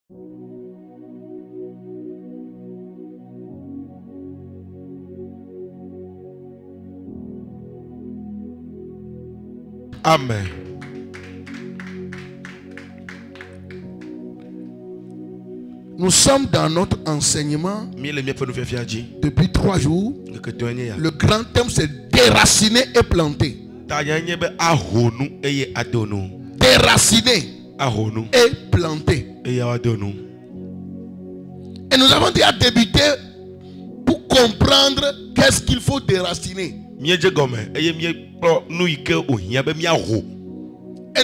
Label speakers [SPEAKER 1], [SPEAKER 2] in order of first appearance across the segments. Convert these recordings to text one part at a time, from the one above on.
[SPEAKER 1] Amen.
[SPEAKER 2] Nous sommes dans notre enseignement depuis 3 jours. Le grand thème c'est déraciner et planter. Déraciner et planter. Et nous avons déjà débuté pour comprendre qu'est-ce qu'il faut déraciner. Et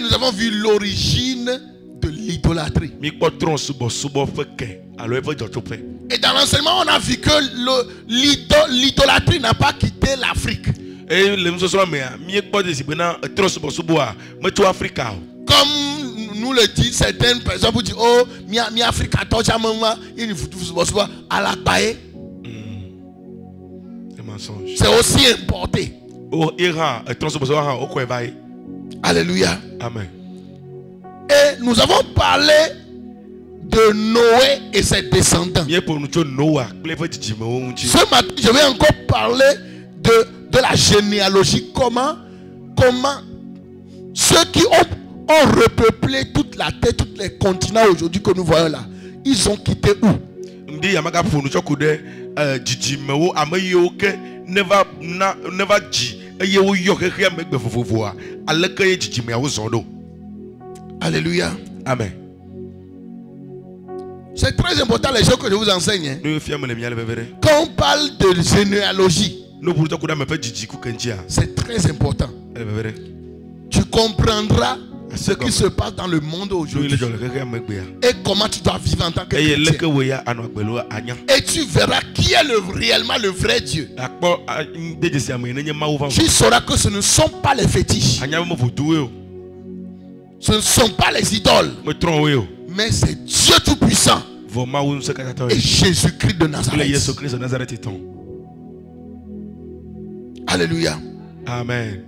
[SPEAKER 2] nous avons vu l'origine de l'idolâtrie. Et dans l'enseignement, on a vu que l'idolâtrie n'a pas quitté l'Afrique. Comme nous le disent certaines personnes pour dire, oh, mi Afrique à la paille. C'est aussi importé. Alléluia.
[SPEAKER 1] Amen.
[SPEAKER 2] Et nous avons parlé de Noé et ses descendants. Ce matin, je vais encore parler de la généalogie. Comment ceux qui ont repeuplé toute la terre, tous les continents aujourd'hui que nous voyons là, ils ont quitté où? Alléluia.
[SPEAKER 1] Amen.
[SPEAKER 2] C'est très important les choses que je vous enseigne. Hein. Quand on parle de généalogie, c'est très important. Tu comprendras ce qui se passe dans le monde aujourd'hui et comment tu dois vivre en tant que chrétien. Et tu verras qui est réellement le vrai Dieu. Tu sauras que ce ne sont pas les fétiches, ce ne sont pas les idoles, mais c'est Dieu Tout-Puissant et Jésus-Christ de Nazareth. Alléluia.
[SPEAKER 1] Amen.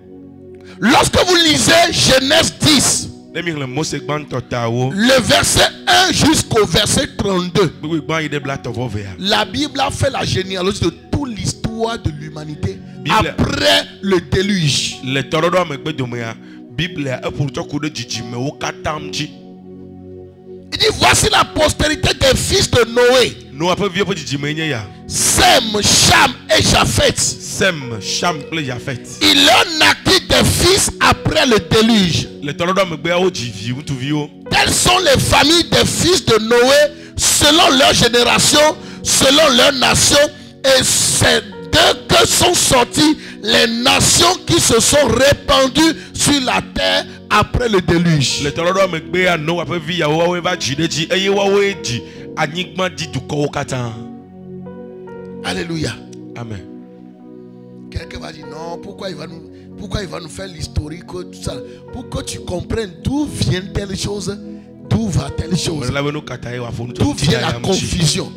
[SPEAKER 2] Lorsque vous lisez Genèse 10, le verset 1 jusqu'au verset 32, la Bible a fait la généalogie de toute l'histoire de l'humanité après le déluge. Il dit voici la postérité des fils de Noé. Sem, Cham et Japheth. Il en naquit des fils après le déluge. Telles sont les familles des fils de Noé selon leur génération, selon leur nation. Et c'est d'eux que sont sorties les nations qui se sont répandues sur la terre après le déluge. Alléluia.
[SPEAKER 1] Amen.
[SPEAKER 2] Quelqu'un va dire non, pourquoi il va nous faire l'historique, tout ça, pour que tu comprennes d'où vient telle chose, d'où va telle chose, d'où vient la confusion.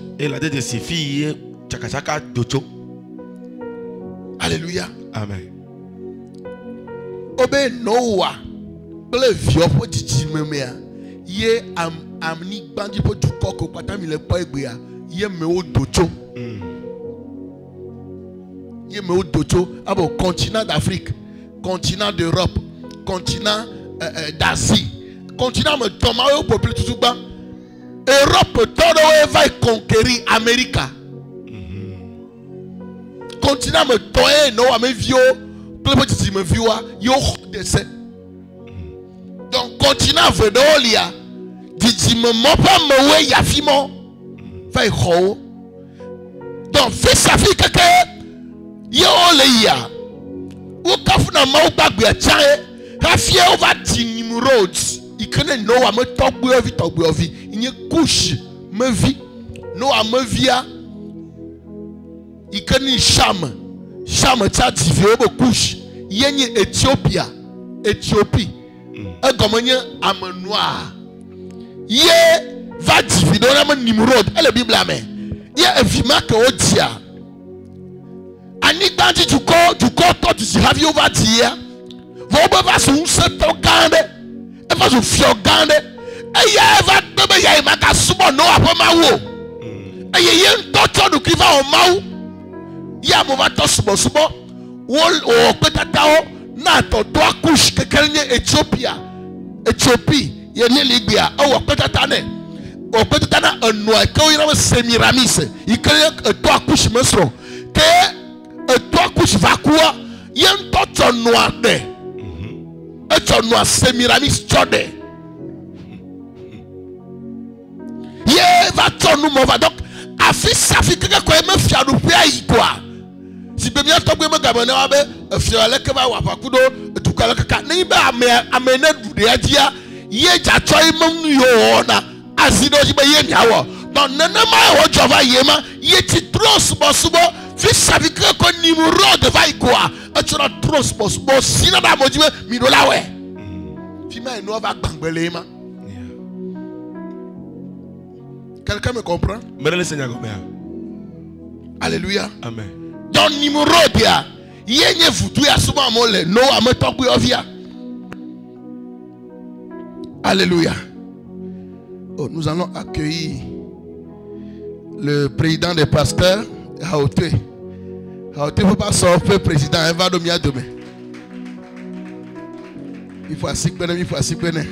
[SPEAKER 2] Alléluia.
[SPEAKER 1] Amen.
[SPEAKER 2] Obe Noah, le vieux petit mémé, yé amni bandi po du coco patami le païbia, yé me au docho. Yé me au docho, abo continent d'Afrique, continent d'Europe, continent d'Asie, continent me tombe au peuple tout bas. Europe todo va conquérir Amérique. Continent me toye no ame vieux, le petit me vieux, yo décès. Donc continent vedolia, dit me mopa me we yafimo, va y ho. Donc fais sa fille que yo le ya. Ou kafuna mau bagbe chae, kafie over Nimrods. Il connaît no ame togbuovi, il y couche me vie, no ame via. Il connaît Cham t'a dit couche. Il y a Éthiopie. Et comme il y a un noir. Il va diviser dans le Nimrod. Et la Bible a mis. Il y a un vima que on dit. Anik bandi du corps, toi tu sais, ravi on va dire. Vous va sur un seul gande. Et va sur fiogande. Et il y a va Noé ya imaka subo Noah po mawo. Eye yen toto du kiva o mawo. Ya mo va to subo wol o petata o na to to akush kekelnye Éthiopie ye ne Libya o petata ne. O petata na Noah ko ira Semiramis. Ikele to akush mesro. Ke to akush vakua yen toto Noah de. Et Noah Semiramis chode. Ye va nous mova donc afi safi keke ko me fia do pe ayi quoi si be mi atogbe me gabone wa be fia le ke ba wa pakudo etukala kaka ni be amena du de agia ye ja choi mum yo na azido ji be ye mi awo donc nana ma wo jova ye ma ye ti tros bosubo fi safi keke ko ni mu road va yi quoi e tro tros bosubo sina da moji mi do lawe fi ma no va gbangbele ma. Quelqu'un me comprend? Alléluia.
[SPEAKER 1] Amen.
[SPEAKER 2] Dans numéro dia, yenye futu ya souvent mole no ametokbu ovia. Alléluia. Oh, nous allons accueillir le président des pasteurs, Haoté. Haoté ne peut pas sortir président, il va dormir demain. Il faut assis bien, il faut assis bien.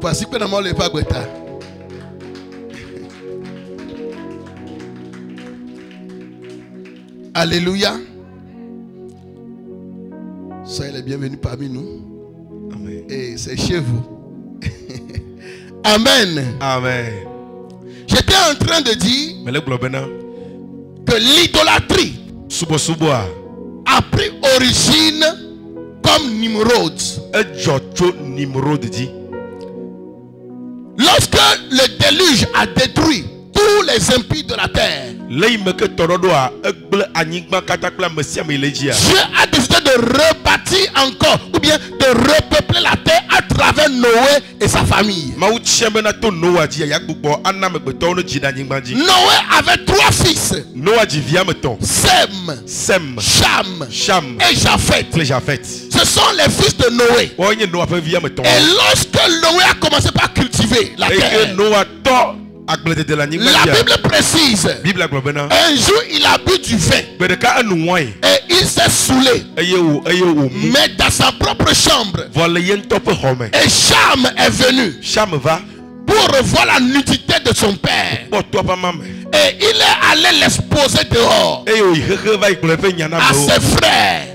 [SPEAKER 2] Voici que nous les pas guetta. Alléluia. Soyez les bienvenus parmi nous.
[SPEAKER 1] Amen.
[SPEAKER 2] Et c'est chez vous. Amen.
[SPEAKER 1] Amen.
[SPEAKER 2] J'étais en train de dire que l'idolâtrie a pris origine comme Nimrod. Lorsque le déluge a détruit tous les impies de la terre, Dieu a décidé de rebâtir encore ou bien de repeupler la terre à travers Noé et sa famille. Noé avait 3 fils: Sem, Cham et Japheth. Ce sont les fils de Noé. Et lorsque Noé a commencé par cultiver la terre, la Bible précise, un jour il a bu du vin et il s'est saoulé, mais dans sa propre chambre. Et Cham est venu pour revoir la nudité de son père. Et il est allé l'exposer dehors à ses frères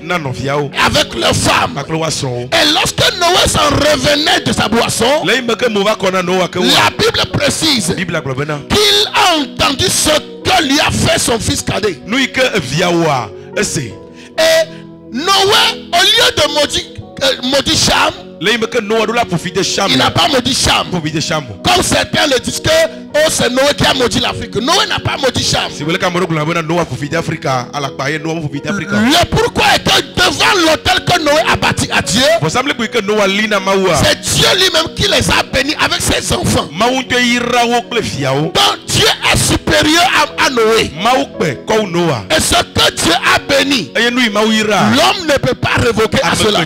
[SPEAKER 2] avec leurs femmes. Et lorsque Noé s'en revenait de sa boisson, la Bible précise qu'il a entendu ce que lui a fait son fils cadet. Et Noé, au lieu de maudire Cham, il n'a pas maudit Cham. Comme certains le disent que c'est Noé qui a maudit l'Afrique. Noé n'a pas maudit Cham. Le pourquoi est que devant l'autel que Noé a bâti à Dieu, c'est Dieu lui-même qui les a bénis avec ses enfants. Donc Dieu est supérieur à Noé. Et ce que Dieu a béni, l'homme ne peut pas révoquer à cela.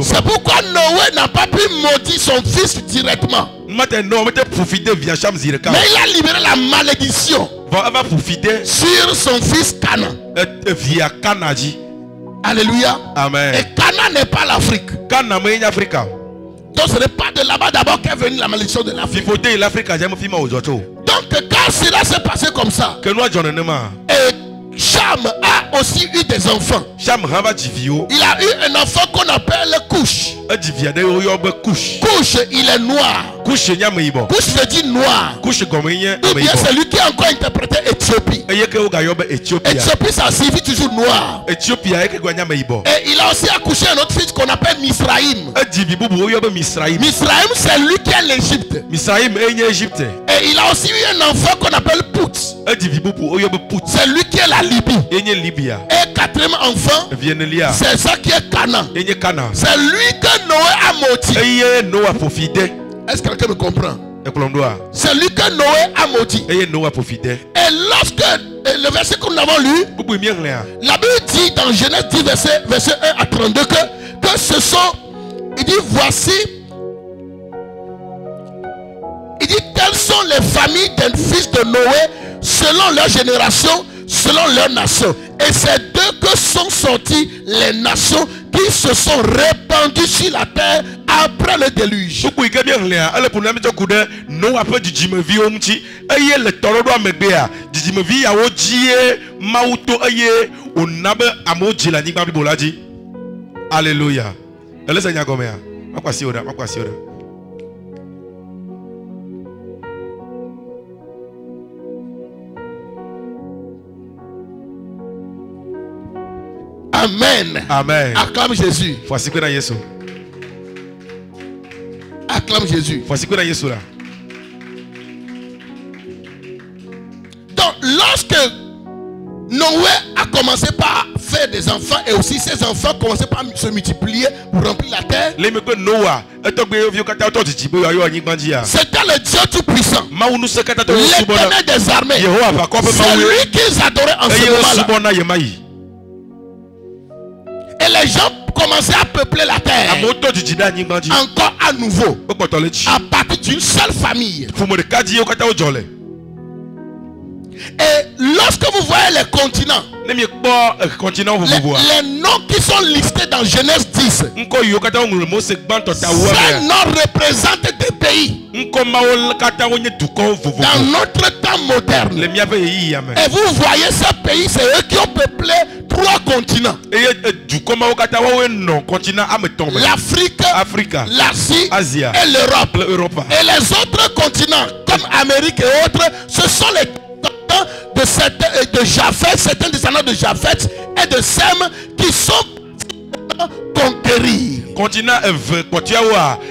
[SPEAKER 2] C'est pourquoi Noé n'a pas pu maudire son fils directement. Mais il a libéré la malédiction sur son fils Canaan. Alléluia.
[SPEAKER 1] Amen.
[SPEAKER 2] Et Canaan n'est pas l'Afrique. Donc ce n'est pas de là-bas d'abord qu'est venue la malédiction de l'Afrique. Donc quand cela s'est passé comme ça, et Cham a aussi eu des enfants. Il a eu un enfant qu'on appelle Couche. Couche, il est noir. Couche veut dire noir. Ou bien c'est lui qui a encore interprété Éthiopie. Éthiopie, ça signifie toujours noir. Et il a aussi accouché un autre fils qu'on appelle Misraïm. Misraïm, c'est lui qui est l'Égypte. Et il a aussi eu un enfant qu'on appelle Pout. C'est lui qui est la Libye. Et quatrième enfant, c'est ça qui est Canaan. C'est lui que Noé a maudit. Est-ce que quelqu'un me comprend? C'est lui que Noé a maudit.
[SPEAKER 1] Et Noé profitait.
[SPEAKER 2] Et lorsque le verset que nous avons lu, la Bible dit dans Genèse 10, verset 1 à 32 que ce sont, il dit voici, il dit telles sont les familles des fils de Noé selon leur génération, selon leur nation. Et c'est d'eux que sont sorties les nations qui se sont répandues sur la terre après le déluge.
[SPEAKER 1] Alléluia.
[SPEAKER 2] Amen.
[SPEAKER 1] Amen.
[SPEAKER 2] Acclame Jésus. Acclame Jésus. Donc, lorsque Noé a commencé par faire des enfants et aussi ses enfants commençaient par se multiplier pour remplir la terre, c'était le Dieu Tout-Puissant, l'Éternel des armées. C'est lui qu'ils adoraient en ce moment-là. Et les gens commençaient à peupler la terre encore à nouveau à partir d'une seule famille. Et lorsque vous voyez les continents, les noms qui sont listés dans Genèse 10, ces noms représentent des pays dans notre temps moderne. Et vous voyez ces pays, c'est eux qui ont peuplé 3 continents: l'Afrique, l'Asie et l'Europe. Et les autres continents comme Amérique et autres, ce sont les de Japheth, certains descendants de Japheth et de Sem qui sont conquéris.
[SPEAKER 1] Continent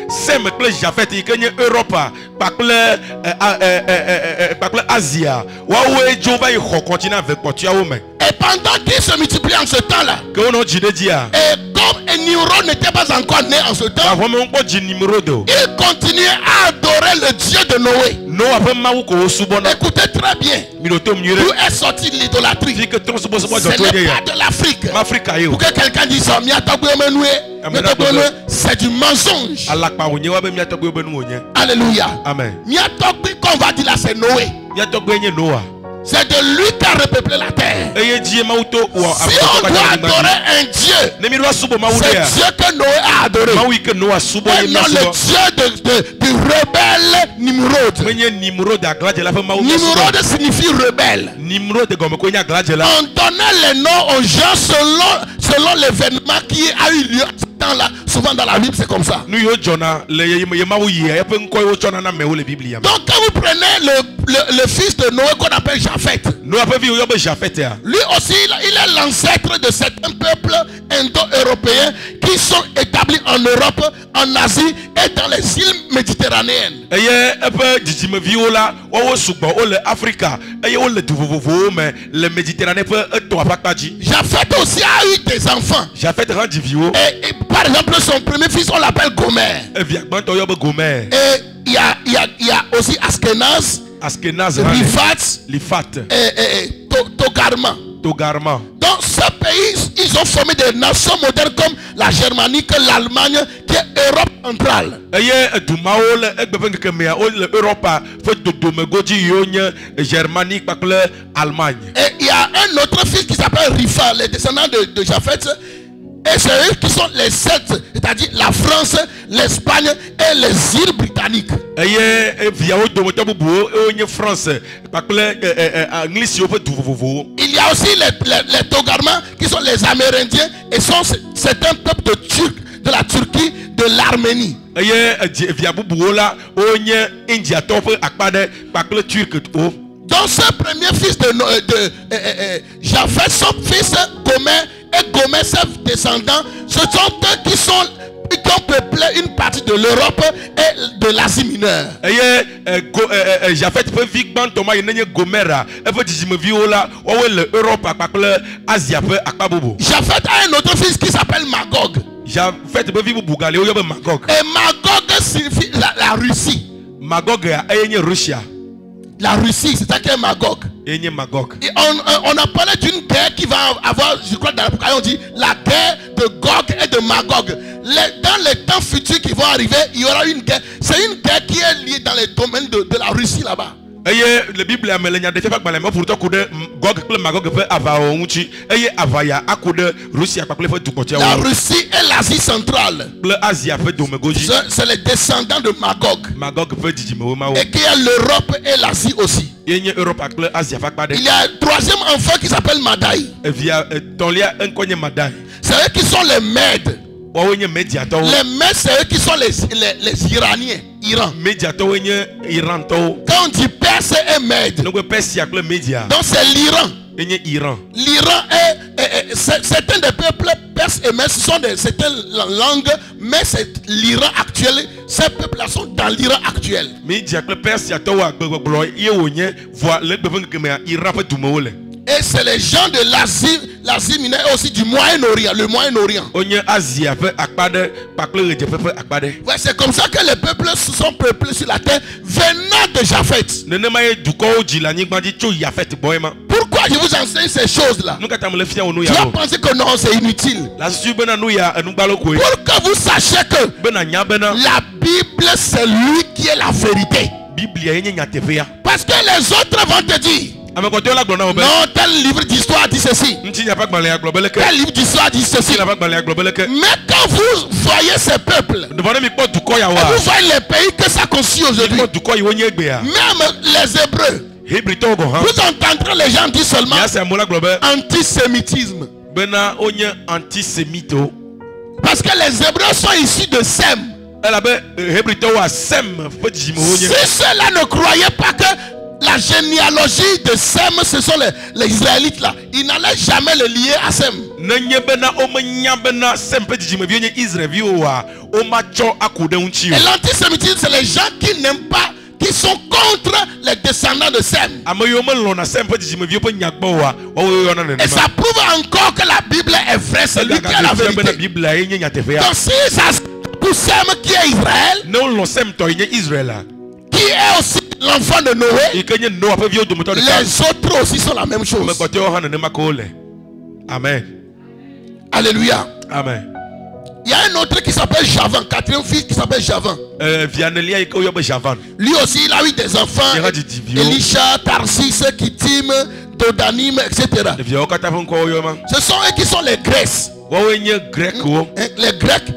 [SPEAKER 1] Sem Japheth Europe Asie.
[SPEAKER 2] Et pendant qu'ils se multiplient en ce temps-là, et comme Nimrod n'était pas encore né en ce temps, il continuait à adorer le Dieu de Noé. Écoutez très bien, d'où est sorti l'idolâtrie? Ce n'est pas de l'Afrique. Pour que quelqu'un dise c'est du mensonge. Alléluia.
[SPEAKER 1] Amen.
[SPEAKER 2] Qu'on va dire là, c'est Noé. C'est de lui qui a repeuplé la terre. Si on doit adorer un Dieu, c'est Dieu que Noé a adoré. Et non le Dieu du rebelle Nimrod. Nimrod signifie rebelle. On donnait les noms aux gens selon l'événement qui a eu lieu là. Souvent dans la Bible c'est comme ça. Donc quand vous prenez le fils de Noé qu'on appelle Japheth, lui aussi il est l'ancêtre de certains peuples indo-européens qui sont établis en Europe, en Asie et dans les îles méditerranéennes. Japheth aussi a eu des enfants. Et par exemple son premier fils on l'appelle Gomer. Et il y a aussi Askenaz, Rifat et Togarma. Dans ce pays, ils ont formé des nations modernes comme la Germanique, l'Allemagne, qui est Europe centrale. Et il y a un autre fils qui s'appelle Rifat, les descendants de Japheth. Et c'est eux qui sont les 7, c'est-à-dire la France, l'Espagne et les îles britanniques. Il y a aussi les Togarma qui sont les Amérindiens et sont certains peuples de Turcs, de la Turquie, de l'Arménie. Donc ce premier fils de Japheth, son fils Gomer, et Gomer, ses descendants, ce sont eux qui ont peuplé une partie de l'Europe et de l'Asie mineure. Japheth a un autre fils qui s'appelle Magog. Et Magog signifie la Russie.
[SPEAKER 1] Magog a enye Russia.
[SPEAKER 2] La Russie, c'est ça qui est Magog.
[SPEAKER 1] Enye Magog.
[SPEAKER 2] Et on a parlé d'une guerre qui va avoir, je crois dans l'Apocalypse, on dit la guerre de Gog et de Magog. Dans les temps futurs qui vont arriver, il y aura une guerre. C'est une guerre qui est liée dans les domaines de la Russie là-bas.
[SPEAKER 1] Eye le Bible amelenya de fait pas balema pour to kude Gog kle Magog fe ava onchi eye avaya akude Russia pa kle fe dukotia
[SPEAKER 2] La Russie et l'Asie centrale.
[SPEAKER 1] le Asia fe domegoji
[SPEAKER 2] C'est les descendants de Magog.
[SPEAKER 1] Magog fe dijime ma
[SPEAKER 2] Et qu'il y a l'Europe et l'Asie aussi.
[SPEAKER 1] yenye Europe akle Asia fa kpade
[SPEAKER 2] Il y a un troisième enfant qui s'appelle Madai.
[SPEAKER 1] via tonlia enkonye madai
[SPEAKER 2] C'est eux qui sont les Mèdes.
[SPEAKER 1] wawenye mediato
[SPEAKER 2] Les Mèdes, c'est eux qui sont les Iraniens. Iran.
[SPEAKER 1] mediato wenye Iran to
[SPEAKER 2] Quand on dit Perse et Mède,
[SPEAKER 1] donc Persia akle media
[SPEAKER 2] donc c'est l'Iran.
[SPEAKER 1] enye Iran
[SPEAKER 2] L'Iran est certains des peuples perses et mèdes, ce sont certaines langues, mais c'est l'Iran actuel. Ces peuples-là sont dans l'Iran actuel.
[SPEAKER 1] media akle Persia to wa gbeglo ye wonye voa le gbeveng keme Iran fe dumewole.
[SPEAKER 2] Et c'est les gens de l'Asie mineure et aussi du Moyen-Orient, le Moyen-Orient.
[SPEAKER 1] Onye Asia fe akpade pakle reje fe akpade.
[SPEAKER 2] Ouais, c'est comme ça que les peuples se sont peuplés sur la terre venant de Japheth.
[SPEAKER 1] Nenema ye duko ji la nyigba di tso Yafet boyema.
[SPEAKER 2] Pourquoi je vous enseigne ces choses-là?
[SPEAKER 1] Nou kata me le fia onu
[SPEAKER 2] Tu
[SPEAKER 1] ya
[SPEAKER 2] vas
[SPEAKER 1] no.
[SPEAKER 2] penser que non, c'est inutile.
[SPEAKER 1] La su bena nou ya enu gbalo ko e.
[SPEAKER 2] Pour que vous sachiez que
[SPEAKER 1] Bena nya bena
[SPEAKER 2] la Bible, c'est lui qui est la vérité.
[SPEAKER 1] Biblia yenye nya tefe ya.
[SPEAKER 2] Parce que les autres vont te dire,
[SPEAKER 1] Amekote la glona obe.
[SPEAKER 2] non, tel livre d'histoire dit ceci.
[SPEAKER 1] Nti nya pa gbale ya globeleke.
[SPEAKER 2] Tel livre d'histoire dit ceci.
[SPEAKER 1] Nti nya pa gbale ya globeleke.
[SPEAKER 2] Mais quand vous voyez ces peuples,
[SPEAKER 1] Devant mi po duko ya
[SPEAKER 2] et
[SPEAKER 1] wa.
[SPEAKER 2] vous voyez les pays que ça constitue aujourd'hui,
[SPEAKER 1] Po duko yi wonye egbe ya.
[SPEAKER 2] même les Hébreux,
[SPEAKER 1] Hebrew to go han.
[SPEAKER 2] vous entendrez les gens dire seulement
[SPEAKER 1] Ya se mola globe.
[SPEAKER 2] antisémitisme.
[SPEAKER 1] Bena onye antisemito.
[SPEAKER 2] Parce que les Hébreux sont issus de Sem.
[SPEAKER 1] Ela be Hebrew to wa sem fe dijime
[SPEAKER 2] Si
[SPEAKER 1] wonye.
[SPEAKER 2] ceux-là ne croyaient pas que la généalogie de Sem, ce sont les Israélites là, ils n'allaient jamais le lier à Sem.
[SPEAKER 1] Nenye bena o menya bena sem pe dijime bi onye Israel vi o wa. O ma cho akude unchi.
[SPEAKER 2] Et l'antisémitisme, c'est les gens qui n'aiment pas, qui sont contre les descendants de Sem.
[SPEAKER 1] Ameyo me lona sem pe dijime vi o pe nyagbo wa. O yo na nene.
[SPEAKER 2] Et ça prouve encore que la Bible est vraie, c'est lui qui a la vérité.
[SPEAKER 1] Bible yenye nya tefe ya.
[SPEAKER 2] Donc si ça se pour Sem qui est Israël,
[SPEAKER 1] Ne lo sem to yenye Israel.
[SPEAKER 2] qui est aussi l'enfant de Noé,
[SPEAKER 1] Ikenye no ape vi o domoto de ka.
[SPEAKER 2] les autres aussi sont la même
[SPEAKER 1] Me
[SPEAKER 2] chose.
[SPEAKER 1] kote o han ne makole. Amen.
[SPEAKER 2] Alléluia.
[SPEAKER 1] Amen.
[SPEAKER 2] Il y a un autre qui s'appelle Javan, quatrième fils qui s'appelle Javan.
[SPEAKER 1] Vianelia iko yo be Javan.
[SPEAKER 2] Lui aussi, il a eu des enfants.
[SPEAKER 1] Il a dit Divio.
[SPEAKER 2] Elisha, Tarsis, Kittim, Dodanim, etc.
[SPEAKER 1] Le vieux kata fon ko yo man.
[SPEAKER 2] Ce sont eux qui sont les Grèces.
[SPEAKER 1] Wo wenye grec wo.
[SPEAKER 2] Les Grecs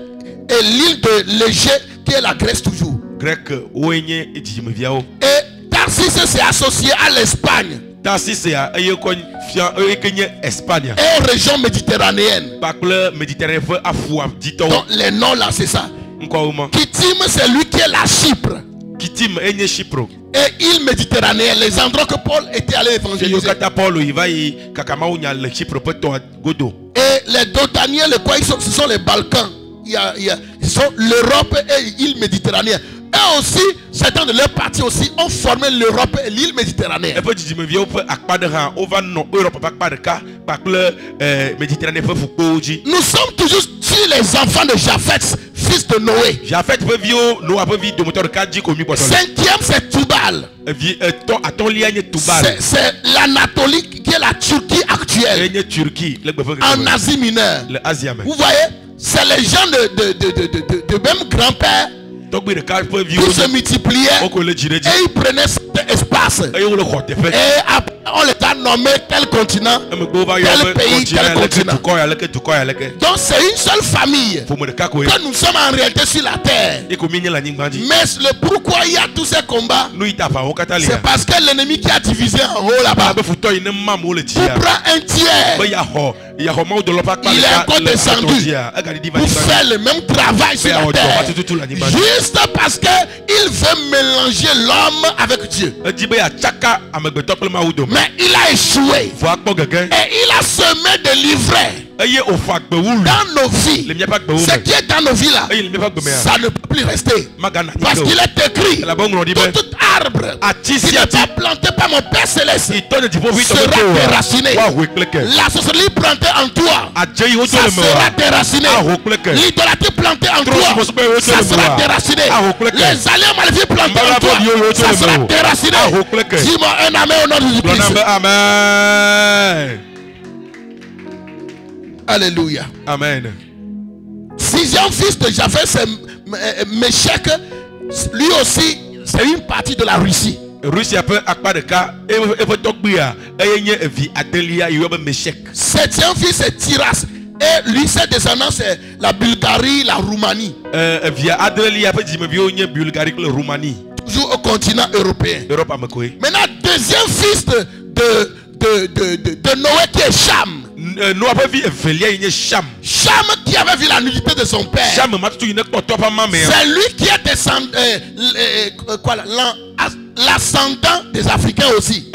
[SPEAKER 2] et l'île de l'Égée qui est la Grèce toujours.
[SPEAKER 1] Grec wenye dijime via o.
[SPEAKER 2] Et Tarsis s'est associé à l'Espagne
[SPEAKER 1] Tasi se a eye ko fia ekenye Espagne.
[SPEAKER 2] et aux régions méditerranéennes.
[SPEAKER 1] Pakle Méditerranée fe afua dito.
[SPEAKER 2] Donc les noms là, c'est ça.
[SPEAKER 1] Nko o man.
[SPEAKER 2] Kittim, c'est lui qui est la Chypre.
[SPEAKER 1] Kitim enye Chypre.
[SPEAKER 2] Et île méditerranéenne, les endroits que Paul était allé
[SPEAKER 1] Yo
[SPEAKER 2] évangéliser.
[SPEAKER 1] kata Paul il va y kakama unya le Chypre pe to godo.
[SPEAKER 2] Et les Dodaniens, ce sont les Balkans. Ils sont l'Europe et l'île méditerranéenne. Et aussi, certains de leurs partis aussi ont formé l'Europe et l'île méditerranéenne.
[SPEAKER 1] E pe dijime via o pe akpade ha over no Europe pa akpade ka pakle Méditerranée fe fukoji.
[SPEAKER 2] Nous sommes toujours sur les enfants de Japheth, fils de Noé.
[SPEAKER 1] Jafet pe vio no ape vi domoteur ka di ko mi botole.
[SPEAKER 2] Cinquième, c'est Tubal.
[SPEAKER 1] Vi ton aton lianye Tubal.
[SPEAKER 2] C'est l'Anatolie qui est la Turquie actuelle,
[SPEAKER 1] Enye Turquie le gbe
[SPEAKER 2] en Asie mineure.
[SPEAKER 1] le Asia me.
[SPEAKER 2] Vous voyez, c'est les gens de même grand-père
[SPEAKER 1] Togbe de ka pe vio
[SPEAKER 2] qui se multipliaient
[SPEAKER 1] o ko le jire
[SPEAKER 2] et
[SPEAKER 1] di.
[SPEAKER 2] ils prenaient cet espace.
[SPEAKER 1] E yo le khote fe.
[SPEAKER 2] Et après, on les a nommés tel continent.
[SPEAKER 1] E me gbo va yo
[SPEAKER 2] Tel
[SPEAKER 1] be
[SPEAKER 2] pays, tel continent.
[SPEAKER 1] to ko ya leke.
[SPEAKER 2] Donc c'est une seule famille
[SPEAKER 1] Fo mo de ka ko e.
[SPEAKER 2] que nous sommes en réalité sur la terre.
[SPEAKER 1] E ko mi nye la nyingba di.
[SPEAKER 2] Mais le pourquoi il y a tous ces combats,
[SPEAKER 1] No ita fa o kata le.
[SPEAKER 2] c'est parce que l'ennemi qui a divisé en haut là-bas,
[SPEAKER 1] Ba be futo ine mam o le ti
[SPEAKER 2] pour
[SPEAKER 1] ya.
[SPEAKER 2] prendre un tiers
[SPEAKER 1] Be ya ho ma o do lo pa pa.
[SPEAKER 2] Il est encore descendu
[SPEAKER 1] E ga di va
[SPEAKER 2] pour
[SPEAKER 1] di.
[SPEAKER 2] faire le même travail sur la terre. Juste parce qu'il veut mélanger l'homme avec Dieu.
[SPEAKER 1] E di be ya chaka amegbeto pe ma o do.
[SPEAKER 2] Mais il a échoué.
[SPEAKER 1] Fo akpo gege.
[SPEAKER 2] Et il a semé de l'ivraie.
[SPEAKER 1] eye ofa gbewulu
[SPEAKER 2] dans nos vies,
[SPEAKER 1] le mia pa gbewulu
[SPEAKER 2] ce qui est dans nos vies là,
[SPEAKER 1] eye le mia pa gbemea
[SPEAKER 2] ça ne peut plus rester.
[SPEAKER 1] magana
[SPEAKER 2] Parce qu'il est écrit,
[SPEAKER 1] la bongo di be
[SPEAKER 2] tout arbre qui
[SPEAKER 1] atisi
[SPEAKER 2] n'est
[SPEAKER 1] ati
[SPEAKER 2] pas planté par mon Père Céleste
[SPEAKER 1] itone di povi to
[SPEAKER 2] sera déraciné.
[SPEAKER 1] wa huekleke
[SPEAKER 2] La sorcellerie plantée en toi,
[SPEAKER 1] ajeyi o to
[SPEAKER 2] ça
[SPEAKER 1] le
[SPEAKER 2] sera
[SPEAKER 1] me
[SPEAKER 2] déraciné.
[SPEAKER 1] a huekleke
[SPEAKER 2] L'idolâtrie plantée en
[SPEAKER 1] Trop si
[SPEAKER 2] toi,
[SPEAKER 1] mo
[SPEAKER 2] ça sera déraciné. Les alliés maléfiques plantés en toi, ça sera déraciné. Dis-moi un amen au nom de Jésus-Christ.
[SPEAKER 1] amen
[SPEAKER 2] Alléluia.
[SPEAKER 1] amen.
[SPEAKER 2] Sixième fils de Japheth, c'est Méchec. Lui aussi, c'est une partie de la Russie.
[SPEAKER 1] Russia peut akpa de ka e faut tokbia eye nye evi adelia yobe Meshek.
[SPEAKER 2] Septième fils, c'est Tiras. Et lui, ses descendants, c'est la Bulgarie, la Roumanie.
[SPEAKER 1] Via adelia fait jime bio nye Bulgarie le Roumanie.
[SPEAKER 2] Toujours au continent européen.
[SPEAKER 1] Europe amakoe.
[SPEAKER 2] Maintenant, deuxième fils de Noé qui est Cham.
[SPEAKER 1] Nous avons vu Evelia y Cham.
[SPEAKER 2] Cham qui avait vu la nudité de son père.
[SPEAKER 1] Cham m'a tout une porte pas ma mère.
[SPEAKER 2] C'est lui qui est descendant, l'ascendant des Africains aussi.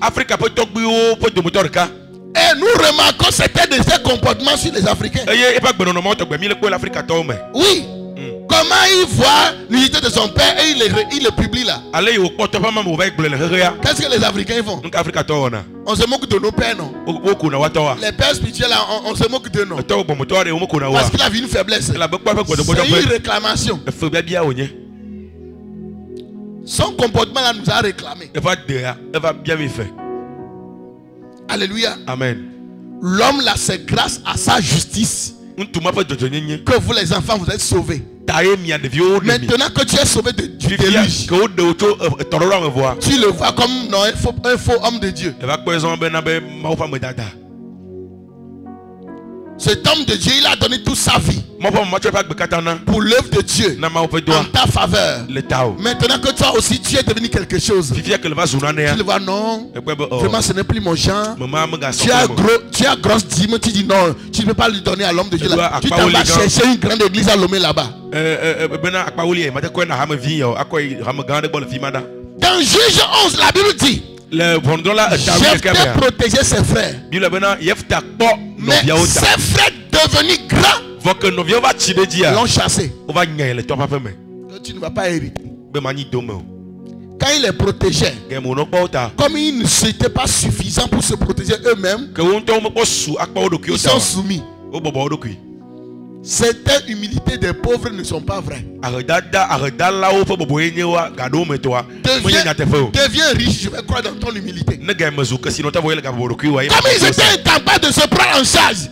[SPEAKER 1] Afrique peut tokbio peut de moteur ka.
[SPEAKER 2] Et nous remarquons certains de ces comportements sur les Africains.
[SPEAKER 1] Et pas que nous monte mais le l'Afrique à tomber.
[SPEAKER 2] Oui. Comment il voit l'unité de son père et il le publie là.
[SPEAKER 1] Allez au porte pas ma mauvaise blé le réa.
[SPEAKER 2] Qu'est-ce que les Africains font?
[SPEAKER 1] Donc Afrique à tona.
[SPEAKER 2] On se moque de nos pères, non?
[SPEAKER 1] Beaucoup na watawa.
[SPEAKER 2] Les pères spirituels là, on se moque de nous. Parce qu'il a vu une faiblesse. C'est une réclamation. Son comportement là nous a réclamé.
[SPEAKER 1] Elle va bien me faire.
[SPEAKER 2] Alléluia.
[SPEAKER 1] Amen.
[SPEAKER 2] L'homme là, c'est grâce à sa justice que vous les enfants vous êtes sauvés. Maintenant que tu es sauvé du déluge, tu le vois comme non, un faux homme de Dieu. Cet homme de Dieu, il a donné toute sa vie pour l'œuvre de Dieu en ta faveur. Maintenant que toi aussi tu es devenu quelque chose, tu le vois, non, vraiment ce n'est plus mon genre. Tu as grosse dîme, tu dis non, tu ne peux pas lui donner à l'homme de Dieu là. Tu t'en vas chercher une grande église à Lomé là-bas. Dans Juge 11, la Bible dit Jephthé protégeait ses frères. Mais ses frères devenus grands l'ont chassé. Tu ne vas pas hériter. Quand il les protégeait, comme ils ne s'étaient pas suffisants pour se protéger eux-mêmes, ils sont soumis. Certaines humilités des pauvres ne sont pas vraies. Deviens riche, je vais croire dans ton humilité. Comme ils étaient incapables de se prendre en charge,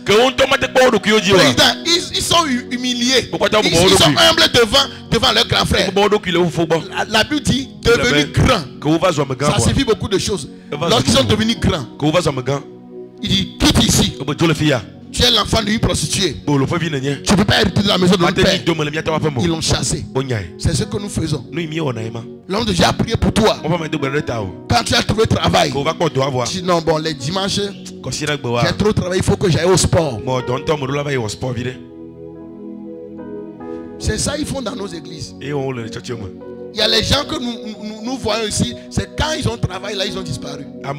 [SPEAKER 2] ils sont humiliés. Ils sont humbles devant leurs grands frères. La Bible dit devenir grand. Ça signifie beaucoup de choses. Lorsqu'ils sont devenus grands, il dit quitte ici. Tu es l'enfant d'une prostituée. Tu ne peux pas hériter de la maison de ton père. Ils l'ont chassé. C'est ce que nous faisons. L'homme de Dieu a prié pour toi. Quand tu as trouvé travail, tu dis non, bon, les dimanches, j'ai trop travaillé, il faut que j'aille au sport. C'est ça qu'ils font dans nos églises. Il y a les gens que nous voyons ici, c'est quand ils ont travaillé là, ils ont disparu. Quand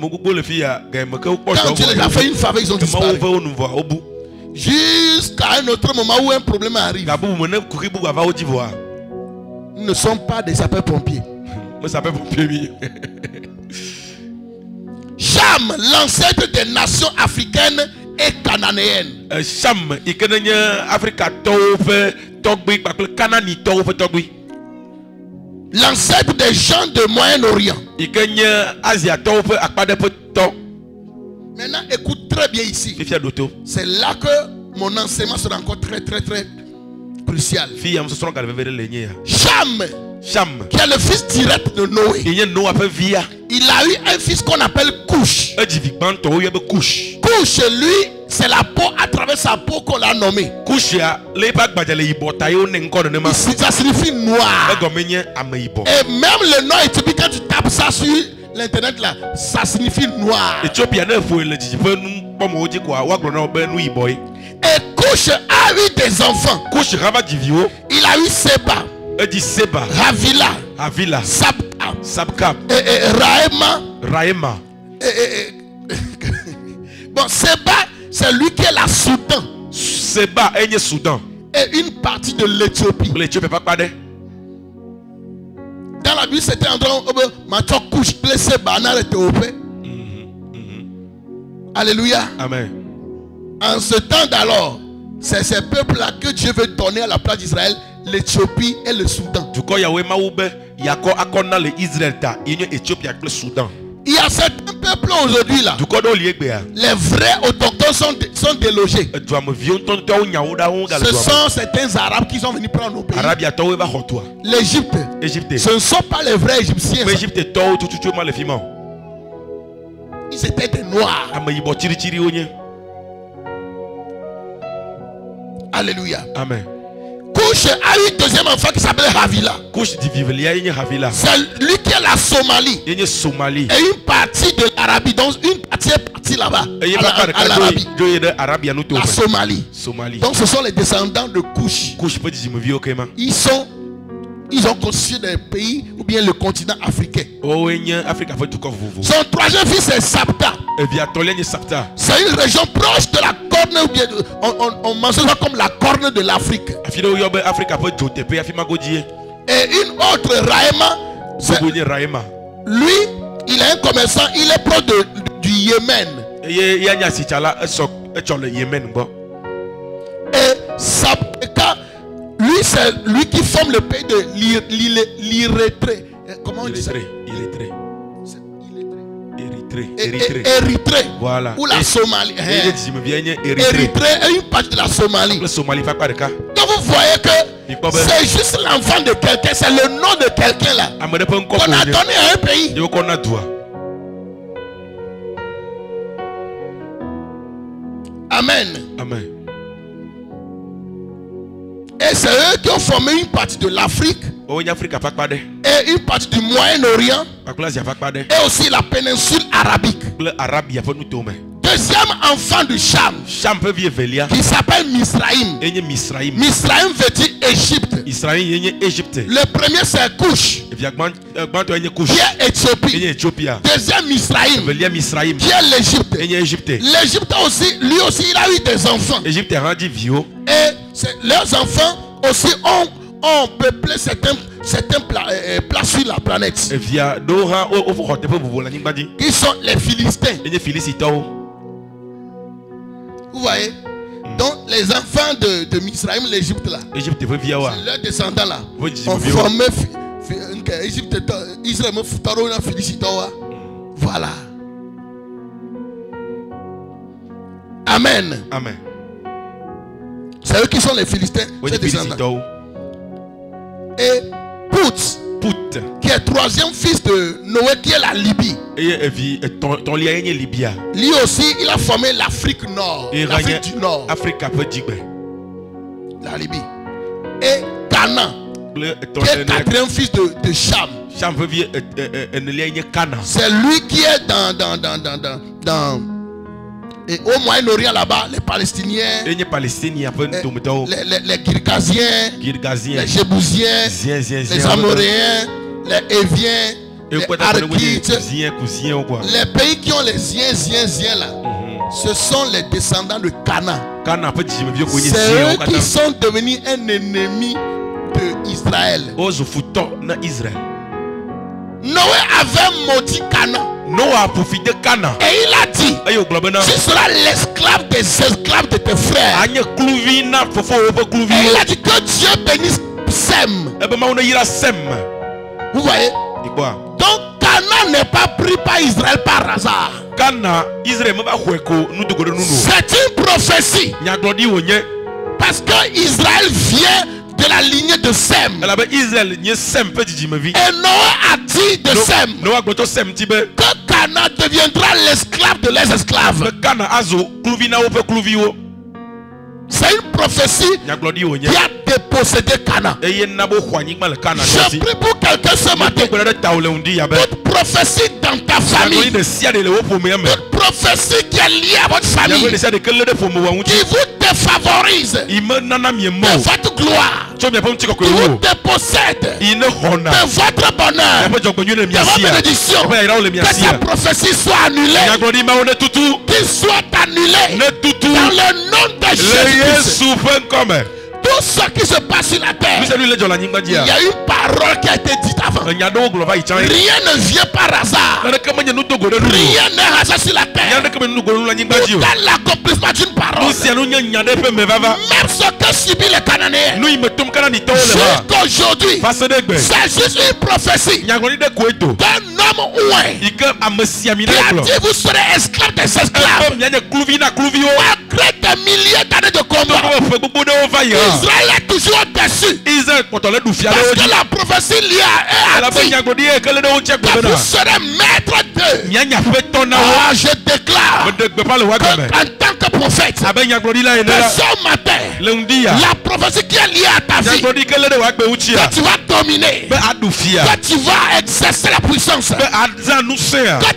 [SPEAKER 2] Dieu les a fait une faveur, ils ont disparu. Jusqu'à un autre moment où un problème arrive. Ils ne sont pas des sapeurs-pompiers. Cham, l'ancêtre des nations africaines et cananéennes. L'ancêtre des gens de Moyen-Orient. Maintenant, écoute très bien ici. C'est là que mon enseignement sera encore très crucial. Cham, qui est le fils direct de Noé, il a eu un fils qu'on appelle Couche. Couche, lui, c'est la peau, à travers sa peau qu'on l'a nommé. Ça signifie noir. Et même le nom éthiopien, quand tu tapes ça sur l'internet là, ça signifie noir. Et Couche a eu des enfants. Il a eu Seba, Ravila, Sabka, Raema. Bon, Seba, c'est lui qui est la Soudan
[SPEAKER 1] Seba enye Soudan.
[SPEAKER 2] et une partie de l'Éthiopie.
[SPEAKER 1] L'Éthiopie pas pas de.
[SPEAKER 2] Dans la Bible, c'était en train de couche blessé banal et théopé. Alléluia.
[SPEAKER 1] Amen.
[SPEAKER 2] En ce temps d'alors, c'est ces peuples-là que Dieu veut donner à la place d'Israël, l'Éthiopie et le Soudan.
[SPEAKER 1] Du coup, Yahweh Maoube, Yako akona le Israël ta, Union Éthiopie avec le Soudan.
[SPEAKER 2] Il y a certains peuples aujourd'hui là.
[SPEAKER 1] Du coup, dans l'Iégbéa.
[SPEAKER 2] Les vrais autochtones sont délogés. Ce sont certains Arabes qui sont venus prendre nos pays.
[SPEAKER 1] L'Égypte.
[SPEAKER 2] Ce ne sont pas les vrais Égyptiens. Ils étaient des Noirs. Alléluia.
[SPEAKER 1] Amen.
[SPEAKER 2] Couche a eu un deuxième enfant qui s'appelle Havila. C'est lui qui est la Somalie. Et une partie de l'Arabie. Donc une partie est partie là-bas. À l'Arabie. La Somalie. Donc ce sont les descendants de Couche. Ils ont constitué des pays ou bien le continent africain. Son troisième fils est Sapta. C'est une région proche de la corne, ou bien on mentionne ça comme la corne de l'Afrique. Et une autre Raïma. Lui, il est un commerçant, il est proche du Yémen. Et Sapta, lui, c'est lui qui forme le pays de l'Érythrée. Comment on dit ça? Érythrée.
[SPEAKER 1] Voilà.
[SPEAKER 2] Ou la Somalie. Érythrée est une partie de la Somalie. Donc vous voyez que c'est juste l'enfant de quelqu'un, c'est le nom de quelqu'un là qu'on a donné à un pays. Amen.
[SPEAKER 1] Amen.
[SPEAKER 2] Et c'est eux qui ont formé une partie de l'Afrique et une partie du Moyen-Orient et aussi la péninsule arabique. Deuxième enfant de Cham qui s'appelle Misraïm. Misraïm veut dire Égypte. Le premier c'est Couche qui est Éthiopie. Deuxième Misraïm qui est l'Égypte. L'Égypte aussi, lui aussi il a eu des enfants. Et leurs enfants aussi ont peuplé certaines places sur la planète. Qui sont les Philistins. Vous voyez? Donc les enfants de Misraïm, l'Égypte là, leurs descendants là, ont formé Israël. Voilà. Amen.
[SPEAKER 1] Amen.
[SPEAKER 2] C'est eux qui sont les Philistins, ces descendants. Et Pout, qui est troisième fils de Noé, qui est la Libye. Lui aussi, il a formé l'Afrique Nord. L'Afrique du Nord. La Libye. Et Canaan, qui est quatrième fils de Cham. C'est lui qui est dans et au Moyen-Orient là-bas, les Palestiniens, les Girgaziens, les Jébousiens, les Amoréens, les Éviens, les Arkites, les pays qui ont les ziens là, ce sont les descendants de Canaan. C'est eux qui sont devenus un ennemi d'Israël. Noé avait maudit Canaan. Et il a dit, tu seras l'esclave des esclaves de tes frères. Et il a dit que Dieu bénisse Sem. Vous voyez? Donc Canaan n'est pas pris par Israël par hasard. C'est une prophétie. Parce que Israël vient de la lignée de Sem. Et Noé a dit de Sem que Canaan deviendra l'esclave de les esclaves. C'est une prophétie qui a dépossédé Canaan. Je prie pour quelqu'un ce matin. Toute prophétie dans ta famille, toute prophétie qui est liée à votre famille, qui vous défavorise de votre gloire,
[SPEAKER 1] tso miaƒe ŋutikɔkɔe
[SPEAKER 2] Il
[SPEAKER 1] wo
[SPEAKER 2] vous dépossède
[SPEAKER 1] yi ne xɔna
[SPEAKER 2] de votre bonheur,
[SPEAKER 1] miaƒe dzɔgbɔnyuie le
[SPEAKER 2] de
[SPEAKER 1] mia
[SPEAKER 2] votre
[SPEAKER 1] sia
[SPEAKER 2] bénédiction.
[SPEAKER 1] miaƒe yayrawo le mia
[SPEAKER 2] Que ces
[SPEAKER 1] sia
[SPEAKER 2] prophéties soient annulées,
[SPEAKER 1] nyagblɔɖi mawo ne tutu
[SPEAKER 2] qu'ils soient annulés
[SPEAKER 1] ne tutu
[SPEAKER 2] dans le nom de
[SPEAKER 1] le
[SPEAKER 2] Jésus-Christ.
[SPEAKER 1] Yesu ƒe ŋkɔme
[SPEAKER 2] Tout ce qui se passe sur la terre,
[SPEAKER 1] nu sia nu le dzɔ le anyigba
[SPEAKER 2] il
[SPEAKER 1] dzia
[SPEAKER 2] y a une parole qui a été dite avant.
[SPEAKER 1] enya ɖewo gblɔ va yi tsã
[SPEAKER 2] Rien ne vient par hasard.
[SPEAKER 1] naneke menye nudogo ɖe nu o
[SPEAKER 2] Rien n'est hasard sur la
[SPEAKER 1] nya
[SPEAKER 2] terre.
[SPEAKER 1] ɖeke menye nudogo ɖe nu le anyigba dzi
[SPEAKER 2] Tout
[SPEAKER 1] o
[SPEAKER 2] est l'accomplissement d'une parole.
[SPEAKER 1] nu sia nu nye nya ɖe ƒe me vava
[SPEAKER 2] Même ce que subit les Cananéens,
[SPEAKER 1] nu yi me tom kananitɔwo le hã
[SPEAKER 2] jusqu'aujourd'hui,
[SPEAKER 1] va se ɖe gbe
[SPEAKER 2] c'est juste une prophétie
[SPEAKER 1] nyagblɔɖi ɖe koe to
[SPEAKER 2] d'un homme ouin
[SPEAKER 1] yi ke ame siami
[SPEAKER 2] qui
[SPEAKER 1] ɖe
[SPEAKER 2] a
[SPEAKER 1] gblɔ
[SPEAKER 2] dit vous serez esclaves des
[SPEAKER 1] ebe
[SPEAKER 2] esclaves.
[SPEAKER 1] mianye kluvi na kluviwo
[SPEAKER 2] Malgré des milliers d'années de combat,
[SPEAKER 1] togo ƒe gbogbo ɖewo va yi hã
[SPEAKER 2] Israël est toujours au-dessus.
[SPEAKER 1] Israël kpɔtɔ le ɖu fia
[SPEAKER 2] Parce
[SPEAKER 1] ɖewo
[SPEAKER 2] que
[SPEAKER 1] dzi
[SPEAKER 2] la prophétie liée à eux a
[SPEAKER 1] elabe
[SPEAKER 2] dit
[SPEAKER 1] nyagblɔɖi ye ke le ɖe wo ŋuti
[SPEAKER 2] que
[SPEAKER 1] gbe
[SPEAKER 2] vous
[SPEAKER 1] bena
[SPEAKER 2] serez maître d'eux.
[SPEAKER 1] mianye aƒetɔ na wo
[SPEAKER 2] Ah, je déclare
[SPEAKER 1] meɖe gbeƒã le woa
[SPEAKER 2] que
[SPEAKER 1] gɔme
[SPEAKER 2] en tant que prophète,
[SPEAKER 1] abe nyagblɔɖila ene
[SPEAKER 2] que
[SPEAKER 1] la
[SPEAKER 2] ce matin,
[SPEAKER 1] le ŋdi ya
[SPEAKER 2] la prophétie qui est liée à ta vie,
[SPEAKER 1] nyagblɔɖi ke le ɖe woa gbe ŋutia
[SPEAKER 2] que tu vas dominer,
[SPEAKER 1] be aɖu fia
[SPEAKER 2] que tu vas exercer la puissance,
[SPEAKER 1] be azã ŋusẽa
[SPEAKER 2] que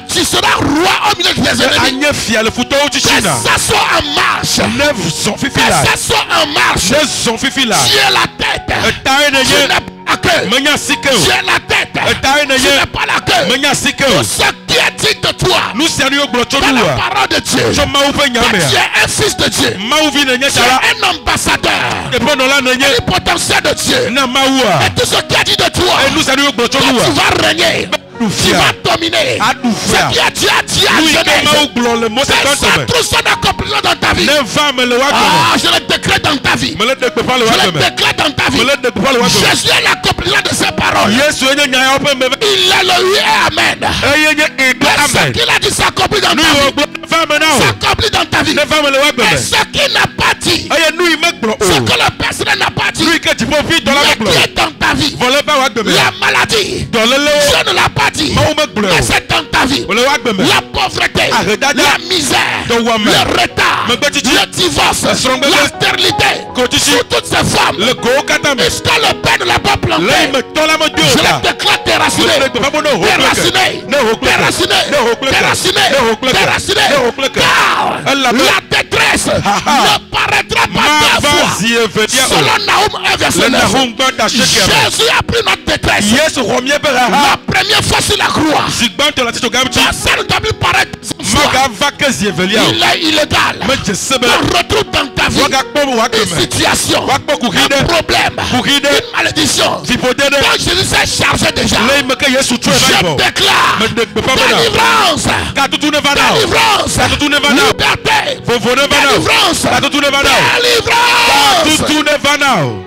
[SPEAKER 2] tu seras roi au milieu des
[SPEAKER 1] be
[SPEAKER 2] ennemis.
[SPEAKER 1] anye fia le futɔwo
[SPEAKER 2] Que
[SPEAKER 1] tsitsina
[SPEAKER 2] ça soit en marche.
[SPEAKER 1] ne zɔn fifi
[SPEAKER 2] Que
[SPEAKER 1] la
[SPEAKER 2] ça soit en marche.
[SPEAKER 1] ne zɔn fifi la
[SPEAKER 2] Tu es la tête.
[SPEAKER 1] etae ne
[SPEAKER 2] Tu
[SPEAKER 1] nye
[SPEAKER 2] n'es pas la queue.
[SPEAKER 1] menya sike
[SPEAKER 2] Tu
[SPEAKER 1] o
[SPEAKER 2] es la tête.
[SPEAKER 1] etae ne
[SPEAKER 2] Tu
[SPEAKER 1] nye
[SPEAKER 2] n'es pas la queue.
[SPEAKER 1] menya sike
[SPEAKER 2] Tout
[SPEAKER 1] o
[SPEAKER 2] ce qui est dit de toi,
[SPEAKER 1] nu sia nu yo gblɔ tso
[SPEAKER 2] dans
[SPEAKER 1] nu
[SPEAKER 2] la
[SPEAKER 1] wa
[SPEAKER 2] parole de Dieu,
[SPEAKER 1] tso mawu ƒe
[SPEAKER 2] que tu
[SPEAKER 1] nyamea
[SPEAKER 2] es un fils de Dieu.
[SPEAKER 1] mawu vi ne nye
[SPEAKER 2] Tu
[SPEAKER 1] ta la
[SPEAKER 2] es un ambassadeur.
[SPEAKER 1] eƒe nɔla ne nye
[SPEAKER 2] Un potentiel de Dieu.
[SPEAKER 1] na mawua
[SPEAKER 2] Et tout ce qui est dit de toi,
[SPEAKER 1] nu sia nu yo gblɔ tso
[SPEAKER 2] que
[SPEAKER 1] nu wa
[SPEAKER 2] tu vas régner.
[SPEAKER 1] aɖu
[SPEAKER 2] Tu
[SPEAKER 1] fia
[SPEAKER 2] vas dominer.
[SPEAKER 1] aɖu
[SPEAKER 2] Ce
[SPEAKER 1] fia
[SPEAKER 2] qui est Dieu a dit à
[SPEAKER 1] nu yi ke mawu
[SPEAKER 2] Genèse.
[SPEAKER 1] gblɔ le mose
[SPEAKER 2] Que
[SPEAKER 1] tɔtɔ
[SPEAKER 2] ça
[SPEAKER 1] me
[SPEAKER 2] trouve son accomplissement dans ta vie.
[SPEAKER 1] ne va me le woa gɔme
[SPEAKER 2] Ah, je le décrète dans ta vie.
[SPEAKER 1] me le ɖe gbeƒã le woa
[SPEAKER 2] Je le
[SPEAKER 1] gɔme
[SPEAKER 2] déclare dans ta vie.
[SPEAKER 1] me le ɖe gbeƒã le woa gɔme
[SPEAKER 2] Jésus est l'accomplissement de ces paroles.
[SPEAKER 1] yesu enye nya yawo ƒe me
[SPEAKER 2] Il est le oui et amen.
[SPEAKER 1] eye nye edo
[SPEAKER 2] Et ce
[SPEAKER 1] amen
[SPEAKER 2] qu'il a dit s'accomplit dans
[SPEAKER 1] nu
[SPEAKER 2] ta
[SPEAKER 1] yi wo
[SPEAKER 2] vie.
[SPEAKER 1] gblɔ ne va me na o
[SPEAKER 2] S'accomplit dans ta vie.
[SPEAKER 1] ne va me le woa
[SPEAKER 2] Et
[SPEAKER 1] gɔme
[SPEAKER 2] ce qu'il n'a pas dit,
[SPEAKER 1] eye nu yi me gblɔ
[SPEAKER 2] ce
[SPEAKER 1] o
[SPEAKER 2] que le personnel n'a pas dit,
[SPEAKER 1] nu yi ke dziƒofi dɔ la me
[SPEAKER 2] mais qui
[SPEAKER 1] gblɔ
[SPEAKER 2] est dans ta vie.
[SPEAKER 1] vɔle va woa gɔme
[SPEAKER 2] La maladie,
[SPEAKER 1] dɔlélewo
[SPEAKER 2] Dieu ne l'a pas dit,
[SPEAKER 1] mawu me gblɔe
[SPEAKER 2] mais
[SPEAKER 1] o
[SPEAKER 2] c'est dans ta vie.
[SPEAKER 1] wòle woa gɔme
[SPEAKER 2] La pauvreté,
[SPEAKER 1] Ahedada.
[SPEAKER 2] la misère,
[SPEAKER 1] Dɔwɔme.
[SPEAKER 2] le retard,
[SPEAKER 1] Megbetsitsi.
[SPEAKER 2] le divorce,
[SPEAKER 1] Esrɔ̃gbegbe.
[SPEAKER 2] la stérilité,
[SPEAKER 1] Kotsitsi.
[SPEAKER 2] sur toutes ces femmes.
[SPEAKER 1] le kowo katã me
[SPEAKER 2] Est-ce que le père ne l'a pas planté?
[SPEAKER 1] le yi me tɔ la me do
[SPEAKER 2] Je
[SPEAKER 1] o ta
[SPEAKER 2] le déclare déraciné.
[SPEAKER 1] le gbeƒã bo ne ho kple ke
[SPEAKER 2] Déraciné.
[SPEAKER 1] ne ho kple ke
[SPEAKER 2] Déraciné.
[SPEAKER 1] ne ho kple ke
[SPEAKER 2] Déraciné.
[SPEAKER 1] ne ho kple ke
[SPEAKER 2] Déraciné.
[SPEAKER 1] ne ho kple ke
[SPEAKER 2] Car
[SPEAKER 1] Elabe.
[SPEAKER 2] la détresse ne paraîtra pas deux
[SPEAKER 1] mava
[SPEAKER 2] fois.
[SPEAKER 1] zi evelia o
[SPEAKER 2] Selon Nahum 1 verset
[SPEAKER 1] le
[SPEAKER 2] 9.
[SPEAKER 1] nahum gbɔ da seke me
[SPEAKER 2] Jésus a pris notre détresse.
[SPEAKER 1] yesu xɔ míaƒe haha
[SPEAKER 2] La première fois sur la croix.
[SPEAKER 1] zi gbãtɔ le titso gã ŋuti
[SPEAKER 2] Ça ne doit plus paraître une fois.
[SPEAKER 1] magava ke zi evelia o
[SPEAKER 2] Il est illégal.
[SPEAKER 1] medze se be
[SPEAKER 2] On retrouve dans ta vie
[SPEAKER 1] woagakpɔ me
[SPEAKER 2] une
[SPEAKER 1] woageme
[SPEAKER 2] situation,
[SPEAKER 1] woakpɔ kuhi
[SPEAKER 2] un
[SPEAKER 1] ɖe
[SPEAKER 2] problème,
[SPEAKER 1] kuhi ɖe
[SPEAKER 2] une malédiction.
[SPEAKER 1] viƒode ɖe
[SPEAKER 2] Donc Jésus s'est chargé déjà.
[SPEAKER 1] le yi me ke yesu trɔe va
[SPEAKER 2] Je
[SPEAKER 1] yibɔ
[SPEAKER 2] déclare
[SPEAKER 1] meɖe gbeƒã bena
[SPEAKER 2] délivrance,
[SPEAKER 1] katutu ne va na o
[SPEAKER 2] délivrance,
[SPEAKER 1] katutu ne va na o
[SPEAKER 2] liberté,
[SPEAKER 1] vovo ne va na o
[SPEAKER 2] délivrance,
[SPEAKER 1] katutu ne va na o
[SPEAKER 2] délivrance.
[SPEAKER 1] katutu ne va na o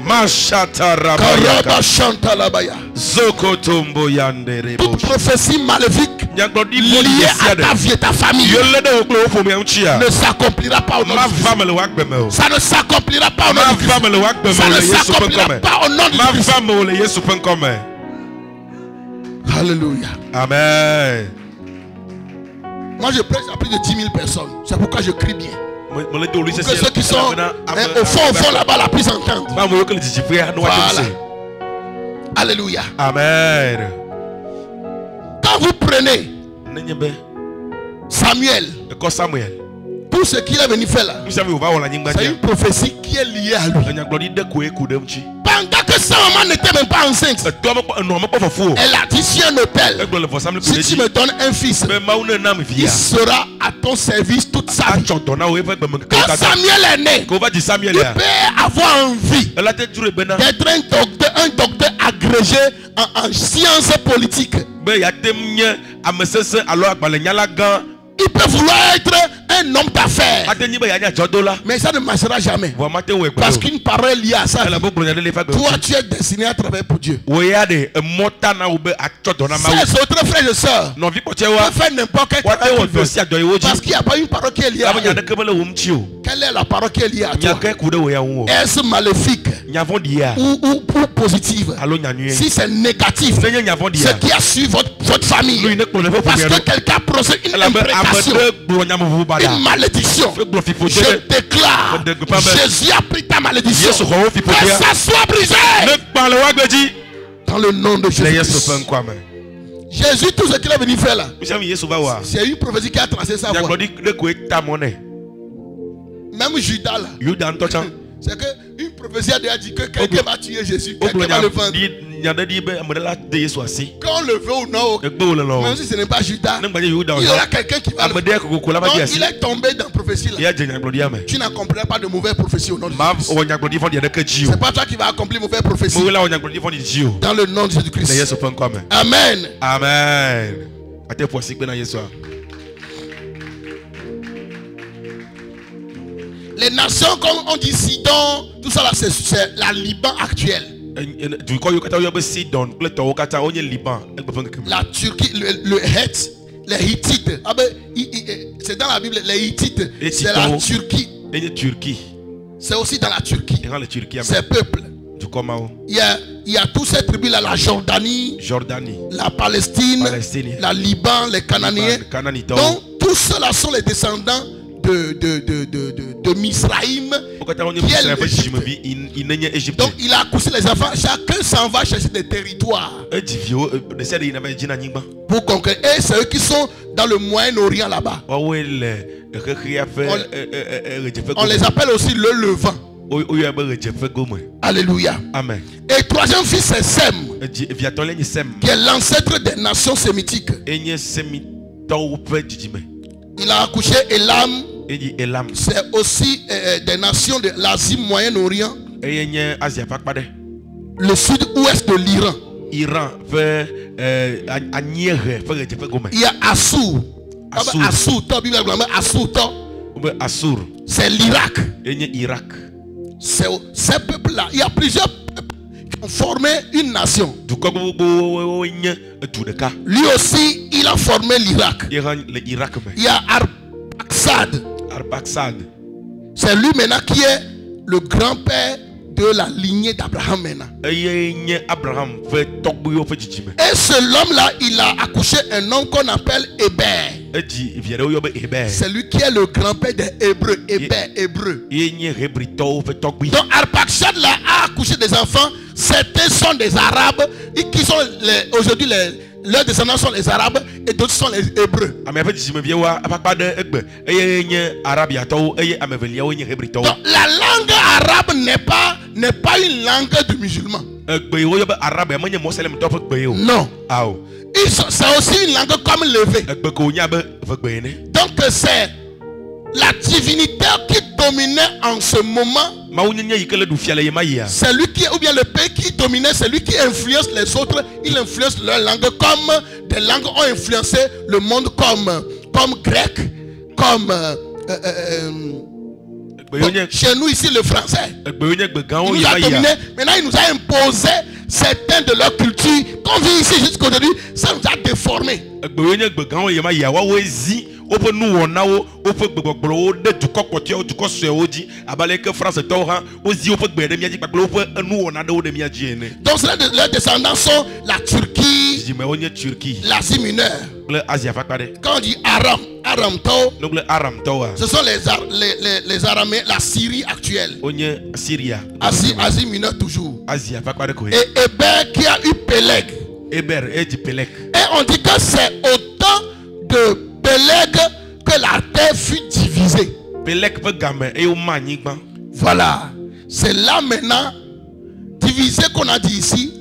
[SPEAKER 1] mashata rabayaka
[SPEAKER 2] Karaba Chantalabaya.
[SPEAKER 1] zokotombo yandere bo
[SPEAKER 2] Toute prophétie maléfique
[SPEAKER 1] nyagblɔɖi boli
[SPEAKER 2] liée
[SPEAKER 1] yesia
[SPEAKER 2] à ta
[SPEAKER 1] ɖe
[SPEAKER 2] vie et ta famille
[SPEAKER 1] yele ɖe wo kple wo ƒomea ŋutia
[SPEAKER 2] ne s'accomplira pas au nom
[SPEAKER 1] ma
[SPEAKER 2] de Jésus.
[SPEAKER 1] va me le woagbeme o
[SPEAKER 2] Ça ne s'accomplira pas au nom
[SPEAKER 1] ma
[SPEAKER 2] de Jésus.
[SPEAKER 1] va me le woagbeme
[SPEAKER 2] Ça
[SPEAKER 1] o
[SPEAKER 2] ne
[SPEAKER 1] le yesu ƒe
[SPEAKER 2] s'accomplira
[SPEAKER 1] ŋkɔme
[SPEAKER 2] pas au nom de
[SPEAKER 1] ma
[SPEAKER 2] Jésus.
[SPEAKER 1] va me o le yesu ƒe ŋkɔme
[SPEAKER 2] Alléluia.
[SPEAKER 1] amen
[SPEAKER 2] Moi je prêche à plus de 10 000 personnes. C'est pourquoi je crie bien.
[SPEAKER 1] me le do olu
[SPEAKER 2] Que
[SPEAKER 1] sese
[SPEAKER 2] ceux qui sont au fond là-bas la puissent entendre.
[SPEAKER 1] ma mo yo ke le dzidziƒea ne woadzo
[SPEAKER 2] Voilà.
[SPEAKER 1] se
[SPEAKER 2] Alléluia.
[SPEAKER 1] amen
[SPEAKER 2] Quand vous prenez
[SPEAKER 1] nenye be
[SPEAKER 2] Samuel,
[SPEAKER 1] ekɔ samuel
[SPEAKER 2] tout ce qu'il est venu faire là,
[SPEAKER 1] nu sia mi wòva wɔ le anyigba
[SPEAKER 2] c'est
[SPEAKER 1] dzia
[SPEAKER 2] une prophétie qui est liée à lui.
[SPEAKER 1] enyagblɔɖi ɖe koe ku ɖe ŋuti
[SPEAKER 2] Pendant que sa maman n'était même pas enceinte,
[SPEAKER 1] etɔa mekpɔ enɔa mekpɔ fɔfu o
[SPEAKER 2] elle a dit si un hôtel,
[SPEAKER 1] egblɔ le vɔsamli
[SPEAKER 2] si
[SPEAKER 1] ɖe
[SPEAKER 2] tu
[SPEAKER 1] dzi
[SPEAKER 2] me donnes un fils,
[SPEAKER 1] be mawu ne nam
[SPEAKER 2] il
[SPEAKER 1] via
[SPEAKER 2] sera à ton service toute sa vie.
[SPEAKER 1] atsɔ dɔ na wo eƒe gbemekekewo
[SPEAKER 2] Quand
[SPEAKER 1] katã
[SPEAKER 2] Samuel est né,
[SPEAKER 1] ko va dzi
[SPEAKER 2] il
[SPEAKER 1] samuelia
[SPEAKER 2] peut avoir envie
[SPEAKER 1] ela te dzroe bena
[SPEAKER 2] d'être un docteur agrégé en sciences politiques.
[SPEAKER 1] be yatem nye ame sesẽ alo agbalẽnyala gã
[SPEAKER 2] Il peut vouloir être un homme d'affaires,
[SPEAKER 1] ate nyi be yanya dzɔdola
[SPEAKER 2] mais ça ne marchera jamais.
[SPEAKER 1] vɔ mate wɔe gbe
[SPEAKER 2] Parce
[SPEAKER 1] o
[SPEAKER 2] qu'une parole liée à ça,
[SPEAKER 1] elabe gblɔ nya ɖe le eƒe
[SPEAKER 2] toi
[SPEAKER 1] gbe
[SPEAKER 2] tu es destiné à travailler pour Dieu.
[SPEAKER 1] wo ya ɖe emɔ ta na wo be atsɔ dɔ na mawu
[SPEAKER 2] Ces autres frères et sœurs
[SPEAKER 1] nɔvi kpɔtɔe
[SPEAKER 2] peuvent
[SPEAKER 1] wa
[SPEAKER 2] faire n'importe quel
[SPEAKER 1] woate
[SPEAKER 2] travail
[SPEAKER 1] wɔ
[SPEAKER 2] qu'ils
[SPEAKER 1] dɔ
[SPEAKER 2] veulent.
[SPEAKER 1] sia dɔ yi wo
[SPEAKER 2] Parce
[SPEAKER 1] dzi
[SPEAKER 2] qu'il n'y a pas une parole qui est liée à
[SPEAKER 1] abe nya
[SPEAKER 2] eux.
[SPEAKER 1] ɖeke mele wo ŋuti o
[SPEAKER 2] Quelle est la parole qui est liée à
[SPEAKER 1] nya
[SPEAKER 2] toi?
[SPEAKER 1] ke ku ɖe wo ya ŋu o
[SPEAKER 2] Est-ce maléfique
[SPEAKER 1] nya vɔ̃ɖia
[SPEAKER 2] ou positive?
[SPEAKER 1] alo nya nyuie
[SPEAKER 2] Si c'est négatif,
[SPEAKER 1] ne nye nya
[SPEAKER 2] ce
[SPEAKER 1] vɔ̃ɖia
[SPEAKER 2] qui a suivi votre famille,
[SPEAKER 1] nu yi ne kplɔ ne ƒe
[SPEAKER 2] parce
[SPEAKER 1] ƒomea
[SPEAKER 2] que
[SPEAKER 1] ɖo
[SPEAKER 2] quelqu'un procède une
[SPEAKER 1] elabe ame
[SPEAKER 2] imprécation,
[SPEAKER 1] ɖe gblɔ nyameʋuʋu baɖa
[SPEAKER 2] une malédiction.
[SPEAKER 1] fe gblɔ fifode
[SPEAKER 2] Je
[SPEAKER 1] ɖe
[SPEAKER 2] déclare,
[SPEAKER 1] de pas me-
[SPEAKER 2] Jésus a pris ta malédiction.
[SPEAKER 1] yesu xɔ wo
[SPEAKER 2] Que
[SPEAKER 1] fifodea
[SPEAKER 2] ça soit brisé
[SPEAKER 1] ne gbã le woagbe dzi
[SPEAKER 2] dans le nom de
[SPEAKER 1] le yesu
[SPEAKER 2] Jésus.
[SPEAKER 1] ƒe ŋkɔame
[SPEAKER 2] Jésus, tout ce qu'il est venu faire là,
[SPEAKER 1] nu sia mi yesu va wɔa
[SPEAKER 2] c'est une prophétie qui a tracé sa voie.
[SPEAKER 1] nyagblɔɖi ɖe koe ta mɔ nɛ
[SPEAKER 2] Même Judas là,
[SPEAKER 1] yuda ŋutɔ tsã
[SPEAKER 2] C'est qu'une prophétie a déjà dit que quelqu'un va tuer Jésus, quelqu'un va le vendre. Quand on le veut ou non, même si ce n'est pas Judas, il y aura quelqu'un qui va le faire. Donc il est tombé dans la prophétie là. Tu n'accompliras pas de mauvaises prophéties au nom de Jésus. C'est pas toi qui vas accomplir de mauvaises prophéties. Dans le nom de Jésus-Christ. Amen.
[SPEAKER 1] Amen.
[SPEAKER 2] Les nations, comme on dit Sidon, tout ça là, c'est la Liban actuelle. La Turquie, le Heth, les Hittites. Ah ben, c'est dans la Bible, les Hittites, c'est la Turquie. C'est aussi dans la Turquie. Ces peuples. Il y a tous ces tribus là, la Jordanie, la Palestine, la Liban, les Cananéens. Donc, tous ceux-là sont les descendants de Misraïm, qui est l'Égypte. Donc il a accouché les enfants, chacun s'en va chercher des territoires pour conquérir. Et c'est eux qui sont dans le Moyen-Orient là-bas. On les appelle aussi le Levant. Alléluia.
[SPEAKER 1] Amen.
[SPEAKER 2] Et troisième fils c'est Sem, qui est l'ancêtre des nations sémitiques. Il a accouché Elam. C'est aussi des nations de l'Asie Moyen-Orient. Le sud-ouest de l'Iran. Il y a Assur. Assur. C'est l'Irak. Ces peuples-là, il y a plusieurs peuples qui ont formé une nation. Lui aussi, il a formé l'Irak. Il y a Arphaxad. C'est lui maintenant qui est le grand-père de la lignée d'Abraham maintenant. Et ce homme-là, il a accouché un homme qu'on appelle Héber. C'est lui qui est le grand-père des Hébreux. Hébreu. Donc Arphaxad là a accouché des enfants. Certains sont des Arabes et qui sont aujourd'hui leurs descendants sont les Arabes et d'autres sont les Hébreux. Donc la langue arabe n'est pas une langue de musulmans. Non. C'est aussi une langue comme l'évé. Donc c'est la divinité qui dominait en ce moment. C'est lui qui, ou bien le pays qui dominait, c'est lui qui influence les autres. Il influence leur langue comme des langues ont influencé le monde comme grec, comme chez nous ici le français. Il nous a dominé. Maintenant il nous a imposé certains de leur culture. Quand on vit ici jusqu'aujourd'hui, ça nous a déformés. Donc c'est leurs descendants sont la Turquie, l'Asie mineure. Quand on dit Aram, ce sont les Araméens, la Syrie actuelle. Asie mineure toujours. Et Héber qui a eu Péleg. Et on dit que c'est autant de Péleg que la terre fut divisée. Voilà. C'est là maintenant, divisé qu'on a dit ici.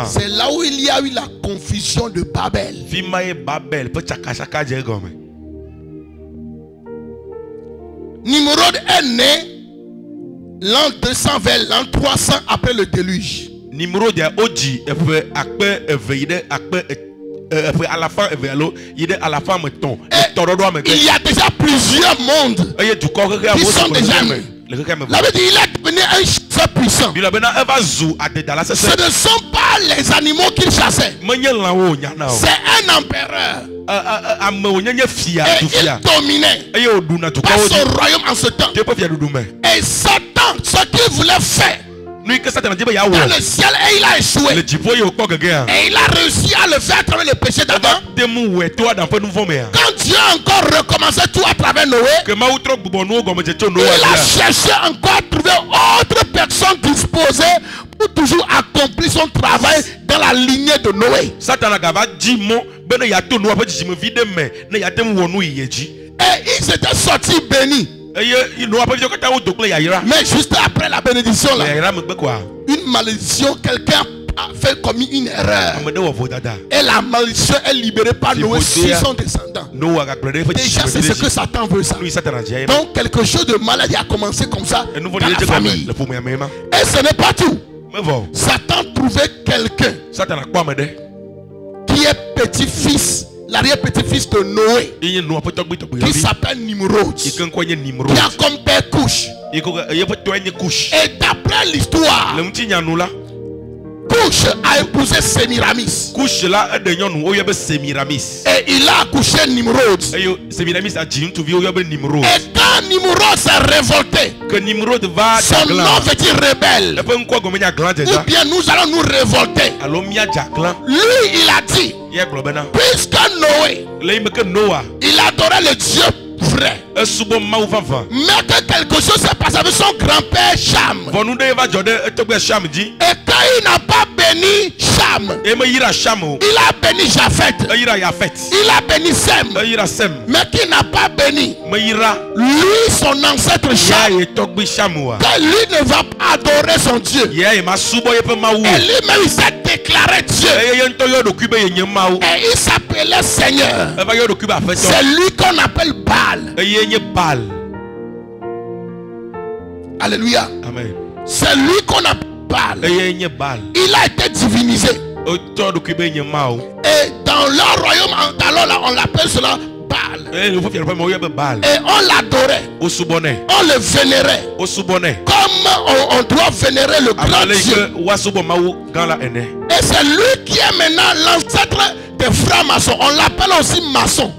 [SPEAKER 2] C'est là où il y a eu la confusion de Babel. Nimrod est né l'an 200 vers l'an 300 après le déluge. Nimrod a oji il y a déjà plusieurs mondes qui sont déjà nés. La Bible dit il est devenu un chasseur puissant. Ce ne sont pas les animaux qu'il chassait. C'est un empereur. Et il dominait par son royaume en ce temps. Et Satan, ce qu'il voulait faire dans le ciel, et il a échoué. Et il a réussi à le faire à travers le péché d'Adam. Quand Dieu a encore recommencé tout à travers Noé, il a cherché encore à trouver autre personne disposée pour toujours accomplir son travail dans la lignée de Noé. Et il s'était sorti béni. Mais juste après la bénédiction là, une malédiction, quelqu'un a fait commis une erreur. Et la malédiction est libérée par Noé sur son descendant. Déjà c'est ce que Satan veut ça. Donc quelque chose de maladie a commencé comme ça dans la famille. Et ce n'est pas tout. Satan trouvait quelqu'un qui est petit-fils, l'arrière-petit-fils de Noé, qui s'appelle Nimrod, qui a comme père Couche. Et d'après l'histoire, Couche a épousé Sémiramis. Et il a accouché Nimrod. Et quand Nimrod s'est révolté, son nom veut dire rebelle. Ou bien nous allons nous révolter. Lui il a dit, puisque Noé, il adorait le Dieu vrai, mais que quelque chose s'est passé avec son grand-père Cham. Et quand il n'a pas béni Cham, il a béni Japhet. Il a béni Sem. Mais qui n'a pas béni lui, son ancêtre Cham, que lui ne va pas adorer son Dieu. Et lui-même il s'est déclaré Dieu. Et il s'appelait Seigneur. C'est lui qu'on appelle Baal. Alléluia.
[SPEAKER 1] Amen.
[SPEAKER 2] C'est lui qu'on appelle Baal. Il a été divinisé. Et dans leur royaume, alors là, on l'appelle cela Baal. Et on l'adorait. On le vénérait. Comme on doit vénérer le grand Dieu. Et c'est lui qui est maintenant l'ancêtre des francs-maçons. On l'appelle aussi maçon.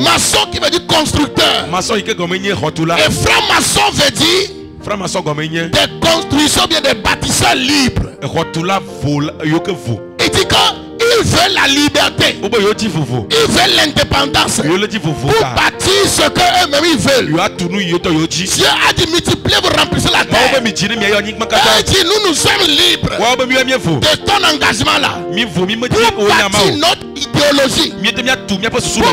[SPEAKER 2] Maçon qui veut dire constructeur. Et franc-maçon veut dire des constructions, bien des bâtisseurs libres. Il dit qu'il veut la liberté. Il veut l'indépendance. Pour bâtir ce qu'eux-mêmes ils veulent. Dieu a dit multipliez, vous remplissez la terre. Il dit nous sommes libres de ton engagement là. Pour bâtir notre idéologie. Pour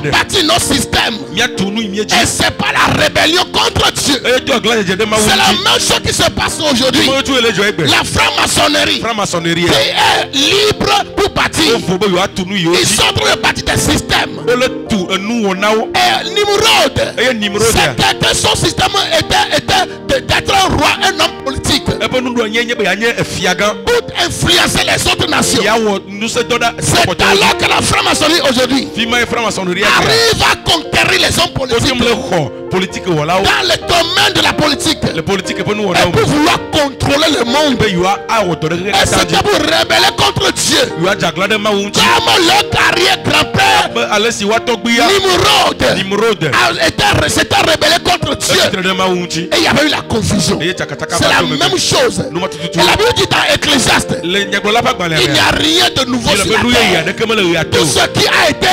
[SPEAKER 2] bâtir notre système. Et c'est pas la rébellion contre Dieu. C'est la même chose qui se passe aujourd'hui. La franc-maçonnerie qui est libre pour bâtir. Ils sont en train de bâtir des systèmes. Et Nimrod, c'était son système était d'être un roi, un homme politique. Pour influencer les autres nations. C'est alors que la franc-maçonnerie aujourd'hui arrive à conquérir les hommes politiques dans le domaine de la politique. Et pour vouloir contrôler le monde. Et c'était pour rébeller contre Dieu. Comme le carrière-grand-père Nimrod s'était rebellé contre Dieu. Et il y avait eu la confusion. C'est la même chose. Et la Bible dit dans Ecclésiaste, il n'y a rien de nouveau sur la terre. Tout ce qui a été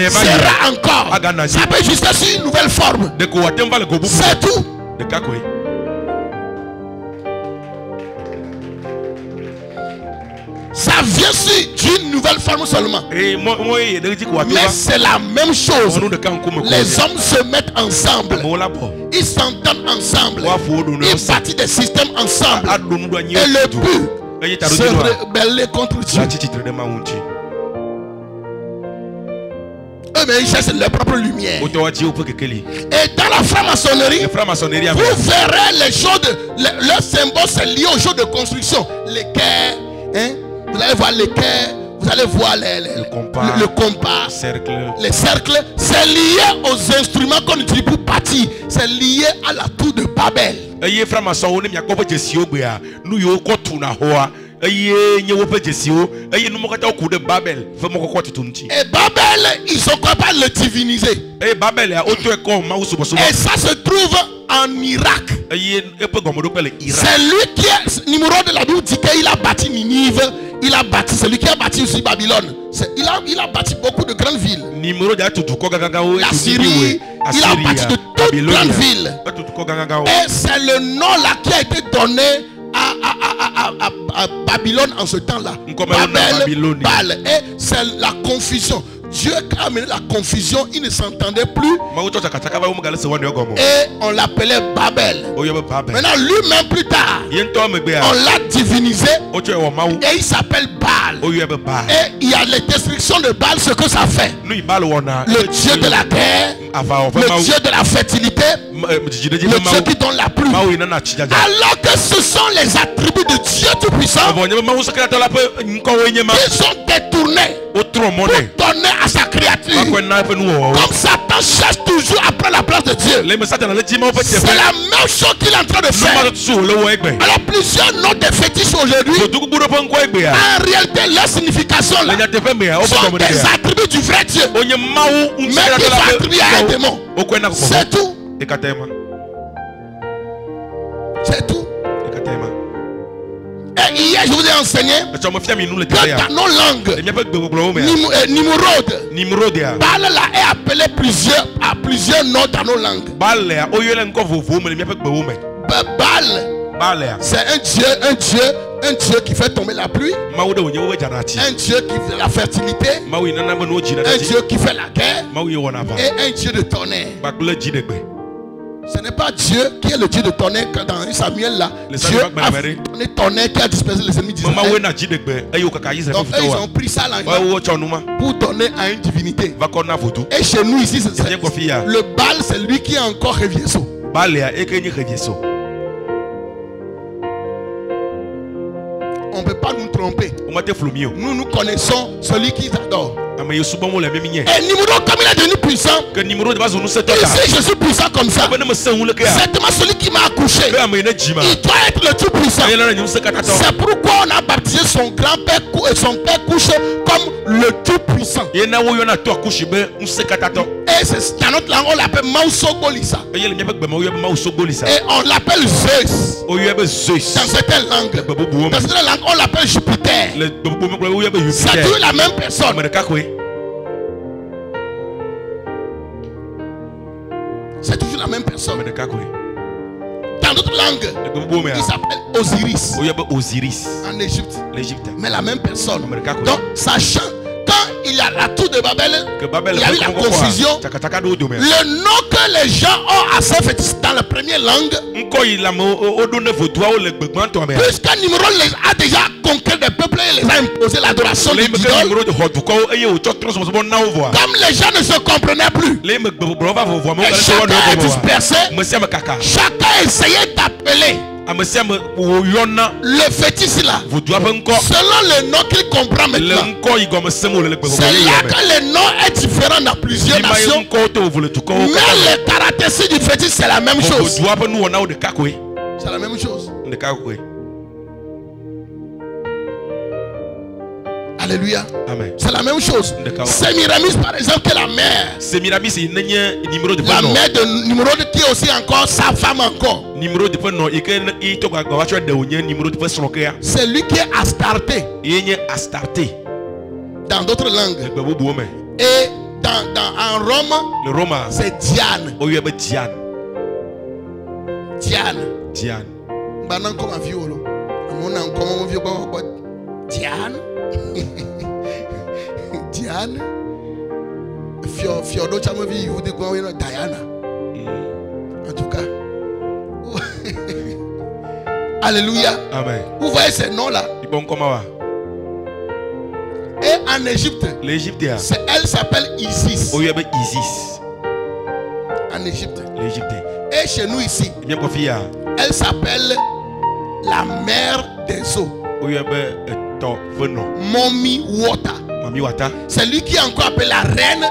[SPEAKER 2] sera encore. Ça peut juste sur une nouvelle forme. C'est tout. Ça vient d'une nouvelle forme seulement. Mais c'est la même chose. Les hommes se mettent ensemble. Ils s'entendent ensemble. Ils bâtissent des systèmes ensemble. Et le but, c'est rebeller contre Dieu. Mais ils cherchent leur propre lumière. Et dans la franc-maçonnerie, vous verrez les choses, leur symbole c'est lié aux choses de construction. Les quais, vous allez voir les quais, vous allez voir le compas, les cercles. C'est lié aux instruments qu'on utilise pour bâtir. C'est lié à la tour de Babel. Et Babel, ils sont capables de le diviniser. Et ça se trouve en Irak. C'est lui qui est Nimrod de la Bible dit qu'il a bâti Ninive. C'est lui qui a bâti aussi Babylone. Il a bâti beaucoup de grandes villes. La Syrie, il a bâti de toutes grandes villes. Et c'est le nom là qui a été donné à Babylone en ce temps-là. Babel. Et c'est la confusion. Dieu a amené la confusion, il ne s'entendait plus et on l'appelait Babel. Maintenant lui-même plus tard, on l'a divinisé et il s'appelle Baal. Et il y a les destructions de Baal, ce que ça fait. Le Dieu de la guerre, le Dieu de la fertilité, le Dieu qui donne la pluie. Alors que ce sont les attributs de Dieu Tout-Puissant qui sont détournés pour donner à sa créature. Comme Satan cherche toujours à prendre la place de Dieu. C'est la même chose qu'il est en train de faire. Alors plusieurs noms de fétiches aujourd'hui, en réalité leur signification là, sont des attributs du vrai Dieu, mais qui sont attribués à un démon. C'est tout. C'est tout. Et hier je vous ai enseigné que dans nos langues, Nimrod, Baal là est appelé à plusieurs noms dans nos langues. Baal, c'est un Dieu qui fait tomber la pluie, un Dieu qui fait la fertilité, un Dieu qui fait la guerre et un Dieu de tonnerre. Ce n'est pas Dieu qui est le Dieu de tonnerre que dans Samuel là, Dieu a donné tonnerre qui a dispersé les ennemis d'Israël. Donc ils ont pris ça là pour donner à une divinité. Et chez nous ici, le Baal c'est lui qui est encore Revieso. On ne peut pas nous tromper. Nous connaissons celui qui adore. Et Nimrod, comme il est devenu puissant, il sait je suis puissant comme ça. Certainement celui qui m'a accouché, il doit être le tout puissant. C'est pourquoi on a baptisé son grand-père et son père couché comme le tout puissant. Et dans notre langue on l'appelle Mausogolisa. Et on l'appelle Zeus. Dans certaines langues, on l'appelle Jupiter. C'est toujours la même personne. C'est toujours la même personne. Dans d'autres langues, il s'appelle Osiris. En Égypte. Mais la même personne. Donc, sachant quand il y a la tour de Babel, il y a eu la confusion. Le nom que les gens ont à ce fétiche dans la première langue, puisque Nimrod les a déjà conquis des peuples et les a imposé l'adoration des idoles, comme les gens ne se comprenaient plus, et chacun est dispersé, chacun essayait d'appeler le fétiche là selon le nom qu'il comprend maintenant. C'est là que le nom est différent dans plusieurs nations, mais les caractéristiques du fétiche c'est la même chose. C'est la même chose. Alléluia. C'est la même chose. Sémiramis par exemple qui est la mère. La mère de Nimrod qui est aussi encore sa femme encore. C'est lui qui est Astarté. Dans d'autres langues. Et en Rome, c'est Diane. Diane. Diane. Fiodo Chamavi, vous dites quoi, Diana. En tout cas. Alléluia.
[SPEAKER 1] Amen.
[SPEAKER 2] Vous voyez ces noms-là. Et en Égypte, elle s'appelle Isis. En Égypte. Et chez nous ici, elle s'appelle la mère des eaux. Mommy Water. C'est lui qui est encore appelé la reine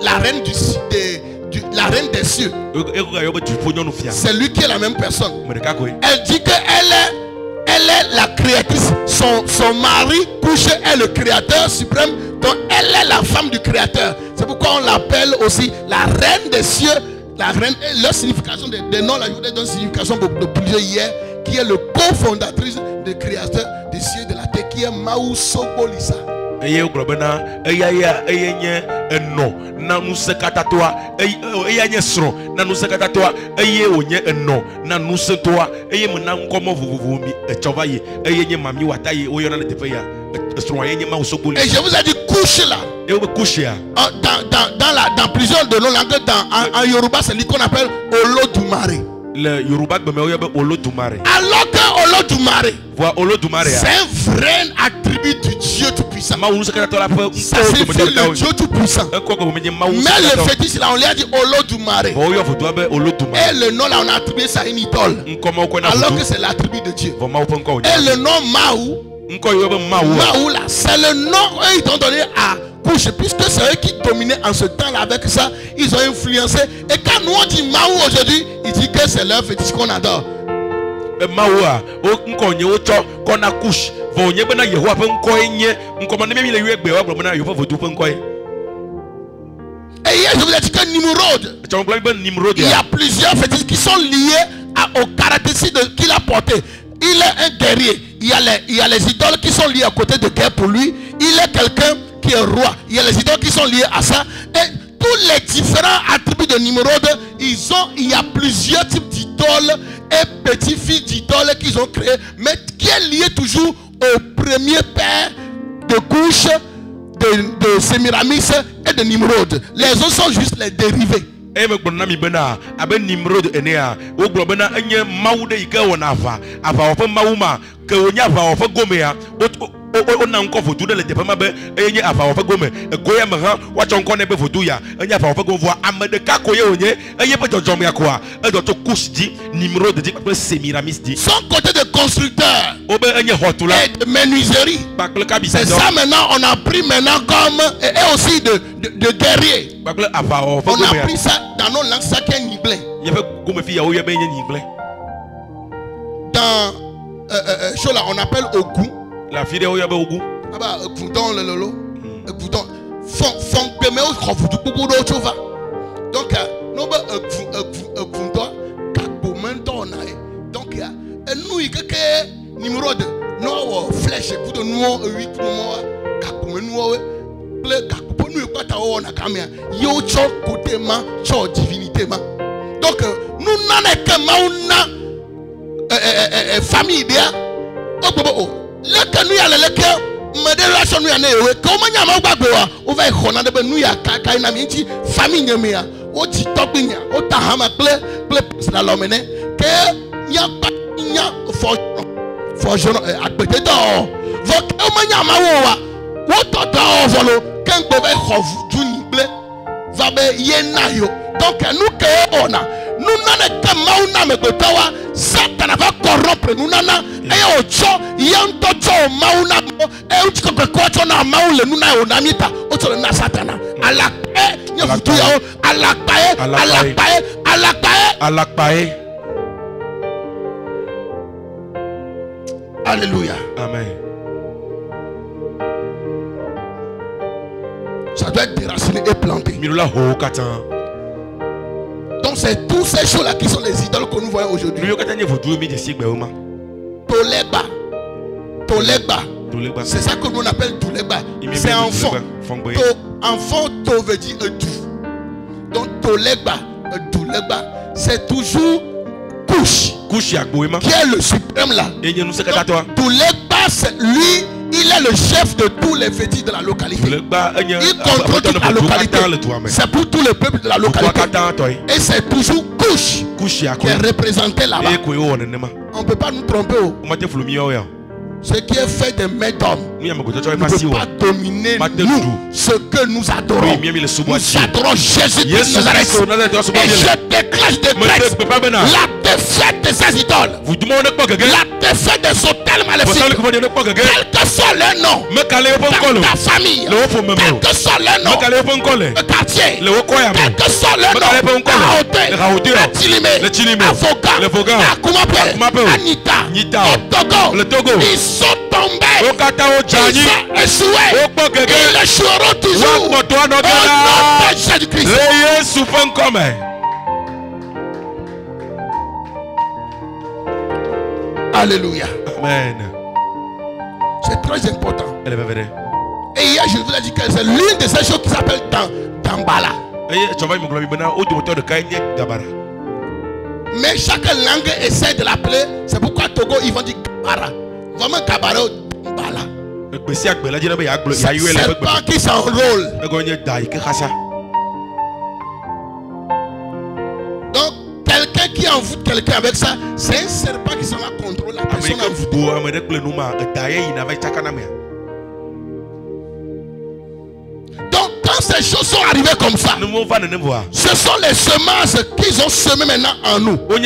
[SPEAKER 2] la reine la reine des cieux. C'est lui qui est la même personne. Elle dit qu'elle est la créatrice. Son mari couché est le créateur suprême. Donc elle est la femme du créateur. C'est pourquoi on l'appelle aussi la reine des cieux. La reine, leur signification des noms, je vous donne une signification de plusieurs hier, qui est le cofondatrice de créateur des cieux et de la terre, qui est Mausogolisa.
[SPEAKER 1] eye gblɔ bena eya ya eye nye enɔ na ŋusẽ katãtɔa eya nye srɔ̃ na ŋusẽ katãtɔa eye wònye enɔ na ŋusẽtɔa eye mena ŋkɔmɔ vovovo mi etsɔ va yi eye nye mami wata yi woyɔna le teƒe ya srɔ̃a ye nye mawu sogboli.
[SPEAKER 2] Et je vous ai dit couche là.
[SPEAKER 1] Et vous couchez
[SPEAKER 2] dans plusieurs de nos langues, en Yoruba, c'est lui qu'on appelle Olodumare.
[SPEAKER 1] Le Yoruba Olodumare.
[SPEAKER 2] Alors que Olodumare,
[SPEAKER 1] c'est
[SPEAKER 2] un vrai attribut du Dieu Tout-Puissant. Ça signifie le Dieu Tout-Puissant. Mais le fétiche là, on lui a dit Olodumare. Et le nom là, on a attribué ça à une idole. Alors que c'est l'attribut de Dieu. Et le nom Mahou, là, c'est le nom qu'ils ont donné à Couche, puisque c'est eux qui dominaient en ce temps-là avec ça, ils ont influencé. Et quand nous on dit Mahou aujourd'hui, il dit que c'est leur fétiche qu'on adore.
[SPEAKER 1] Maoua, qu'on a couche, vous n'y avez pas
[SPEAKER 2] et hier, je vous ai dit que Nimrod, il y a plusieurs fétiches qui sont liés aux caractéristiques qu'il a portées. Il est un guerrier. Il y a les idoles qui sont liées à côté de guerre pour lui. Il est quelqu'un qui est roi. Il y a les idoles qui sont liées à ça. Et tous les différents attributs de Nimrod, il y a plusieurs types d'idoles et petits-fils d'idoles qu'ils ont créés, mais qui est lié toujours au premier père de Couche, de Sémiramis et de Nimrod. Les autres sont juste les dérivés.
[SPEAKER 1] Et me gbɔna mi bena abe Nimrod enea wo gblɔ bena enye mawu ɖe yi ke wɔna ava wɔƒe mawu ma ke wonye ava wɔƒe gomea ona ŋkɔ vodu ɖe le teƒe ma be eye nye ava wɔƒe gome ego ya me hã woatsɔ ŋkɔ nɛ be vodu ya enye ava wɔƒe gome vɔa ame ɖeka ko ye wonye eye ƒe dzɔdzɔmea koa eɖɔ tso Kus dzi Nimrod dzi kpakple Sémiramis dzi.
[SPEAKER 2] Son côté de constructeur
[SPEAKER 1] wobe enye xɔtula
[SPEAKER 2] et de menuiserie.
[SPEAKER 1] kpakple kabisa
[SPEAKER 2] et ça maintenant on a pris maintenant comme et aussi de guerrier.
[SPEAKER 1] kpakple ava wɔƒe
[SPEAKER 2] on a
[SPEAKER 1] gomea
[SPEAKER 2] pris ça dans nos langues, ça qui est Niblé.
[SPEAKER 1] yeƒe gomefi yawo ye be nye nyigble.
[SPEAKER 2] Dans chose là on appelle Ogun.
[SPEAKER 1] La fille de Oyabe Ogun.
[SPEAKER 2] Ah bah Goudon le lolo. Goudon. Font que mais au du beaucoup d'autres choses. Donc nous ba Goudon kakbomento na. Donc nous il que Nimrod no flèche coup de nous 8 mois kakbomenu ple kakbomenu pas ta na kamia. Yo cho côté ma cho divinité ma. Donc nous n'en est que mauna famille bien. Oh le que nous y a le que me de la sonne y a né comment y a ma bagbe wa o va khona de nous ya ka na mi ti famille nyame ya o ti topinya o ta ha ma ple la lomene que nya pa nya forgeron agbete do vo o ma nya ma wo wa wo to do volo kan gbe va khovu du ni ble va be ye na yo donc nous que on a nous n'avons que mauna me gotawa Satan va corrompre nous nana et ocho yantocho mauna et uchi ko ko na maule nous na onamita ocho na Satana alakpe nyafutu ya alakpae. Alléluia.
[SPEAKER 1] Amen.
[SPEAKER 2] Ça doit être déraciné et planté.
[SPEAKER 1] Mirula ho katan.
[SPEAKER 2] Donc c'est tous ces choses-là qui sont les idoles que nous voyons aujourd'hui. Toleba. C'est ça que nous appelle Toleba. C'est enfant. Enfant, to veut dire tout. Donc Toleba, c'est toujours Couche qui est le suprême là. Toleba, c'est lui. Il est le chef de tous les fétiches de la localité. Il contrôle toute la localité. C'est pour tous les peuples de la localité. Et c'est toujours Couche qui est représenté là-bas. On ne peut pas nous tromper. Ce qui est fait des mains d'hommes ne peut pas dominer nous, ce que nous adorons. Nous adorons Jésus de Nazareth. Et je déclare la défaite de ces idoles. La défaite des hôtels maléfiques. Quel que soit le nom dans ta famille, quel que soit le nom, le quartier, quel que soit le nom, Raoté, Atilimé, Avocat, Akumape, Anita, le Togo, ils sont tombés, ils sont échoués, ils échoueront toujours au nom de Jésus-Christ. Alléluia.
[SPEAKER 1] Amen.
[SPEAKER 2] C'est très important. Et Et hier, je vous ai dit que c'est l'une de ces choses qui s'appelle Dambala. Mais chaque langue essaie de l'appeler. C'est pourquoi Togo, ils vont dire Kabara. Vraiment Kabara ou Dambala. C'est pas qui s'enrôle. Donc, quelqu'un qui envoûte quelqu'un avec ça, c'est un serpent qui s'en va contrôler la personne envoûtée. Donc, quand ces choses sont arrivées comme ça, ce sont les semences qu'ils ont semées maintenant en nous. Et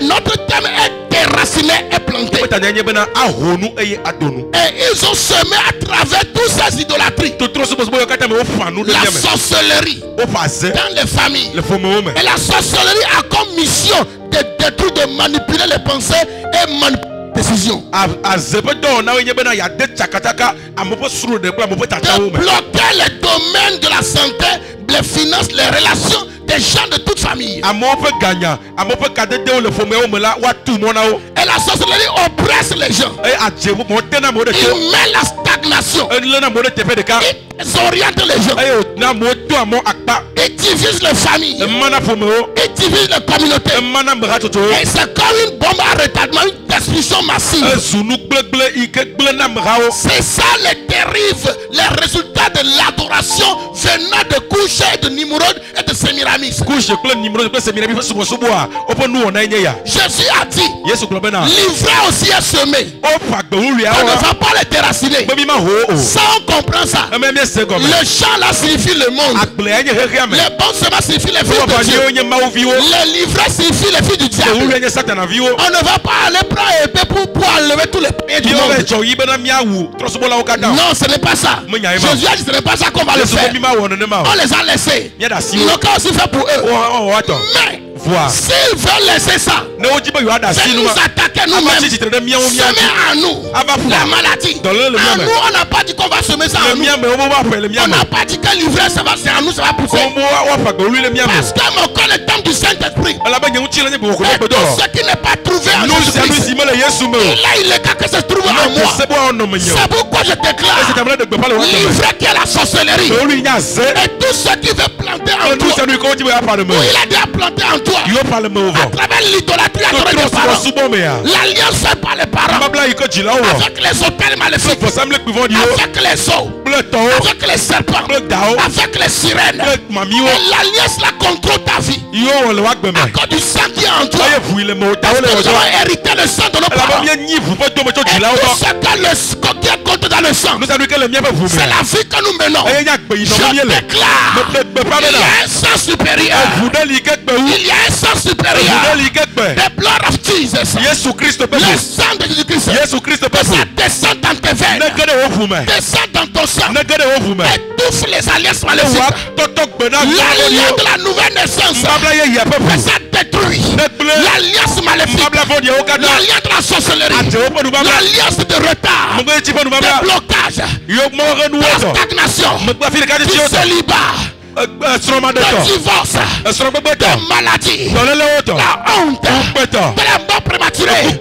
[SPEAKER 2] notre thème est déraciné et planté. Et ils ont semé à travers toutes ces idolâtries. La sorcellerie dans les familles. Et la sorcellerie a comme mission de détruire, de manipuler les pensées et manipuler les décisions. De bloquer les domaines de la santé, les finances, les relations des gens de toute famille. Et la sorcellerie oppresse les gens. Il met la stagnation. Il désoriente les gens. Il divise les familles. Il divise les communautés. Et c'est comme une bombe à retardement, une destruction massive. C'est ça les dérives, les résultats de l'adoration venant de Couché, de Nimrod et de Sémiramis. Jésus a dit, l'ivraie aussi est semé. On ne va pas les déraciner. Ça, on comprend ça. Le champ là signifie le monde. Les bons semences signifient les fils de Dieu. Les livrets signifient les fils du diable. On ne va pas aller prendre épée pour enlever tous les pays du monde. Non, ce n'est pas ça. Jésus a dit, ce n'est pas ça qu'on va le faire. On les a laissés. Ils n'ont qu'à aussi faire pour eux. Mais s'ils veulent laisser ça, c'est nous attaquer nous-mêmes. Semer en nous la maladie. En nous, on n'a pas dit qu'on va semer ça en nous. On n'a pas dit que l'ivraie, c'est en nous, ça va pousser. Parce que mon corps est le temple du Saint-Esprit. Et tout ce qui n'est pas trouvé en Jésus-Christ, il est qu'à que se trouve en moi. C'est pourquoi je déclare l'ivraie qui est la sorcellerie. Et tout ce qui veut planter en toi, il a déjà planté en toi. À travers l'idolâtrie, à travers les parents. L'alliance faite par les parents. Avec les hôtels maléfiques. Avec les eaux. Avec les serpents. Avec les sirènes. Et l'alliance la contrôle ta vie. À cause du sang qui est en toi. Parce que nous avons hérité le sang de nos parents. Et tout ce que le qui est contre dans le sang, c'est la vie que nous menons. Je déclare, il y a un sang supérieur. Il y a un sang supérieur. The blood of Jesus. Le sang de Jésus-Christ. Que ça descend dans tes veines. Descend dans ton sang. Étouffe les alliances maléfiques. L'alliance de la nouvelle naissance. Que ça détruit. L'alliance maléfique. L'alliance de la sorcellerie. L'alliance de retard. De blocage. De stagnation. Du célibat. De divorce, de maladie, la honte, de la mort prématurée.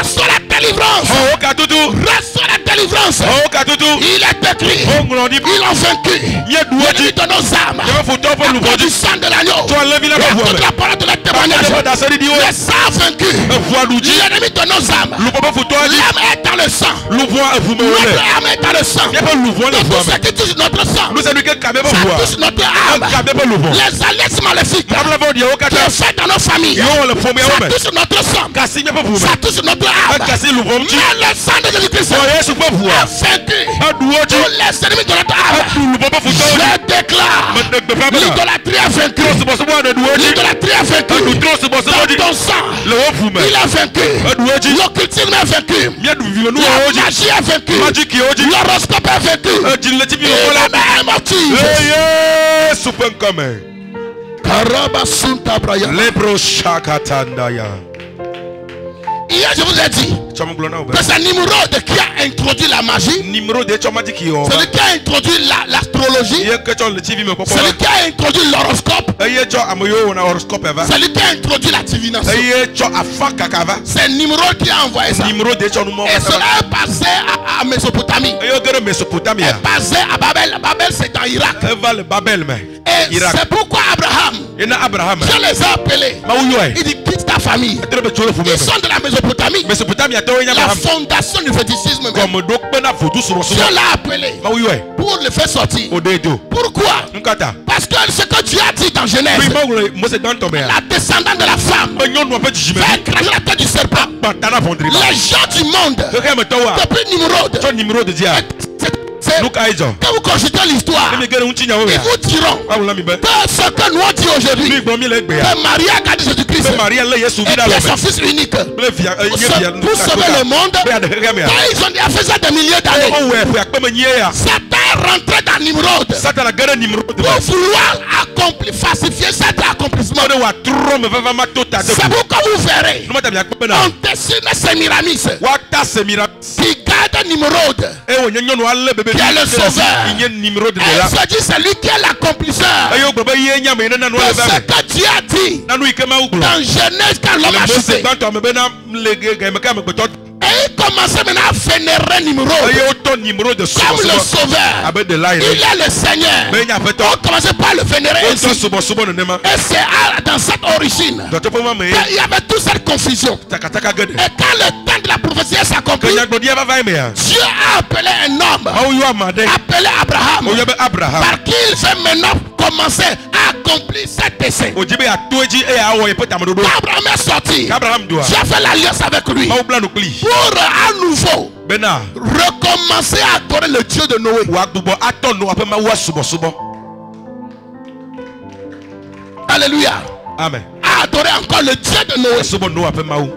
[SPEAKER 2] Reçois la délivrance. Reçois la délivrance. Il est écrit, ils ont vaincu l'ennemi de nos âmes. À cause du sang de l'agneau, à cause de la parole de la témoignage, le sang a vaincu l'ennemi de nos âmes. L'âme est dans le sang. Notre âme est dans le sang. Tout ce qui touche notre sang, ça touche notre âme. Les alliances maléfiques qui sont faites dans nos familles, ça touche notre sang, ça touche notre âme. Mais le sang de Jésus-Christ a vaincu tous les ennemis de notre âme. Je déclare, l'idolâtrie a vaincu. L'idolâtrie a vaincu. Dans ton sang, il a vaincu. L'occultisme a vaincu. La magie a vaincu. L'horoscope a vaincu. In the name of Jesus. Hier, je vous ai dit que c'est Nimrod qui a introduit la magie. Celui qui a introduit l'astrologie. Celui qui a introduit l'horoscope. Celui qui a introduit la divination. C'est Nimrod qui a envoyé ça. Et cela est passé à à Mésopotamie.
[SPEAKER 1] Eyo gere Mesopotamia.
[SPEAKER 2] Est basé à Babel. Babel, c'est en Irak.
[SPEAKER 1] Eva le Babel mais.
[SPEAKER 2] Et
[SPEAKER 1] Irak.
[SPEAKER 2] c'est pourquoi Abraham,
[SPEAKER 1] Ena Abraham.
[SPEAKER 2] je les ai appelés.
[SPEAKER 1] Mawuyo.
[SPEAKER 2] Il dit quitte ta famille.
[SPEAKER 1] Etrebe cholo fu
[SPEAKER 2] Ils
[SPEAKER 1] me.
[SPEAKER 2] sont de la Mésopotamie.
[SPEAKER 1] Mesopotamia to enya
[SPEAKER 2] La
[SPEAKER 1] Abraham.
[SPEAKER 2] fondation du fétichisme. Même.
[SPEAKER 1] Comme donc bena fodu subo subo.
[SPEAKER 2] Je l'ai appelé
[SPEAKER 1] Mawuyo.
[SPEAKER 2] pour le faire sortir.
[SPEAKER 1] Odejo.
[SPEAKER 2] Pourquoi?
[SPEAKER 1] Nkata.
[SPEAKER 2] Parce que ce que Dieu a dit dans Genèse,
[SPEAKER 1] Oui, mawuyo Mose dans tombe.
[SPEAKER 2] la descendante de la femme
[SPEAKER 1] Be nyon no pe jime.
[SPEAKER 2] va écraser la tête du serpent.
[SPEAKER 1] Batana fondri ba.
[SPEAKER 2] Les gens du monde,
[SPEAKER 1] Keke me towa.
[SPEAKER 2] depuis Nimrod,
[SPEAKER 1] To numéro de dia.
[SPEAKER 2] c'est
[SPEAKER 1] Luka izo.
[SPEAKER 2] quand vous consultez l'histoire,
[SPEAKER 1] Emi gere unchi nyawo
[SPEAKER 2] ils
[SPEAKER 1] ya.
[SPEAKER 2] vous diront
[SPEAKER 1] Awula mi be.
[SPEAKER 2] que ce que nous on dit aujourd'hui,
[SPEAKER 1] Ni gbo mi le gbe ya.
[SPEAKER 2] que Marie a gardé Jésus-Christ
[SPEAKER 1] Be Maria le Yesu
[SPEAKER 2] et
[SPEAKER 1] vida
[SPEAKER 2] qui
[SPEAKER 1] lo
[SPEAKER 2] est son
[SPEAKER 1] me.
[SPEAKER 2] fils unique.
[SPEAKER 1] Be via
[SPEAKER 2] Pour
[SPEAKER 1] ye via.
[SPEAKER 2] sauver le monde,
[SPEAKER 1] Be ade keke me ya.
[SPEAKER 2] quand ils ont déjà fait ça des milliers d'années,
[SPEAKER 1] O we fu akpe me nye ya.
[SPEAKER 2] Satan est rentré dans Nimrod
[SPEAKER 1] Satan gere numéro de ba.
[SPEAKER 2] pour vouloir accomplir, falsifier cet accomplissement.
[SPEAKER 1] Mode wa tro me va ma tota de.
[SPEAKER 2] C'est pourquoi vous verrez,
[SPEAKER 1] No mata bi akpe na.
[SPEAKER 2] on dessine Sémiramis
[SPEAKER 1] Wa ta semira.
[SPEAKER 2] qui garde Nimrod.
[SPEAKER 1] E wo nyon no ale bebe.
[SPEAKER 2] Qui est le sauveur?
[SPEAKER 1] Inye numéro de
[SPEAKER 2] Et
[SPEAKER 1] la.
[SPEAKER 2] il se dit c'est lui qui est l'accomplisseur
[SPEAKER 1] Ayo gbo be ye nya me na no
[SPEAKER 2] de
[SPEAKER 1] le
[SPEAKER 2] ce
[SPEAKER 1] ba.
[SPEAKER 2] que Dieu a dit
[SPEAKER 1] Na no ikema ugbo.
[SPEAKER 2] dans Genèse quand l'homme a
[SPEAKER 1] Le Mose
[SPEAKER 2] chuté.
[SPEAKER 1] gbanto me be na le ge me ka me gbeto.
[SPEAKER 2] Et il commençait maintenant à vénérer Nimrod
[SPEAKER 1] Ayo to numéro de
[SPEAKER 2] comme
[SPEAKER 1] subo
[SPEAKER 2] le
[SPEAKER 1] subo.
[SPEAKER 2] sauveur.
[SPEAKER 1] Abe de la
[SPEAKER 2] Il
[SPEAKER 1] ile.
[SPEAKER 2] est le Seigneur.
[SPEAKER 1] Be nya feto.
[SPEAKER 2] On commençait par le vénérer
[SPEAKER 1] O to
[SPEAKER 2] ainsi.
[SPEAKER 1] subo subo no nema.
[SPEAKER 2] Et c'est dans cette origine
[SPEAKER 1] Do to poma me.
[SPEAKER 2] qu'il y avait toute cette confusion.
[SPEAKER 1] Takataka gede.
[SPEAKER 2] Et quand le temps de la prophétie s'accomplit,
[SPEAKER 1] Kenya gbodia ba va me ya.
[SPEAKER 2] Dieu a appelé un homme,
[SPEAKER 1] Mawuyo amade.
[SPEAKER 2] appelé Abraham,
[SPEAKER 1] O yebe Abraham.
[SPEAKER 2] par qui il fait maintenant commencer à accomplir ses desseins.
[SPEAKER 1] Ojibe atoji e awo e peta mododo.
[SPEAKER 2] Quand Abraham est sorti,
[SPEAKER 1] Abraham doa.
[SPEAKER 2] Dieu a fait l'alliance avec lui
[SPEAKER 1] Mawu bla no pli.
[SPEAKER 2] pour à nouveau
[SPEAKER 1] Bena.
[SPEAKER 2] recommencer à adorer le Dieu de Noé.
[SPEAKER 1] Wa gbubo ato no ape mawu subo subo.
[SPEAKER 2] Alléluia.
[SPEAKER 1] Amen.
[SPEAKER 2] À adorer encore le Dieu de Noé.
[SPEAKER 1] Subo no ape mawu.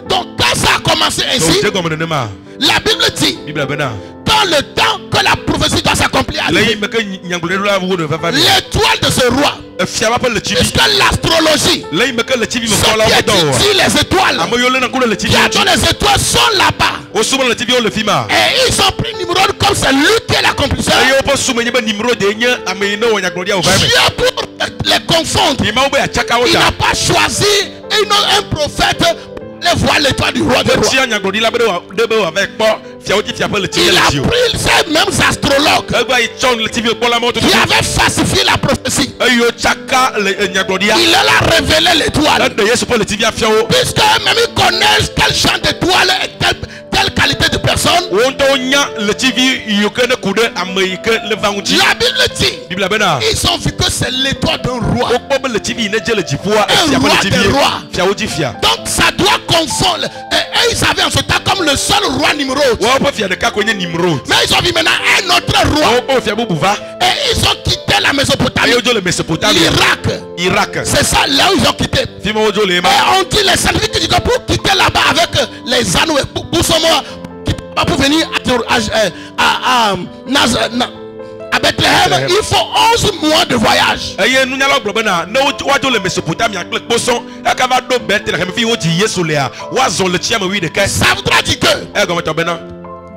[SPEAKER 2] Donc quand ça a commencé
[SPEAKER 1] So
[SPEAKER 2] ainsi,
[SPEAKER 1] je gomo nema.
[SPEAKER 2] la Bible dit,
[SPEAKER 1] Bible bena.
[SPEAKER 2] dans le temps que la prophétie doit s'accomplir,
[SPEAKER 1] Lei me ke nyangule la wo no va va.
[SPEAKER 2] l'étoile de ce roi,
[SPEAKER 1] E fia ba pe le chibi.
[SPEAKER 2] puisque l'astrologie,
[SPEAKER 1] Lei me ke le chibi me
[SPEAKER 2] ce
[SPEAKER 1] ko la
[SPEAKER 2] qui
[SPEAKER 1] wo do.
[SPEAKER 2] étudie les étoiles,
[SPEAKER 1] Amoyo le na ko le chibi.
[SPEAKER 2] qui adore les étoiles sont là-bas.
[SPEAKER 1] O subo le chibi o le fima.
[SPEAKER 2] Et ils ont pris Nimrod comme c'est lui qui est l'accomplisseur.
[SPEAKER 1] Ayo po sumo nyebe nimro de nye ame no wo nyaglodia o va me.
[SPEAKER 2] Dieu pour les confondre,
[SPEAKER 1] Ni mawu be achaka wo
[SPEAKER 2] il
[SPEAKER 1] ta.
[SPEAKER 2] n'a pas choisi un prophète pour aller voir l'étoile du roi des rois.
[SPEAKER 1] Tia nyaglodi la be de be wa ve kpo. Fia o ti fia pe le chibi
[SPEAKER 2] Il
[SPEAKER 1] le
[SPEAKER 2] a
[SPEAKER 1] chibi.
[SPEAKER 2] pris ces mêmes astrologues
[SPEAKER 1] Egba i chon le chibi ko la mo to.
[SPEAKER 2] qui avaient falsifié la prophétie.
[SPEAKER 1] Ayo chaka le nyaglodia.
[SPEAKER 2] Il leur a révélé l'étoile.
[SPEAKER 1] De Yesu pe le chibi afia wo.
[SPEAKER 2] Puisque même ils connaissent quel genre d'étoile et telle qualité de personne.
[SPEAKER 1] Won to nya le chibi yoke ne kude ame ke le vanguti.
[SPEAKER 2] La Bible dit,
[SPEAKER 1] Bible bena.
[SPEAKER 2] ils ont vu que c'est l'étoile d'un roi.
[SPEAKER 1] O kpo be le chibi ne je le jipoa e
[SPEAKER 2] Un
[SPEAKER 1] fia pe
[SPEAKER 2] roi
[SPEAKER 1] le chibi.
[SPEAKER 2] des rois.
[SPEAKER 1] Fia o ji fia.
[SPEAKER 2] Donc ça doit confondre. Et ils avaient en ce temps comme le seul roi Nimrod.
[SPEAKER 1] Wo pe fia de ka ko nye nimro.
[SPEAKER 2] Mais ils ont vu maintenant un autre roi.
[SPEAKER 1] O kpo fia bubu va.
[SPEAKER 2] Et ils ont quitté la Mésopotamie,
[SPEAKER 1] Ayo jo le Mesopotamie.
[SPEAKER 2] l'Irak.
[SPEAKER 1] Irak.
[SPEAKER 2] C'est ça là où ils ont quitté.
[SPEAKER 1] Fima o jo le ma.
[SPEAKER 2] Et on dit les scientifiques qui disent que pour quitter là-bas avec les anneaux et pour son mort, pour venir à Bethléem, il faut 11 mois de voyage.
[SPEAKER 1] Eye nu nyala gbo bena na wa jo le Mesopotamie akle kposon. E ka va do Bethlehem fi o ji Yesu le a. Wa zon le tia me wi de ke.
[SPEAKER 2] Ça voudra dire que
[SPEAKER 1] E go meto bena.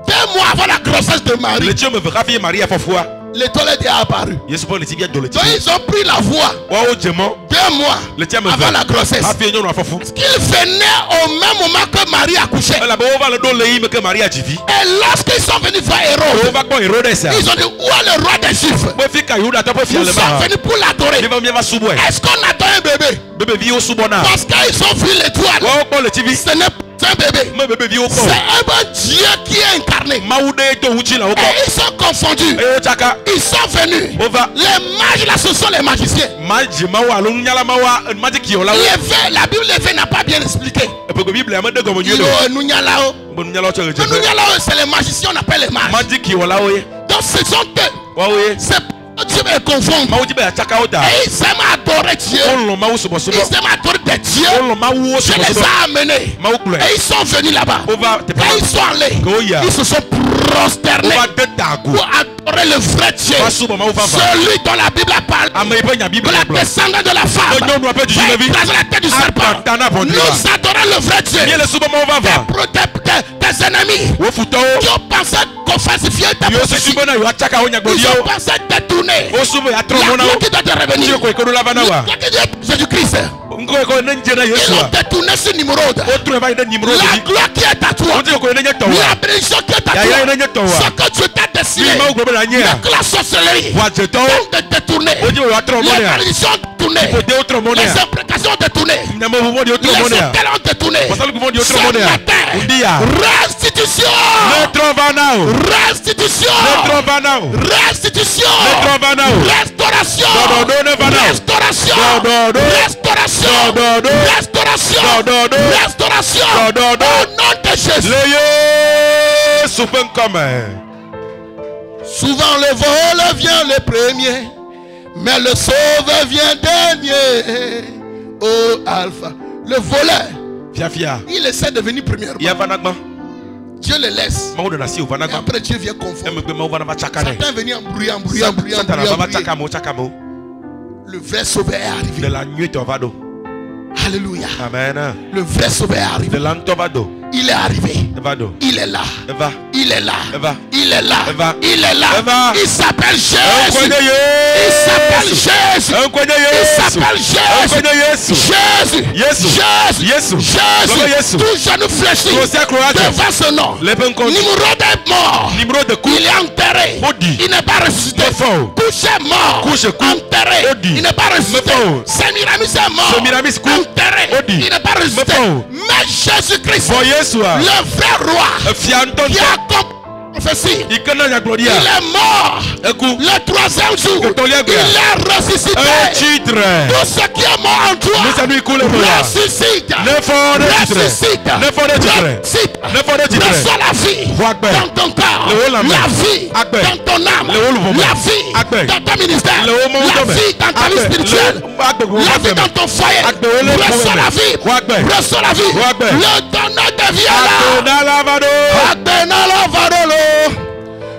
[SPEAKER 2] 2 mois avant la grossesse de Marie,
[SPEAKER 1] Le tia me vera fi Maria fofua.
[SPEAKER 2] l'étoile est apparue.
[SPEAKER 1] Yesu po le tibia do le
[SPEAKER 2] Donc
[SPEAKER 1] tibia.
[SPEAKER 2] ils ont pris la voie
[SPEAKER 1] Wa o jemo.
[SPEAKER 2] 2 mois
[SPEAKER 1] Le tia me
[SPEAKER 2] avant la grossesse.
[SPEAKER 1] Afi nyo no afofu.
[SPEAKER 2] Qu'ils venaient au même moment que Marie accouchait.
[SPEAKER 1] La bo va le do le yi me ke Maria jivi.
[SPEAKER 2] Et lorsqu'ils sont venus voir
[SPEAKER 1] O
[SPEAKER 2] Hérode,
[SPEAKER 1] va ko Herodes a.
[SPEAKER 2] ils ont dit où est le roi des Juifs?
[SPEAKER 1] Mo fi ka Yuda to po fi
[SPEAKER 2] Nous
[SPEAKER 1] le
[SPEAKER 2] sommes
[SPEAKER 1] ma.
[SPEAKER 2] venus pour l'adorer.
[SPEAKER 1] Mi va subo e.
[SPEAKER 2] Est-ce qu'on attend un bébé?
[SPEAKER 1] Bebe vi o subo na.
[SPEAKER 2] Parce qu'ils ont vu l'étoile.
[SPEAKER 1] Wa o ko le tibi.
[SPEAKER 2] Ce n'est pas un bébé.
[SPEAKER 1] Me bebe vi o ko.
[SPEAKER 2] C'est un bon Dieu qui est incarné.
[SPEAKER 1] Mawude to uchi la o ko.
[SPEAKER 2] Et ils sont confondus.
[SPEAKER 1] E o chaka.
[SPEAKER 2] Ils sont venus.
[SPEAKER 1] O va.
[SPEAKER 2] Les mages là, ce sont les magiciens.
[SPEAKER 1] Maji mawa lo nyala mawa magic yo la.
[SPEAKER 2] Les vins, la Bible les vins n'a pas bien expliqué.
[SPEAKER 1] E pe ko Bible a me de go mo
[SPEAKER 2] Ils
[SPEAKER 1] nyelo.
[SPEAKER 2] nous nyalao.
[SPEAKER 1] Bo nyala o chere
[SPEAKER 2] Nous
[SPEAKER 1] je.
[SPEAKER 2] nyalao, c'est les magiciens, on appelle les mages.
[SPEAKER 1] Magic yo la o ye.
[SPEAKER 2] Donc ce sont eux.
[SPEAKER 1] Wa o ye.
[SPEAKER 2] C'est Dieu me confond.
[SPEAKER 1] Mawuji be chaka o da.
[SPEAKER 2] Et ils aiment adorer Dieu.
[SPEAKER 1] O lo mawu subo subo.
[SPEAKER 2] Ils aiment adorer des dieux.
[SPEAKER 1] O lo mawu o
[SPEAKER 2] Je
[SPEAKER 1] subo
[SPEAKER 2] les
[SPEAKER 1] subo.
[SPEAKER 2] ai amenés.
[SPEAKER 1] Mawu kule.
[SPEAKER 2] Et ils sont venus là-bas.
[SPEAKER 1] O va te
[SPEAKER 2] Quand ils sont allés,
[SPEAKER 1] Go ya.
[SPEAKER 2] ils se sont
[SPEAKER 1] O
[SPEAKER 2] prosternés
[SPEAKER 1] va de tagu.
[SPEAKER 2] pour adorer le vrai Dieu.
[SPEAKER 1] Wa subo mawu va va.
[SPEAKER 2] Celui dont la Bible a parlé.
[SPEAKER 1] Ame ipe nya Bible
[SPEAKER 2] De la
[SPEAKER 1] blanc.
[SPEAKER 2] descendance de la femme.
[SPEAKER 1] Le nom doit pas du
[SPEAKER 2] Va
[SPEAKER 1] Jésus.
[SPEAKER 2] écraser la tête du serpent.
[SPEAKER 1] Atana
[SPEAKER 2] Nous
[SPEAKER 1] bondira.
[SPEAKER 2] adorons le vrai Dieu.
[SPEAKER 1] Bien le subo mawu va va.
[SPEAKER 2] Tes ennemis
[SPEAKER 1] Wo futo.
[SPEAKER 2] qui ont pensé qu'on falsifiait ta
[SPEAKER 1] Yo se
[SPEAKER 2] prophétie.
[SPEAKER 1] subo na yo chaka o nya
[SPEAKER 2] Ils
[SPEAKER 1] glodio.
[SPEAKER 2] ont pensé détourner.
[SPEAKER 1] O subo ya
[SPEAKER 2] La
[SPEAKER 1] tromo na
[SPEAKER 2] gloire
[SPEAKER 1] o.
[SPEAKER 2] qui doit te revenir.
[SPEAKER 1] Dieu ko ikodo la va na wa.
[SPEAKER 2] Jésus-Christ.
[SPEAKER 1] Ngo ko ne njena
[SPEAKER 2] Ils
[SPEAKER 1] Yesu.
[SPEAKER 2] ont détourné ce numéro.
[SPEAKER 1] Otro eba ine nimro
[SPEAKER 2] La
[SPEAKER 1] di.
[SPEAKER 2] gloire qui est à toi.
[SPEAKER 1] Otro ko ne nyeto wa.
[SPEAKER 2] La bénédiction qui est à
[SPEAKER 1] Ya ya ne
[SPEAKER 2] toi.
[SPEAKER 1] nyeto wa.
[SPEAKER 2] Ce que Dieu t'a destiné.
[SPEAKER 1] Ni ma ugbo na nya.
[SPEAKER 2] Mais que la sorcellerie.
[SPEAKER 1] Wa jeto.
[SPEAKER 2] Donc de détourner.
[SPEAKER 1] Oje wa tro mo
[SPEAKER 2] Les
[SPEAKER 1] ne.
[SPEAKER 2] malédictions détournées.
[SPEAKER 1] Ko de otro mo ne.
[SPEAKER 2] Les imprécations détournées.
[SPEAKER 1] Na mo mo di otro mo
[SPEAKER 2] Les
[SPEAKER 1] ne.
[SPEAKER 2] hôtels ont détourné.
[SPEAKER 1] Pasal ko mo di
[SPEAKER 2] Ce
[SPEAKER 1] otro mo ne.
[SPEAKER 2] matin.
[SPEAKER 1] Undia.
[SPEAKER 2] Restitution.
[SPEAKER 1] Metro vanao.
[SPEAKER 2] Restitution.
[SPEAKER 1] Metro vanao.
[SPEAKER 2] Restitution.
[SPEAKER 1] Metro vanao.
[SPEAKER 2] Restauration.
[SPEAKER 1] Do do ne vanao.
[SPEAKER 2] Restauration.
[SPEAKER 1] Do do.
[SPEAKER 2] Restauration.
[SPEAKER 1] Do do.
[SPEAKER 2] Restauration.
[SPEAKER 1] Do do.
[SPEAKER 2] Restauration.
[SPEAKER 1] Do do.
[SPEAKER 2] Au nom de Jésus.
[SPEAKER 1] Le Yesu pen comme.
[SPEAKER 2] Souvent le vol vient le premier, mais le sauveur vient dernier. Oh Alpha. Le voleur,
[SPEAKER 1] Fia.
[SPEAKER 2] il essaie de venir premièrement.
[SPEAKER 1] Ya vanagma.
[SPEAKER 2] Dieu le laisse.
[SPEAKER 1] Ma na si
[SPEAKER 2] Et
[SPEAKER 1] vanagma.
[SPEAKER 2] après Dieu vient confondre.
[SPEAKER 1] Embe ma vanagma chakane.
[SPEAKER 2] Satan venu embrouiller.
[SPEAKER 1] Satan va chakamo chakamo.
[SPEAKER 2] Le vrai sauveur est
[SPEAKER 1] De
[SPEAKER 2] arrivé.
[SPEAKER 1] la nuit ovado.
[SPEAKER 2] Alléluia.
[SPEAKER 1] Amen.
[SPEAKER 2] Le vrai sauveur est
[SPEAKER 1] De
[SPEAKER 2] arrivé.
[SPEAKER 1] l'antovado.
[SPEAKER 2] Il est arrivé.
[SPEAKER 1] Evado.
[SPEAKER 2] Il est là.
[SPEAKER 1] Eva.
[SPEAKER 2] Il est là.
[SPEAKER 1] Eva.
[SPEAKER 2] Il est là.
[SPEAKER 1] Eva.
[SPEAKER 2] Il est là.
[SPEAKER 1] Eva.
[SPEAKER 2] Il s'appelle Jésus.
[SPEAKER 1] Enkoye
[SPEAKER 2] Il s'appelle
[SPEAKER 1] Yesu.
[SPEAKER 2] Jésus.
[SPEAKER 1] Enkoye
[SPEAKER 2] Il
[SPEAKER 1] Yesu.
[SPEAKER 2] s'appelle Jésus.
[SPEAKER 1] Enkoye Yesu.
[SPEAKER 2] Jésus.
[SPEAKER 1] Yesu.
[SPEAKER 2] Jésus.
[SPEAKER 1] Yesu. Baba
[SPEAKER 2] Jésus.
[SPEAKER 1] Yesu.
[SPEAKER 2] Tout genou fléchi
[SPEAKER 1] Kosia kroate.
[SPEAKER 2] devant ce nom.
[SPEAKER 1] Leben kon.
[SPEAKER 2] Numéro des morts.
[SPEAKER 1] Numéro de coup.
[SPEAKER 2] Il est enterré.
[SPEAKER 1] Maudit.
[SPEAKER 2] Il n'est pas ressuscité.
[SPEAKER 1] Mefo.
[SPEAKER 2] Couché mort.
[SPEAKER 1] Couché coup.
[SPEAKER 2] Enterré.
[SPEAKER 1] Maudit.
[SPEAKER 2] Il n'est pas ressuscité.
[SPEAKER 1] Mefo.
[SPEAKER 2] Semiramis est mort.
[SPEAKER 1] Semiramis coup.
[SPEAKER 2] Enterré.
[SPEAKER 1] Maudit.
[SPEAKER 2] Il n'est pas ressuscité.
[SPEAKER 1] Mefo.
[SPEAKER 2] Mais Jésus-Christ,
[SPEAKER 1] For Yesu.
[SPEAKER 2] le vrai roi,
[SPEAKER 1] Fianton.
[SPEAKER 2] qui a compris la prophétie,
[SPEAKER 1] Ikana ya gloria.
[SPEAKER 2] il est mort.
[SPEAKER 1] Eku.
[SPEAKER 2] Le troisième jour,
[SPEAKER 1] Que ton lien
[SPEAKER 2] il est ressuscité.
[SPEAKER 1] Un titre.
[SPEAKER 2] Tout ce qui est mort en toi,
[SPEAKER 1] Nous allons écouler le
[SPEAKER 2] ressuscite.
[SPEAKER 1] Ne faut de titre.
[SPEAKER 2] Ressuscite.
[SPEAKER 1] Ne faut de titre.
[SPEAKER 2] Ressuscite.
[SPEAKER 1] Ne faut de titre.
[SPEAKER 2] Reçois la vie
[SPEAKER 1] Wagbe.
[SPEAKER 2] dans ton corps,
[SPEAKER 1] Le haut la main.
[SPEAKER 2] la vie
[SPEAKER 1] Agbe.
[SPEAKER 2] dans ton âme,
[SPEAKER 1] Le haut le moment.
[SPEAKER 2] la vie
[SPEAKER 1] Agbe.
[SPEAKER 2] dans ton ministère,
[SPEAKER 1] Le haut moment.
[SPEAKER 2] la vie dans ta vie
[SPEAKER 1] Agbe.
[SPEAKER 2] spirituelle,
[SPEAKER 1] Le- Agbe.
[SPEAKER 2] la vie dans ton foyer.
[SPEAKER 1] Agbe. Le
[SPEAKER 2] Reçois
[SPEAKER 1] moment.
[SPEAKER 2] la vie.
[SPEAKER 1] Wagbe.
[SPEAKER 2] Reçois la vie.
[SPEAKER 1] Wagbe.
[SPEAKER 2] Le donneur de vie est là.
[SPEAKER 1] Akona lavado.
[SPEAKER 2] Abenala varolo,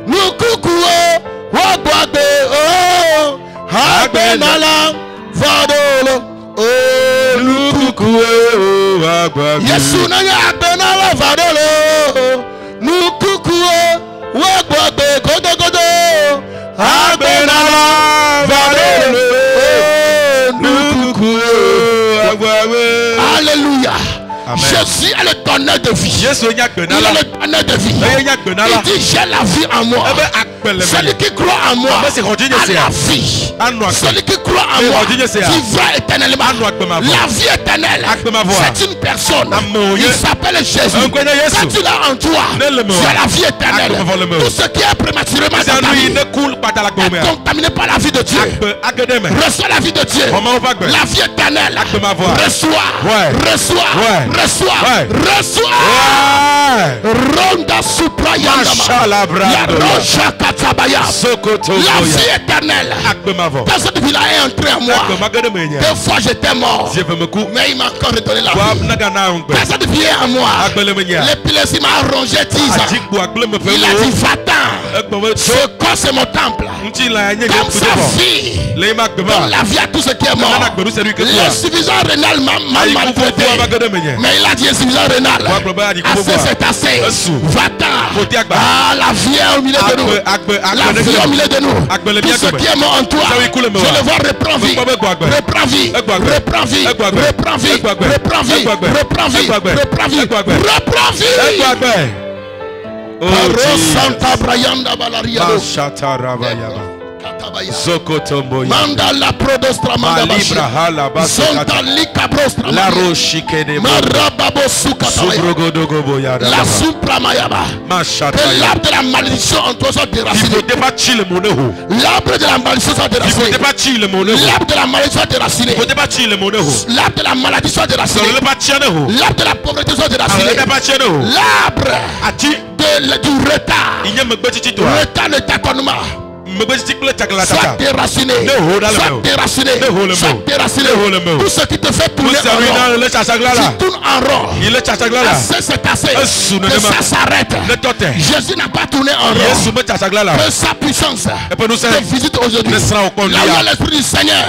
[SPEAKER 2] nukukuo, wagwagbe, oh, abenala varolo, oh,
[SPEAKER 1] Lukukue o agbagu.
[SPEAKER 2] Yesu nanya abenala varolo, nukukuo, wagwagbe, godogodo, abenala varolo, oh,
[SPEAKER 1] Lukukue o agbagu.
[SPEAKER 2] Alléluia.
[SPEAKER 1] Amen.
[SPEAKER 2] Jésus est le donneur de vie.
[SPEAKER 1] Yesu nya
[SPEAKER 2] Il
[SPEAKER 1] gbenala.
[SPEAKER 2] est le donneur de vie.
[SPEAKER 1] Eye nya gbenala.
[SPEAKER 2] Il dit j'ai la vie en moi.
[SPEAKER 1] Ebe akpele
[SPEAKER 2] Celui
[SPEAKER 1] me.
[SPEAKER 2] qui croit en moi
[SPEAKER 1] Ebe se continue
[SPEAKER 2] a
[SPEAKER 1] se
[SPEAKER 2] la
[SPEAKER 1] ya.
[SPEAKER 2] vie.
[SPEAKER 1] Anu akpe.
[SPEAKER 2] Celui qui croit en
[SPEAKER 1] Ebe
[SPEAKER 2] moi
[SPEAKER 1] continue se ya.
[SPEAKER 2] vivra éternellement.
[SPEAKER 1] Anu akpe ma voix.
[SPEAKER 2] La vie éternelle,
[SPEAKER 1] Akpe ma voix.
[SPEAKER 2] c'est une personne.
[SPEAKER 1] Amoye.
[SPEAKER 2] Il s'appelle Jésus.
[SPEAKER 1] Enkoye Yesu.
[SPEAKER 2] Quand tu l'as en toi,
[SPEAKER 1] Ne le me
[SPEAKER 2] tu
[SPEAKER 1] voix.
[SPEAKER 2] as la vie éternelle.
[SPEAKER 1] Akpe ma voix le me.
[SPEAKER 2] Tout ce qui est prématurément dans ta
[SPEAKER 1] Sanu
[SPEAKER 2] vie
[SPEAKER 1] ine cool patala
[SPEAKER 2] est
[SPEAKER 1] gomea.
[SPEAKER 2] contaminé par la vie de Dieu.
[SPEAKER 1] Akpe agedeme.
[SPEAKER 2] Reçois la vie de Dieu.
[SPEAKER 1] Oma ovagbe.
[SPEAKER 2] La vie éternelle.
[SPEAKER 1] Akpe ma voix.
[SPEAKER 2] Reçois.
[SPEAKER 1] Ouais.
[SPEAKER 2] Reçois.
[SPEAKER 1] Ouais.
[SPEAKER 2] Reçois.
[SPEAKER 1] Ouais.
[SPEAKER 2] Reçois.
[SPEAKER 1] Ouais.
[SPEAKER 2] Ronda supra yandama.
[SPEAKER 1] Mashallah, bravo.
[SPEAKER 2] Ya roja katabaya.
[SPEAKER 1] Sokoto
[SPEAKER 2] La
[SPEAKER 1] goya.
[SPEAKER 2] vie éternelle.
[SPEAKER 1] Akpe ma voix.
[SPEAKER 2] Dans cette vie-là est entrée en moi.
[SPEAKER 1] Akpe magedeme nya.
[SPEAKER 2] Deux fois j'étais mort.
[SPEAKER 1] Je veux me coup.
[SPEAKER 2] Mais il m'a encore redonné la
[SPEAKER 1] Wa
[SPEAKER 2] vie.
[SPEAKER 1] naga na ongbe.
[SPEAKER 2] Dans cette vie est en moi.
[SPEAKER 1] Akpele me nya.
[SPEAKER 2] L'épilepsie m'a rongé 10 ans.
[SPEAKER 1] Ajikbu akpele me
[SPEAKER 2] Il a
[SPEAKER 1] fe
[SPEAKER 2] dit
[SPEAKER 1] mo.
[SPEAKER 2] va-t'en.
[SPEAKER 1] Akpe me
[SPEAKER 2] Ce
[SPEAKER 1] so.
[SPEAKER 2] corps c'est mon temple.
[SPEAKER 1] Nti la nye
[SPEAKER 2] Comme
[SPEAKER 1] ge
[SPEAKER 2] sa
[SPEAKER 1] kudo.
[SPEAKER 2] vie.
[SPEAKER 1] Le ma akpe
[SPEAKER 2] Donne
[SPEAKER 1] ma.
[SPEAKER 2] la vie à tout ce qui est mort.
[SPEAKER 1] Nana akpe c'est lui que
[SPEAKER 2] Le
[SPEAKER 1] toi.
[SPEAKER 2] suffisant rénal m'a
[SPEAKER 1] Ayi
[SPEAKER 2] maltraité.
[SPEAKER 1] kufu magedeme nya.
[SPEAKER 2] Mais il a dit insuffisant rénal.
[SPEAKER 1] Wa akpe ba di kufu
[SPEAKER 2] Assez,
[SPEAKER 1] ba.
[SPEAKER 2] c'est assez.
[SPEAKER 1] Esu.
[SPEAKER 2] Va-t'en.
[SPEAKER 1] Foti agba.
[SPEAKER 2] Ah, la vie est au milieu de nous. La vie est au milieu de nous.
[SPEAKER 1] Akbele
[SPEAKER 2] Tout
[SPEAKER 1] bien
[SPEAKER 2] ce
[SPEAKER 1] agbe.
[SPEAKER 2] qui est mort en toi,
[SPEAKER 1] Ça oui, coule, me
[SPEAKER 2] je
[SPEAKER 1] va.
[SPEAKER 2] le vois reprend vie.
[SPEAKER 1] Me gbo agbe.
[SPEAKER 2] Reprend vie.
[SPEAKER 1] Egbo agbe.
[SPEAKER 2] Reprend vie.
[SPEAKER 1] Egbo agbe.
[SPEAKER 2] Reprend vie.
[SPEAKER 1] Egbo agbe.
[SPEAKER 2] Reprend vie.
[SPEAKER 1] Egbo agbe.
[SPEAKER 2] Reprend vie.
[SPEAKER 1] Egbo agbe.
[SPEAKER 2] Reprend vie.
[SPEAKER 1] Egbo agbe.
[SPEAKER 2] Reprend vie.
[SPEAKER 1] Egbo agbe. Oh
[SPEAKER 2] Aro
[SPEAKER 1] Jesus.
[SPEAKER 2] Santa Brayanda Balaria.
[SPEAKER 1] Mashata rabayaba.
[SPEAKER 2] Katabaya.
[SPEAKER 1] Zokotombo ya.
[SPEAKER 2] Manda la prodostra manda
[SPEAKER 1] Malibra
[SPEAKER 2] bashi.
[SPEAKER 1] hala
[SPEAKER 2] Zonta
[SPEAKER 1] basakata.
[SPEAKER 2] lika brostra
[SPEAKER 1] La
[SPEAKER 2] manda.
[SPEAKER 1] roshikene mo.
[SPEAKER 2] Marababo sukatabaya.
[SPEAKER 1] Subrogodogobo ya
[SPEAKER 2] La
[SPEAKER 1] rababa.
[SPEAKER 2] supra mayaba.
[SPEAKER 1] Mashata
[SPEAKER 2] Et
[SPEAKER 1] ya.
[SPEAKER 2] l'arbre de la malédiction en toi soit
[SPEAKER 1] Il
[SPEAKER 2] déraciné.
[SPEAKER 1] faut débattre le moneho.
[SPEAKER 2] L'arbre de la malédiction soit
[SPEAKER 1] Il faut
[SPEAKER 2] déraciné.
[SPEAKER 1] débattre le moneho.
[SPEAKER 2] L'arbre de la malédiction soit déraciné.
[SPEAKER 1] Il faut débattre le moneho.
[SPEAKER 2] L'arbre de la maladie soit déraciné.
[SPEAKER 1] Sur le débattre le moneho.
[SPEAKER 2] L'arbre de la pauvreté soit
[SPEAKER 1] Sur
[SPEAKER 2] déraciné.
[SPEAKER 1] le débattre le moneho.
[SPEAKER 2] L'arbre
[SPEAKER 1] Ati.
[SPEAKER 2] du retard.
[SPEAKER 1] Il y a me petit toi.
[SPEAKER 2] Retard de tâtonnement.
[SPEAKER 1] Me petit ple takala
[SPEAKER 2] Soit
[SPEAKER 1] tata.
[SPEAKER 2] déraciné.
[SPEAKER 1] Ne hold on le
[SPEAKER 2] Soit
[SPEAKER 1] mot.
[SPEAKER 2] déraciné.
[SPEAKER 1] Ne hold le
[SPEAKER 2] Soit
[SPEAKER 1] mot.
[SPEAKER 2] déraciné.
[SPEAKER 1] Ne hold le mot.
[SPEAKER 2] Tout ce qui te fait tourner
[SPEAKER 1] Musa
[SPEAKER 2] en
[SPEAKER 1] wina
[SPEAKER 2] rond.
[SPEAKER 1] le chachagla la.
[SPEAKER 2] Tu tournes en rond.
[SPEAKER 1] Il est chachagla la.
[SPEAKER 2] Assez, c'est assez.
[SPEAKER 1] Esu ne
[SPEAKER 2] Que
[SPEAKER 1] dema.
[SPEAKER 2] ça s'arrête.
[SPEAKER 1] Le tote.
[SPEAKER 2] Jésus n'a pas tourné en rond.
[SPEAKER 1] Yesu me chachagla la.
[SPEAKER 2] Que sa puissance
[SPEAKER 1] Et puis nous
[SPEAKER 2] te
[SPEAKER 1] sommes.
[SPEAKER 2] visite aujourd'hui.
[SPEAKER 1] Ne sera au
[SPEAKER 2] Là où il y a
[SPEAKER 1] conduit.
[SPEAKER 2] l'esprit du Seigneur,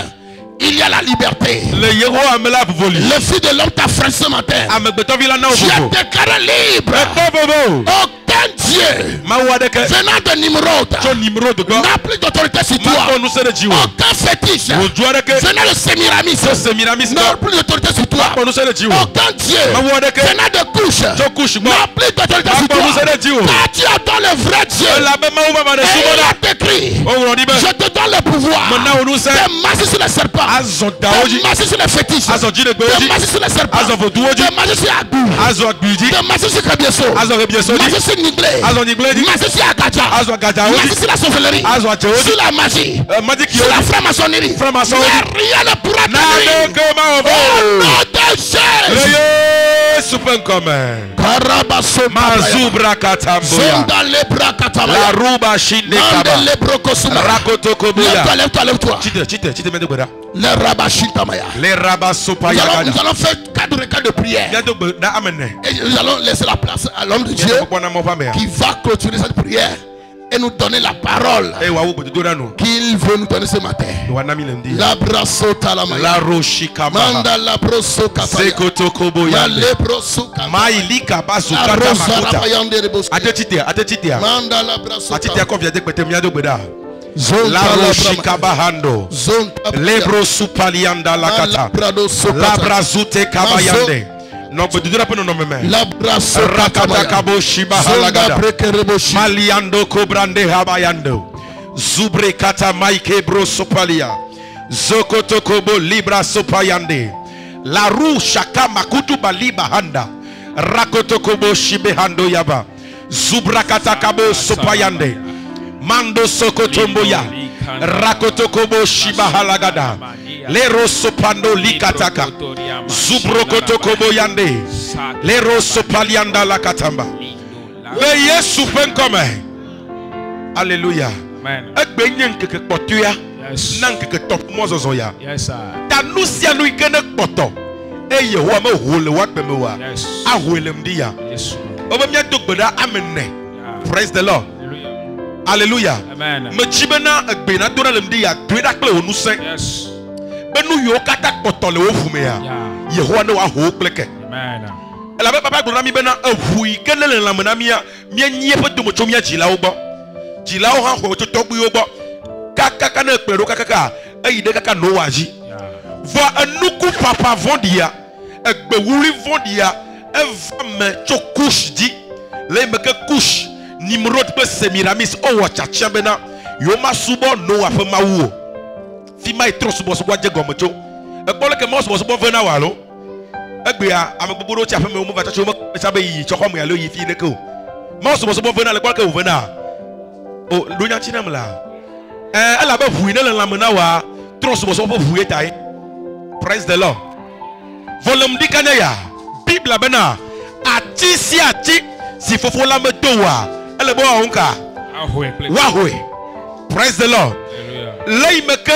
[SPEAKER 2] il y a la liberté.
[SPEAKER 1] Le yero amela voli.
[SPEAKER 2] Le Fils de l'homme t'a frappé ce matin.
[SPEAKER 1] Amegbeto vila na
[SPEAKER 2] Tu es
[SPEAKER 1] obobo.
[SPEAKER 2] déclaré libre.
[SPEAKER 1] Bobo.
[SPEAKER 2] Aucun Aucun Dieu
[SPEAKER 1] Mawadeke.
[SPEAKER 2] venant de Nimrod
[SPEAKER 1] Cho Nimrod go.
[SPEAKER 2] n'a plus d'autorité sur toi.
[SPEAKER 1] Mako nous sere jiwo.
[SPEAKER 2] Aucun fétiche
[SPEAKER 1] Ojuareke.
[SPEAKER 2] venant de Sémiramis
[SPEAKER 1] So Semiramis
[SPEAKER 2] n'a
[SPEAKER 1] go.
[SPEAKER 2] plus d'autorité sur toi.
[SPEAKER 1] Mako nous sere jiwo.
[SPEAKER 2] Aucun Dieu
[SPEAKER 1] Mawadeke.
[SPEAKER 2] venant de couche
[SPEAKER 1] Cho Kush go.
[SPEAKER 2] n'a plus d'autorité sur
[SPEAKER 1] Mako nous
[SPEAKER 2] toi.
[SPEAKER 1] sere jiwo.
[SPEAKER 2] Car tu adores le vrai Dieu.
[SPEAKER 1] La be mauma ba de
[SPEAKER 2] Et il
[SPEAKER 1] sumoda.
[SPEAKER 2] a écrit,
[SPEAKER 1] O won di be.
[SPEAKER 2] je te donne le pouvoir
[SPEAKER 1] Mana onu se.
[SPEAKER 2] de marcher sur les serpents,
[SPEAKER 1] Azo daoji.
[SPEAKER 2] de marcher sur les fétiches,
[SPEAKER 1] Azo jide
[SPEAKER 2] de
[SPEAKER 1] gbeoji.
[SPEAKER 2] marcher sur les serpents,
[SPEAKER 1] Azo voduoji.
[SPEAKER 2] de marcher sur Abou,
[SPEAKER 1] Azo agbiji.
[SPEAKER 2] de marcher sur Kabieso,
[SPEAKER 1] Azo rebieso
[SPEAKER 2] marcher
[SPEAKER 1] di.
[SPEAKER 2] sur Niglé,
[SPEAKER 1] Azo nigledi.
[SPEAKER 2] marcher sur Agadja,
[SPEAKER 1] Azo agajaoji.
[SPEAKER 2] marcher sur la sorcellerie,
[SPEAKER 1] Azo ajeoji.
[SPEAKER 2] sur la magie,
[SPEAKER 1] Magic
[SPEAKER 2] sur la
[SPEAKER 1] yoji.
[SPEAKER 2] franc-maçonnerie.
[SPEAKER 1] Franc-maçonnerie.
[SPEAKER 2] Mais rien ne pourra
[SPEAKER 1] Na
[SPEAKER 2] tenir.
[SPEAKER 1] no ke ma
[SPEAKER 2] Au
[SPEAKER 1] ovo.
[SPEAKER 2] nom de Jésus.
[SPEAKER 1] Le Yesu come.
[SPEAKER 2] Karabaso
[SPEAKER 1] Mazubra katamboya.
[SPEAKER 2] Zonda lebra
[SPEAKER 1] La
[SPEAKER 2] katamaya.
[SPEAKER 1] ruba shinde
[SPEAKER 2] Mande
[SPEAKER 1] kaba.
[SPEAKER 2] lebro kosuma.
[SPEAKER 1] Rakoto koboya.
[SPEAKER 2] Lève-toi, lève-toi, lève-toi.
[SPEAKER 1] Chite mende gbeda.
[SPEAKER 2] Le rabashitamaya.
[SPEAKER 1] Le raba sopa
[SPEAKER 2] Nous
[SPEAKER 1] yagada.
[SPEAKER 2] allons faire 4 requêtes de prière.
[SPEAKER 1] Yado da amene.
[SPEAKER 2] Et nous allons laisser la place à l'homme de Dieu
[SPEAKER 1] Yado kwa na mo fa me.
[SPEAKER 2] qui va clôturer cette prière et nous donner la parole
[SPEAKER 1] E wa wo gbedo no.
[SPEAKER 2] qu'il veut nous donner ce matin.
[SPEAKER 1] Wa na mi le ndi.
[SPEAKER 2] La brasso talamaya.
[SPEAKER 1] La roshi kaba.
[SPEAKER 2] Manda la brosso kataya.
[SPEAKER 1] Sekoto
[SPEAKER 2] Ya
[SPEAKER 1] koboya.
[SPEAKER 2] le brosso kataya.
[SPEAKER 1] Mailika basu
[SPEAKER 2] La
[SPEAKER 1] kata
[SPEAKER 2] rosa
[SPEAKER 1] makuta.
[SPEAKER 2] rabayande rebos.
[SPEAKER 1] Atetitia.
[SPEAKER 2] Manda la brasso
[SPEAKER 1] Atitia ko viade pete mi ado gbeda.
[SPEAKER 2] Zonta
[SPEAKER 1] La roshi kaba hando.
[SPEAKER 2] Zonta
[SPEAKER 1] Lebro supalianda la kata.
[SPEAKER 2] Prado
[SPEAKER 1] La
[SPEAKER 2] sokata.
[SPEAKER 1] brazute kabayande. No bedudura pe no meme.
[SPEAKER 2] La brasso
[SPEAKER 1] Rakata kabo shiba
[SPEAKER 2] Zonda
[SPEAKER 1] halagada.
[SPEAKER 2] breke reboshi.
[SPEAKER 1] Maliando kobrande habayando. Zubre kata maike bro sopalia. Zokoto kobo libra sopayande. La ru shaka makutu baliba handa. Rakoto kobo shibe hando yaba. Zubra kata kabo sopayande. Mando sokotomboya. Rakoto kobo shiba halagada. Lero sopando likataka. Zubrokoto kobo yande. Lero sopalianda la katamba. Le Yesu penkome. Alléluia.
[SPEAKER 3] Amen.
[SPEAKER 1] Egbe nye nkeke kpɔtɔ ya.
[SPEAKER 3] Yes.
[SPEAKER 1] Na nkeke tɔ mɔzɔzɔ ya.
[SPEAKER 3] Yes, sir.
[SPEAKER 1] Ta nu sia nu ike ne kpɔtɔ. Eye wa me ho le wa kpeme wa.
[SPEAKER 3] Yes.
[SPEAKER 1] Aho le mdi ya.
[SPEAKER 3] Yes.
[SPEAKER 1] Obe mia do gbe ɖa amene.
[SPEAKER 3] Yeah.
[SPEAKER 1] Praise the Lord.
[SPEAKER 3] Hallelujah.
[SPEAKER 1] Hallelujah.
[SPEAKER 3] Amen.
[SPEAKER 1] Me tsi bena egbe na do ɖa le mdi ya. Doe ɖa kple wo nusẽ.
[SPEAKER 3] Yes.
[SPEAKER 1] Be nu yiwo katã kpɔtɔ le wo ƒu me ya.
[SPEAKER 3] Yeah.
[SPEAKER 1] Yehowa ne wa ho wo kple ke.
[SPEAKER 3] Amen.
[SPEAKER 1] Elabe papa gblɔ na mi bena eʋu yi ke ne le lãme na mia, mia nyi eƒe dome tso mia dzilawo gbɔ. Dzilawo hã xɔ tso tɔgbuiwo gbɔ. Kakaka ne ekplɔe ɖo kakaka eyi ɖe kaka Noa dzi.
[SPEAKER 3] Yeah.
[SPEAKER 1] Vɔ enuku papa vɔ̃ɖia, egbewuli vɔ̃ɖia, eva me tso Kush dzi. Le yi me ke Kush, Nimrod kple Semiramis owɔ tsatsia bena yewo ma subɔ Noa ƒe mawu o. Fi ma yi trɔ subɔsubɔ dze gɔme tso. Ekpɔ leke ma subɔsubɔ vena wa alo? Egbea ame gbogbo ɖewo tsi aƒe me wo meva tsatsi wo mekpesa be yi tsɔ xɔme alo yi fi ɖeke o. Ma subɔsubɔ vena le kpɔ leke wo vena. O ɖo nya tsi nam la. Elabe ʋu yi ne le lãme na wa trɔ subɔsubɔ ƒe ʋu ye ta ye. Praise the Lord. Volume ɖika nye ya. Biblia bena ati si ati si fofo la medo wa ele be woawo ŋka
[SPEAKER 3] Ahoe, please.
[SPEAKER 1] woahoe. Praise the Lord.
[SPEAKER 3] Hallelujah.
[SPEAKER 1] Le yi me ke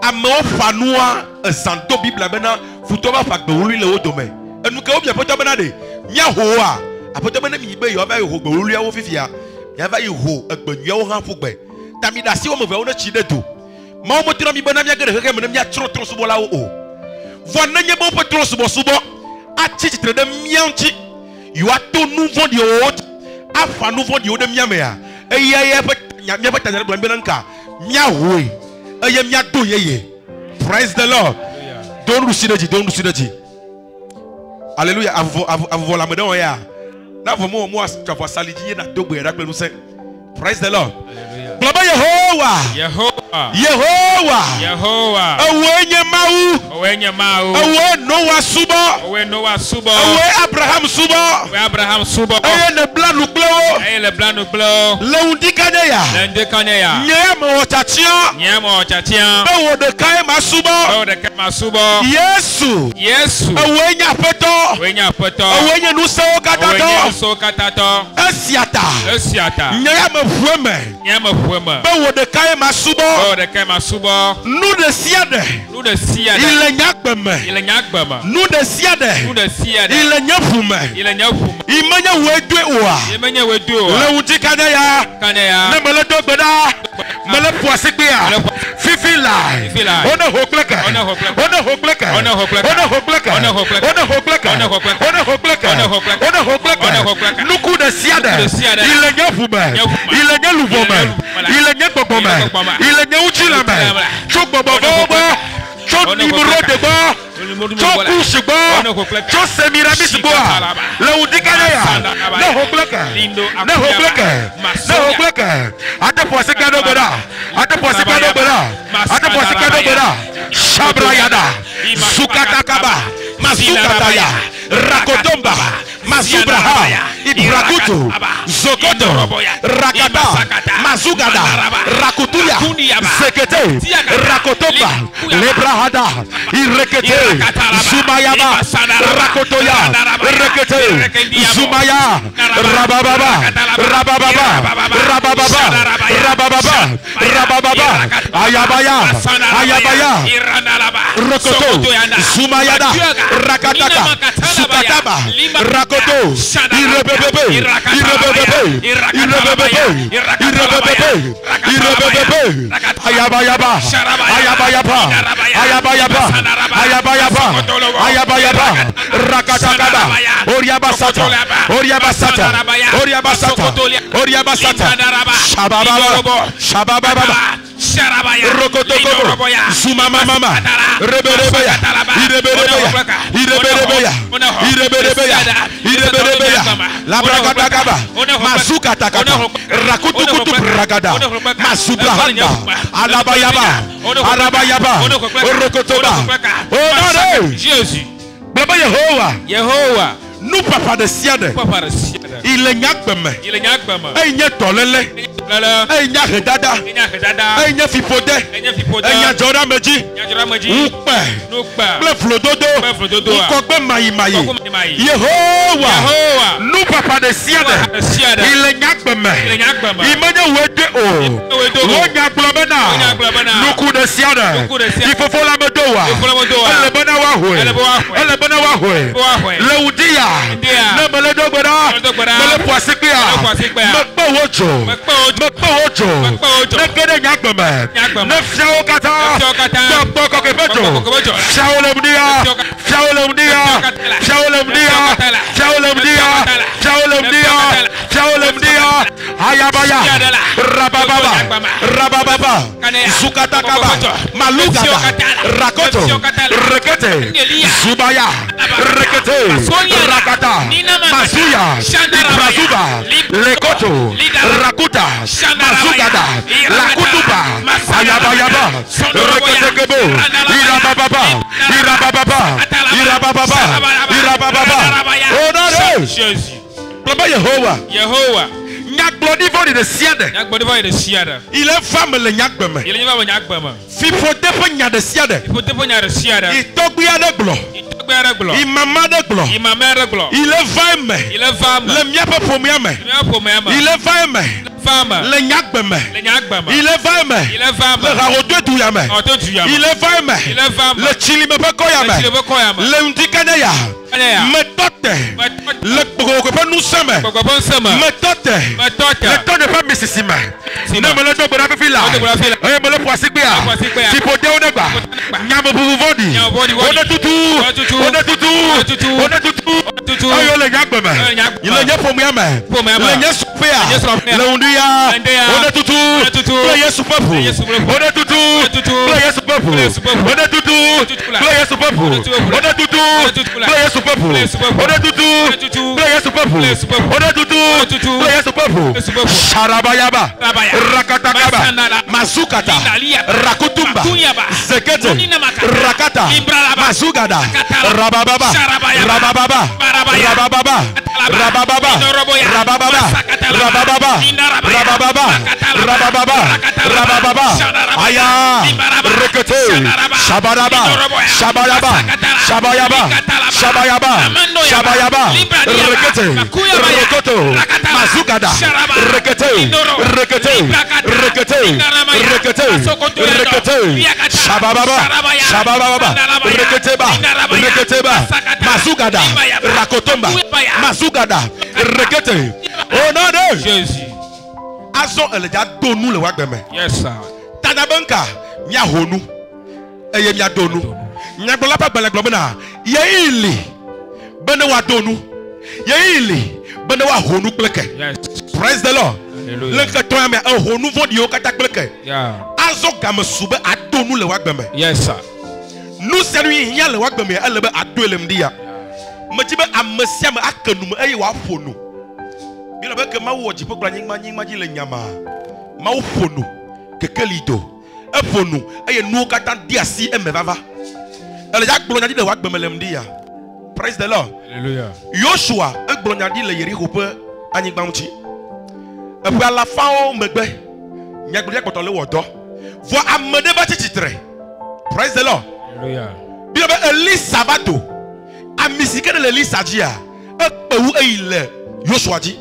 [SPEAKER 1] amewo fa nua ezã do Biblia bena futɔ va fa gbewului le wo dome. Enu ke wo bia aƒetɔ bena ɖe míaho wa aƒetɔ bena mi be yewoava yi ho gbewuliawo fifia míava yi ho egbenyuiawo hã ƒu gbe. Ta mi ɖe asi wɔme eveawo ne tsi ɖe do. Mawu metrɔ mi bena míage ɖe xexe me ne míatsrɔ̃ trɔ̃subɔlawo o. Vɔ nenye be woƒe trɔ̃subɔsubɔ atsi tsitre ɖe mía ŋuti yewoato nu vɔ̃ɖiwo afa nu vɔ̃ɖiwo ɖe mía mea eya míaƒe tanya ɖe gblɔm bena nka míahoe eye míado yeye. Praise the Lord.
[SPEAKER 3] Hallelujah.
[SPEAKER 1] Don't lose energy, don't lose energy. Hallelujah. Avuvɔ la me ɖe wɔ ya. Na vɔ mo atravɔ asali dzi ye na do gbe ɖa kple ŋusẽ. Praise the Lord.
[SPEAKER 3] Hallelujah.
[SPEAKER 1] Gblɔ be Yehowa.
[SPEAKER 3] Yehowa.
[SPEAKER 1] Yehowa.
[SPEAKER 3] Yehowa.
[SPEAKER 1] Ewoe nye Mawu.
[SPEAKER 3] Owe nye Mawu.
[SPEAKER 1] Ewoe Noa subɔ.
[SPEAKER 3] Owe Noah subɔ.
[SPEAKER 1] Ewoe Abraham subɔ.
[SPEAKER 3] Owe Abraham subɔ.
[SPEAKER 1] Eye ne bla nu kple wo.
[SPEAKER 3] Eye le blanu kple wo.
[SPEAKER 1] Le ŋdi ka nye ya.
[SPEAKER 3] Le ŋdekɔ nye ya.
[SPEAKER 1] Nye mewɔ tsatsiã.
[SPEAKER 3] Nye mɔ tsatia.
[SPEAKER 1] Be wo ɖekae ma subɔ.
[SPEAKER 3] Ewo ɖeka ma subɔ.
[SPEAKER 1] Yesu.
[SPEAKER 3] Yesu.
[SPEAKER 1] Ewoe nye aƒetɔ.
[SPEAKER 3] Owe nye aƒetɔ.
[SPEAKER 1] Ewoe nye nusẽwo katã
[SPEAKER 3] Owe nye
[SPEAKER 1] tɔ.
[SPEAKER 3] nuso katã tɔ.
[SPEAKER 1] Esia ta.
[SPEAKER 3] Esia ta.
[SPEAKER 1] Nye ya me ʋue me.
[SPEAKER 3] Nye me ƒue me.
[SPEAKER 1] Be wo ɖekae ma subɔ.
[SPEAKER 3] Ewo ɖeka ma subɔ.
[SPEAKER 1] Nu ɖe sia ɖe.
[SPEAKER 3] Nu ɖe sia
[SPEAKER 1] Yi
[SPEAKER 3] ɖe.
[SPEAKER 1] le nye agbe me.
[SPEAKER 3] Yi le nye agbe me.
[SPEAKER 1] Nu ɖe sia
[SPEAKER 3] Nu
[SPEAKER 1] ɖe.
[SPEAKER 3] ɖe sia
[SPEAKER 1] Yi
[SPEAKER 3] ɖe.
[SPEAKER 1] le nye ʋu me.
[SPEAKER 3] Yi le nye ƒu me.
[SPEAKER 1] Yi menye woe doe oa.
[SPEAKER 3] Yi menye wo do o.
[SPEAKER 1] Le ŋuti ka nye ya.
[SPEAKER 3] Ka nye ya.
[SPEAKER 1] Ne mele do gbe ɖa. Mele ƒo asikpea.
[SPEAKER 3] Mele ƒo-
[SPEAKER 1] Fifi la.
[SPEAKER 3] Fifi la.
[SPEAKER 1] Wone ho kple ke.
[SPEAKER 3] Wone ho kple ke.
[SPEAKER 1] Wone ho kple ke.
[SPEAKER 3] Wone ho kple ke.
[SPEAKER 1] Wone ho kple ke.
[SPEAKER 3] Wone ho kple ke.
[SPEAKER 1] Wone ho kple ke.
[SPEAKER 3] Wone ho kple ke.
[SPEAKER 1] Wone ho kple ke.
[SPEAKER 3] Wone ho kple ke.
[SPEAKER 1] Wone ho kple ke.
[SPEAKER 3] Wone ho kple ke.
[SPEAKER 1] Nuku ɖe de siade. Il est nye fume. Il est nye luvome. Il est nye kokome. Il est nye uchilame. Chok bobo bobo. Chok numéro de bois. Chok couche bois. Chok semiramis bois. Le udikaya. Ne hobleke. Ne hobleke. Ne hobleke. Ate poise kado bera. Ate poise kado bera. Ate poise kado bera. Shabrayada. Sukatakaba. Mazukataya. Rakotomba. Mazubraha. Ibrakutu. Zokoto. Rakata. Mazugada. Rakutuya. Sekete. Rakotomba. Lebrahada. Irekete. Zumayaba. Rakotoya. Rekete. Zumaya. Rabababa. Rabababa. Rabababa. Rabababa. Rabababa. Ayabaya. Ayabaya. Rokoto. Zumayada. Rakataka. Sukataba. Rakoto. Irebebebe. Irebebebe. Irebebebe. Irebebebe. Irebebebe. Ayabayaba. Ayabayaba. Ayabayaba. Ayabayaba. Ayabayaba. Rakatakaba. Oriabasata. Oriabasata. Oriabasata. Oriabasata. Shabababa. Shabababa. Rokotokobo. Zumamama. Reberebeya. Ireberebeya. Ireberebeya. Ireberebeya. Ireberebeya. Labragatakaba. Mazukatakata. Rakutukutu bragada. Masubrahanda. Alabayaba. Alabayaba. Rokotoba. Oh non,
[SPEAKER 3] Jésus.
[SPEAKER 1] Baba Yehowa.
[SPEAKER 3] Yehowa.
[SPEAKER 1] Nous papa de siade.
[SPEAKER 3] Papa de siade.
[SPEAKER 1] Il est nyakbeme.
[SPEAKER 3] Il est nyakbeme.
[SPEAKER 1] Ei nye tolele. Ei nya redada. Ei nye fipode. Ei nya jora meji. Ukpe. Ble flododo. Ukogbe mayi mayi. Yehowa. Nous papa de siade. Il est nyakbeme. Imenye wede o. Wo nyaklobena. Nuku de siade. Ifofo la medowa. Ele bena wa hwe. Ele bena wa hwe. Leudia. Ne mele dogbera. Mele poasikea. Mekpo wojo. Mekpo wojo. Nekede nyagbeme. Ne fiawo kata. Mekpo kokebejo. Fiawo lemdia. Fiawo lemdia. Fiawo lemdia. Fiawo lemdia. Fiawo lemdia. Fiawo lemdia. Ayabaya. Rabababa. Rabababa. Zukatakaba. Malugada. Rakoto. Rekete. Zubaya. Rekete. Rakata. Masuya. Ibrazuba. Lekoto. Rakuta. Mazugada. Lakutuba. Ayabayaba. Reketekebo. Irabababa. Irabababa. Irabababa. Irabababa. Oh non,
[SPEAKER 3] Jésus.
[SPEAKER 1] Baba Yehowa.
[SPEAKER 3] Yehowa.
[SPEAKER 1] Nyagbodivori de siade.
[SPEAKER 3] Nyagbodivori de siade.
[SPEAKER 1] Il est femme le nyagbeme.
[SPEAKER 3] Il est femme nyagbeme.
[SPEAKER 1] Fifodepo nya de siade.
[SPEAKER 3] Fifodepo nya de siade.
[SPEAKER 1] Itogbiya de glo. Imama de glo.
[SPEAKER 3] Imama de glo.
[SPEAKER 1] Il est vaime.
[SPEAKER 3] Il est vaime.
[SPEAKER 1] Le miape pomiame. Il est vaime. Le nyagbeme. Il est vaime.
[SPEAKER 3] Il est vaime.
[SPEAKER 1] Le rarodo tuyame. Il est vaime.
[SPEAKER 3] Il est vaime.
[SPEAKER 1] Le chilimepe koyame. Le ndikaneya. Metote. Le brokope nous sommes. Metote. Le temps n'est pas mississime. Ne me le donne pas fila. Et me le poisibia. Si pour dire on est bas. Nyamo bouvodi. On est toutou. On est toutou. On est toutou. Ayo le nyagbeme. Il est nyap pomiame. Le nyap supea. Le undia. On est toutou. Le nyap supapu. On est toutou. Le nyap supapu. On est toutou. Le nyap supapu. On est toutou. Le nyap supapu. On est toutou. Le nyap supapu. On est toutou. Le nyap supapu. Sharabayaba. Rakatakaba. Mazukata. Rakutumba. Zekete. Rakata. Mazugada. Rabababa. Rabababa. Rabababa. Rabababa. Rabababa. Rabababa. Rabababa. Rabababa. Rabababa. Aya. Rekete. Shabaraba. Shabaraba. Shabayaba. Shabayaba. Shabayaba. Rekete. Rekoto. Mazukada. Rekete. Rekete. Rekete. Rekete. Rekete. Shabababa. Shabababa. Reketeba. Reketeba. Mazugada. Rakotomba. Mazugada. Rekete. Oh non, non.
[SPEAKER 3] Jésus.
[SPEAKER 1] Azo eleja donu le wagbeme.
[SPEAKER 3] Yes sir.
[SPEAKER 1] Tanabanka mia honu. Eye mia donu. Nyagbola pa gbele gbomena. Ye ili. Bene wa donu. Ye ili. bene wa honu kpleke.
[SPEAKER 3] Yes.
[SPEAKER 1] Praise the Lord.
[SPEAKER 3] Hallelujah.
[SPEAKER 1] Le kato ya me honu vodi yo kata kpleke.
[SPEAKER 3] Yeah.
[SPEAKER 1] Azo game sube ado nu le wa gbeme.
[SPEAKER 3] Yes, sir.
[SPEAKER 1] Nu selu yin le wa gbeme ele be ado elem dia. Me jibe amesia me akenu me eye wa fonu. Bi le be ke ma wo jipo kra nyingma ji le nyama. Ma wo fonu kekelido. E fonu eye nu kata dia si e me vava. Ele ja gblo nyadi le wa gbeme lem dia. Praise the Lord.
[SPEAKER 3] Hallelujah.
[SPEAKER 1] Joshua e gblo nyadi le Jericho pe anyigba nti. E pe ala fawo megbe. Nyagbo ya kpoto le wodo. Vo amede ba titre. Praise the Lord.
[SPEAKER 3] Hallelujah.
[SPEAKER 1] Bi be Elisa bato. Amisike de Elisa dia. E pewu e ile Joshua ji.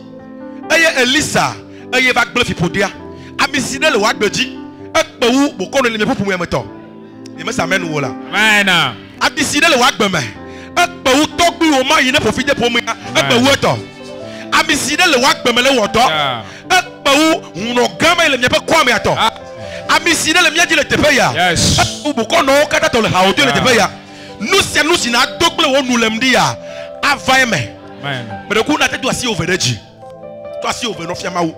[SPEAKER 1] Eye Elisa eye va gble fipodia. Amiside le wa gbeji. E pewu bokono le mepupu emeto. Ye me samen wo la.
[SPEAKER 3] Amen.
[SPEAKER 1] Amiside le wa gbeme. E pewu togbi wo ma yi ne profite pomu ya. E pewu eto. Amiside le wa gbeme le wodo. E pewu nno gama ile myepe kwame ato. Amiside le myaji le tepe ya.
[SPEAKER 3] Yes.
[SPEAKER 1] Bokono kata to le haoto le tepe ya. Nusi na dogle wo nulem dia. Avaime.
[SPEAKER 3] Amen.
[SPEAKER 1] Mais ku na te do asi over deji. To asi over no fiama wo.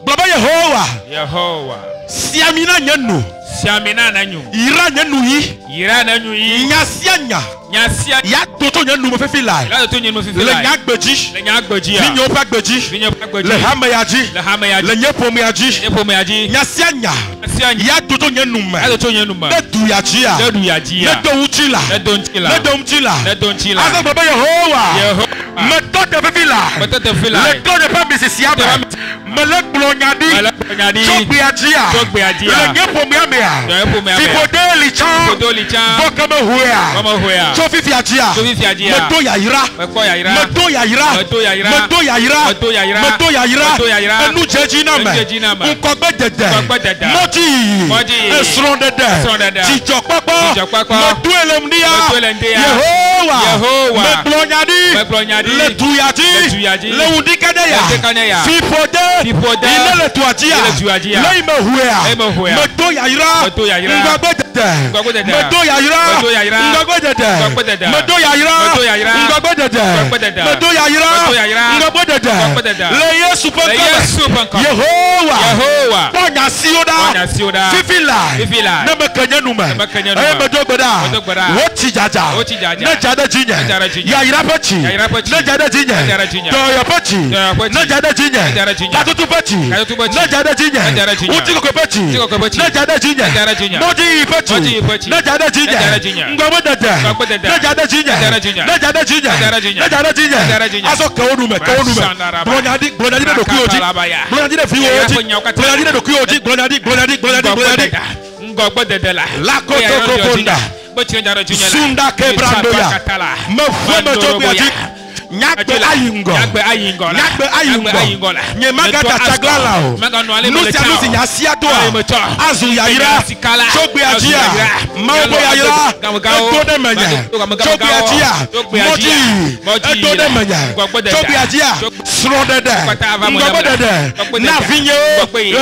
[SPEAKER 1] Baba Yehovah.
[SPEAKER 3] Yehovah.
[SPEAKER 1] Siamina nyanu.
[SPEAKER 3] Siamina nanyu.
[SPEAKER 1] Ira nyanu yi.
[SPEAKER 3] Ira nanyu yi.
[SPEAKER 1] Nyasianya.
[SPEAKER 3] Nyasia.
[SPEAKER 1] Ya toto nyanu mo fefi lai.
[SPEAKER 3] La to nyanu fefi
[SPEAKER 1] Le
[SPEAKER 3] lai.
[SPEAKER 1] nyagbeji.
[SPEAKER 3] Le nyagbeji ya.
[SPEAKER 1] Vinyo pa gbeji.
[SPEAKER 3] Vinyo pa gbeji.
[SPEAKER 1] Le hamayaji.
[SPEAKER 3] Le hamayaji.
[SPEAKER 1] Le nyepomi yaji.
[SPEAKER 3] Nyepomi yaji.
[SPEAKER 1] Nyasianya.
[SPEAKER 3] Nyasianya.
[SPEAKER 1] Ya toto nyanu me.
[SPEAKER 3] La to nyanu ma.
[SPEAKER 1] Le duyaji ya.
[SPEAKER 3] Le duyaji ya.
[SPEAKER 1] Le douchila.
[SPEAKER 3] Le donchila.
[SPEAKER 1] Le domchila.
[SPEAKER 3] Le donchila.
[SPEAKER 1] Asa baba Yehovah.
[SPEAKER 3] Yehovah.
[SPEAKER 1] Me to te fefi lai.
[SPEAKER 3] Me to te fefi lai.
[SPEAKER 1] Le to de pa misisiaba. Me le glonyadi.
[SPEAKER 3] Me le glonyadi.
[SPEAKER 1] Chogbeaji ya.
[SPEAKER 3] Chogbeaji ya.
[SPEAKER 1] Le nyepomi amea.
[SPEAKER 3] Le nyepomi amea.
[SPEAKER 1] Fipodeli chan.
[SPEAKER 3] Fipodeli chan.
[SPEAKER 1] Bokame huya.
[SPEAKER 3] Kama huya.
[SPEAKER 1] Chofifi ajia.
[SPEAKER 3] Chofifi ajia.
[SPEAKER 1] Meto ya ira.
[SPEAKER 3] Meko ya ira.
[SPEAKER 1] Meto ya ira.
[SPEAKER 3] Meto ya ira.
[SPEAKER 1] Meto ya ira.
[SPEAKER 3] Meto ya ira.
[SPEAKER 1] Meto ya ira.
[SPEAKER 3] Meto ya ira.
[SPEAKER 1] Enu jeji na me.
[SPEAKER 3] Enu jeji na me.
[SPEAKER 1] Nkogbe dede.
[SPEAKER 3] Nkogbe dede.
[SPEAKER 1] Moji.
[SPEAKER 3] Moji.
[SPEAKER 1] Esron dede.
[SPEAKER 3] Esron dede.
[SPEAKER 1] Jijo kpokpo.
[SPEAKER 3] Jijo kpokpo.
[SPEAKER 1] Meto elemdia.
[SPEAKER 3] Meto elemdia.
[SPEAKER 1] Yehovah.
[SPEAKER 3] Yehovah.
[SPEAKER 1] Meglonyadi.
[SPEAKER 3] Meglonyadi.
[SPEAKER 1] Le tuyaji.
[SPEAKER 3] Le tuyaji.
[SPEAKER 1] Le undikadeya.
[SPEAKER 3] Le undikadeya.
[SPEAKER 1] Fipode.
[SPEAKER 3] Fipode.
[SPEAKER 1] Ile le tuajia.
[SPEAKER 3] Ile tuajia.
[SPEAKER 1] Le ime huya.
[SPEAKER 3] Le ime huya.
[SPEAKER 1] Meto ya ira.
[SPEAKER 3] Meto ya ira.
[SPEAKER 1] Ngogbe dede.
[SPEAKER 3] Ngogbe dede.
[SPEAKER 1] Meto ya ira.
[SPEAKER 3] Meto ya ira.
[SPEAKER 1] Ngogbe dede.
[SPEAKER 3] Ngogbe dede.
[SPEAKER 1] Meto ya ira.
[SPEAKER 3] Meto ya ira.
[SPEAKER 1] Ngogbe dede.
[SPEAKER 3] Ngogbe dede.
[SPEAKER 1] Meto ya ira.
[SPEAKER 3] Meto ya ira.
[SPEAKER 1] Ngogbe dede.
[SPEAKER 3] Ngogbe dede.
[SPEAKER 1] Le Yesu
[SPEAKER 3] Le Yesu pankome.
[SPEAKER 1] Yehovah.
[SPEAKER 3] Yehovah.
[SPEAKER 1] Ponya sioda.
[SPEAKER 3] Ponya sioda.
[SPEAKER 1] Fifi lai.
[SPEAKER 3] Fifi lai.
[SPEAKER 1] Ne me kenye nume.
[SPEAKER 3] Ne me kenye nume.
[SPEAKER 1] Eye medo gbeda.
[SPEAKER 3] Medo gbeda.
[SPEAKER 1] Woti jaja.
[SPEAKER 3] Woti jaja.
[SPEAKER 1] Ne jade jinye.
[SPEAKER 3] Ne jade jinye.
[SPEAKER 1] Ya ira pechi.
[SPEAKER 3] Ya ira pechi.
[SPEAKER 1] Ne jade jinye.
[SPEAKER 3] Ne jade jinye.
[SPEAKER 1] Doyo pechi.
[SPEAKER 3] Doyo pechi.
[SPEAKER 1] Ne jade jinye.
[SPEAKER 3] Ne jade jinye.
[SPEAKER 1] Katutu pechi.
[SPEAKER 3] Katutu pechi.
[SPEAKER 1] Ne jade jinye.
[SPEAKER 3] Ne jade jinye.
[SPEAKER 1] Uti koko pechi.
[SPEAKER 3] Uti koko pechi.
[SPEAKER 1] Ne jade jinye.
[SPEAKER 3] Ne jade jinye.
[SPEAKER 1] Moji pechi.
[SPEAKER 3] Moji pechi.
[SPEAKER 1] Ne jade jinye.
[SPEAKER 3] Ne jade jinye.
[SPEAKER 1] Ngombe dede.
[SPEAKER 3] Ngombe dede.
[SPEAKER 1] Ne jade jinye.
[SPEAKER 3] Ne jade jinye.
[SPEAKER 1] Ne jade jinye.
[SPEAKER 3] Ne jade jinye.
[SPEAKER 1] Ne jade jinye.
[SPEAKER 3] Ne jade jinye.
[SPEAKER 1] Aso kaonume.
[SPEAKER 3] Rashandaraba.
[SPEAKER 1] Glonyadi de dokuyoji.
[SPEAKER 3] Rakatalabaya.
[SPEAKER 1] Glonyadi de fiwoji. Glonyadi de dokuyoji. Glonyadi.
[SPEAKER 3] Ngogbe dede la.
[SPEAKER 1] Lakoto kokonda. Sunda kebrandoya. Me fome jogbeaji. Nyagbe ayingo.
[SPEAKER 3] Nyagbe ayingo.
[SPEAKER 1] Nyagbe ayingo. Nye magata chaglala o. Nusi nyasia toa. Azu yaira. Jogbeaji ya. Maobo yaira. Etode menya. Jogbeaji ya. Moji. Etode menya. Jogbeaji ya. Srodede. Ngobedede. Navinyo.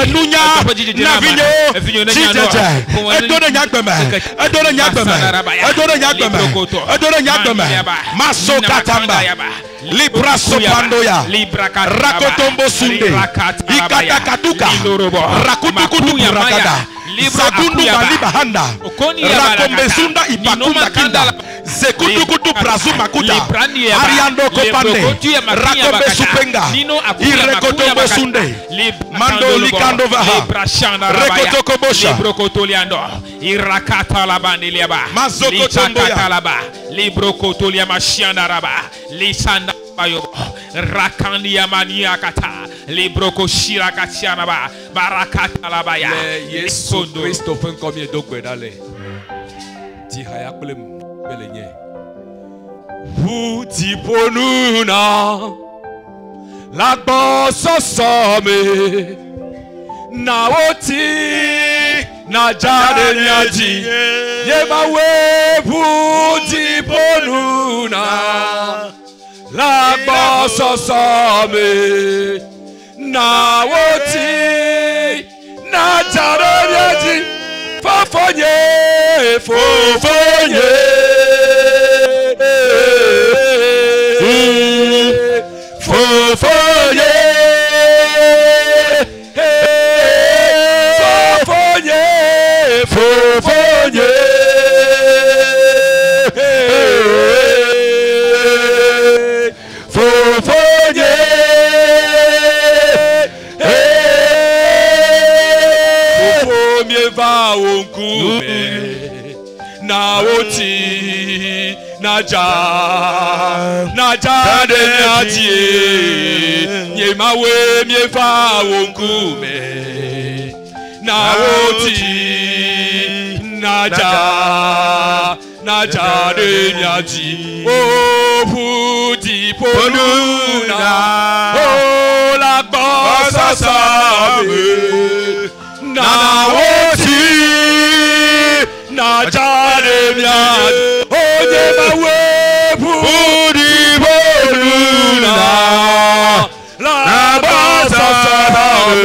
[SPEAKER 1] Enunya. Navinyo. Chijeje. Etode nyagbeme. Etode nyagbeme. Etode nyagbeme. Etode nyagbeme. Maso katamba. Libra sopandoya. Rakotombo sunde. Ikata katuka. Rakutukutu rakada. Zagundu baliba handa. Rakombe sunda ipakunda kinda. Zekutukutu prazu makuta. Ariando kopande. Rakombe supenga. Irekotombo sunde. Mando likando vaha. Rekotoko bosha.
[SPEAKER 3] Librokotoliando. Irakata labandi liaba.
[SPEAKER 1] Mazokotomboya.
[SPEAKER 3] Librokotolia mashianda raba. Lisanda bayo. Rakandia maniakata. Libroko shirakatiana ba. Barakata labaya.
[SPEAKER 4] Yesu Kristo fen komie dogbe dale. Ti haya klem belenye. Futi ponuna. Lagbo sosome. Na oti na jade nyaji. Ye mawe futi ponuna. Lagbo sosome. Na oti na jade nyaji. Fofonye. Fofonye. Fofonye. Fofonye. Fofomie va onkume. Na oti naja de nyati ye mawe mie fa onkume na oti naja de nyati o puti poluna o la bossa sabe na oti naja de nyati o ye mawe puti poluna la bossa sabe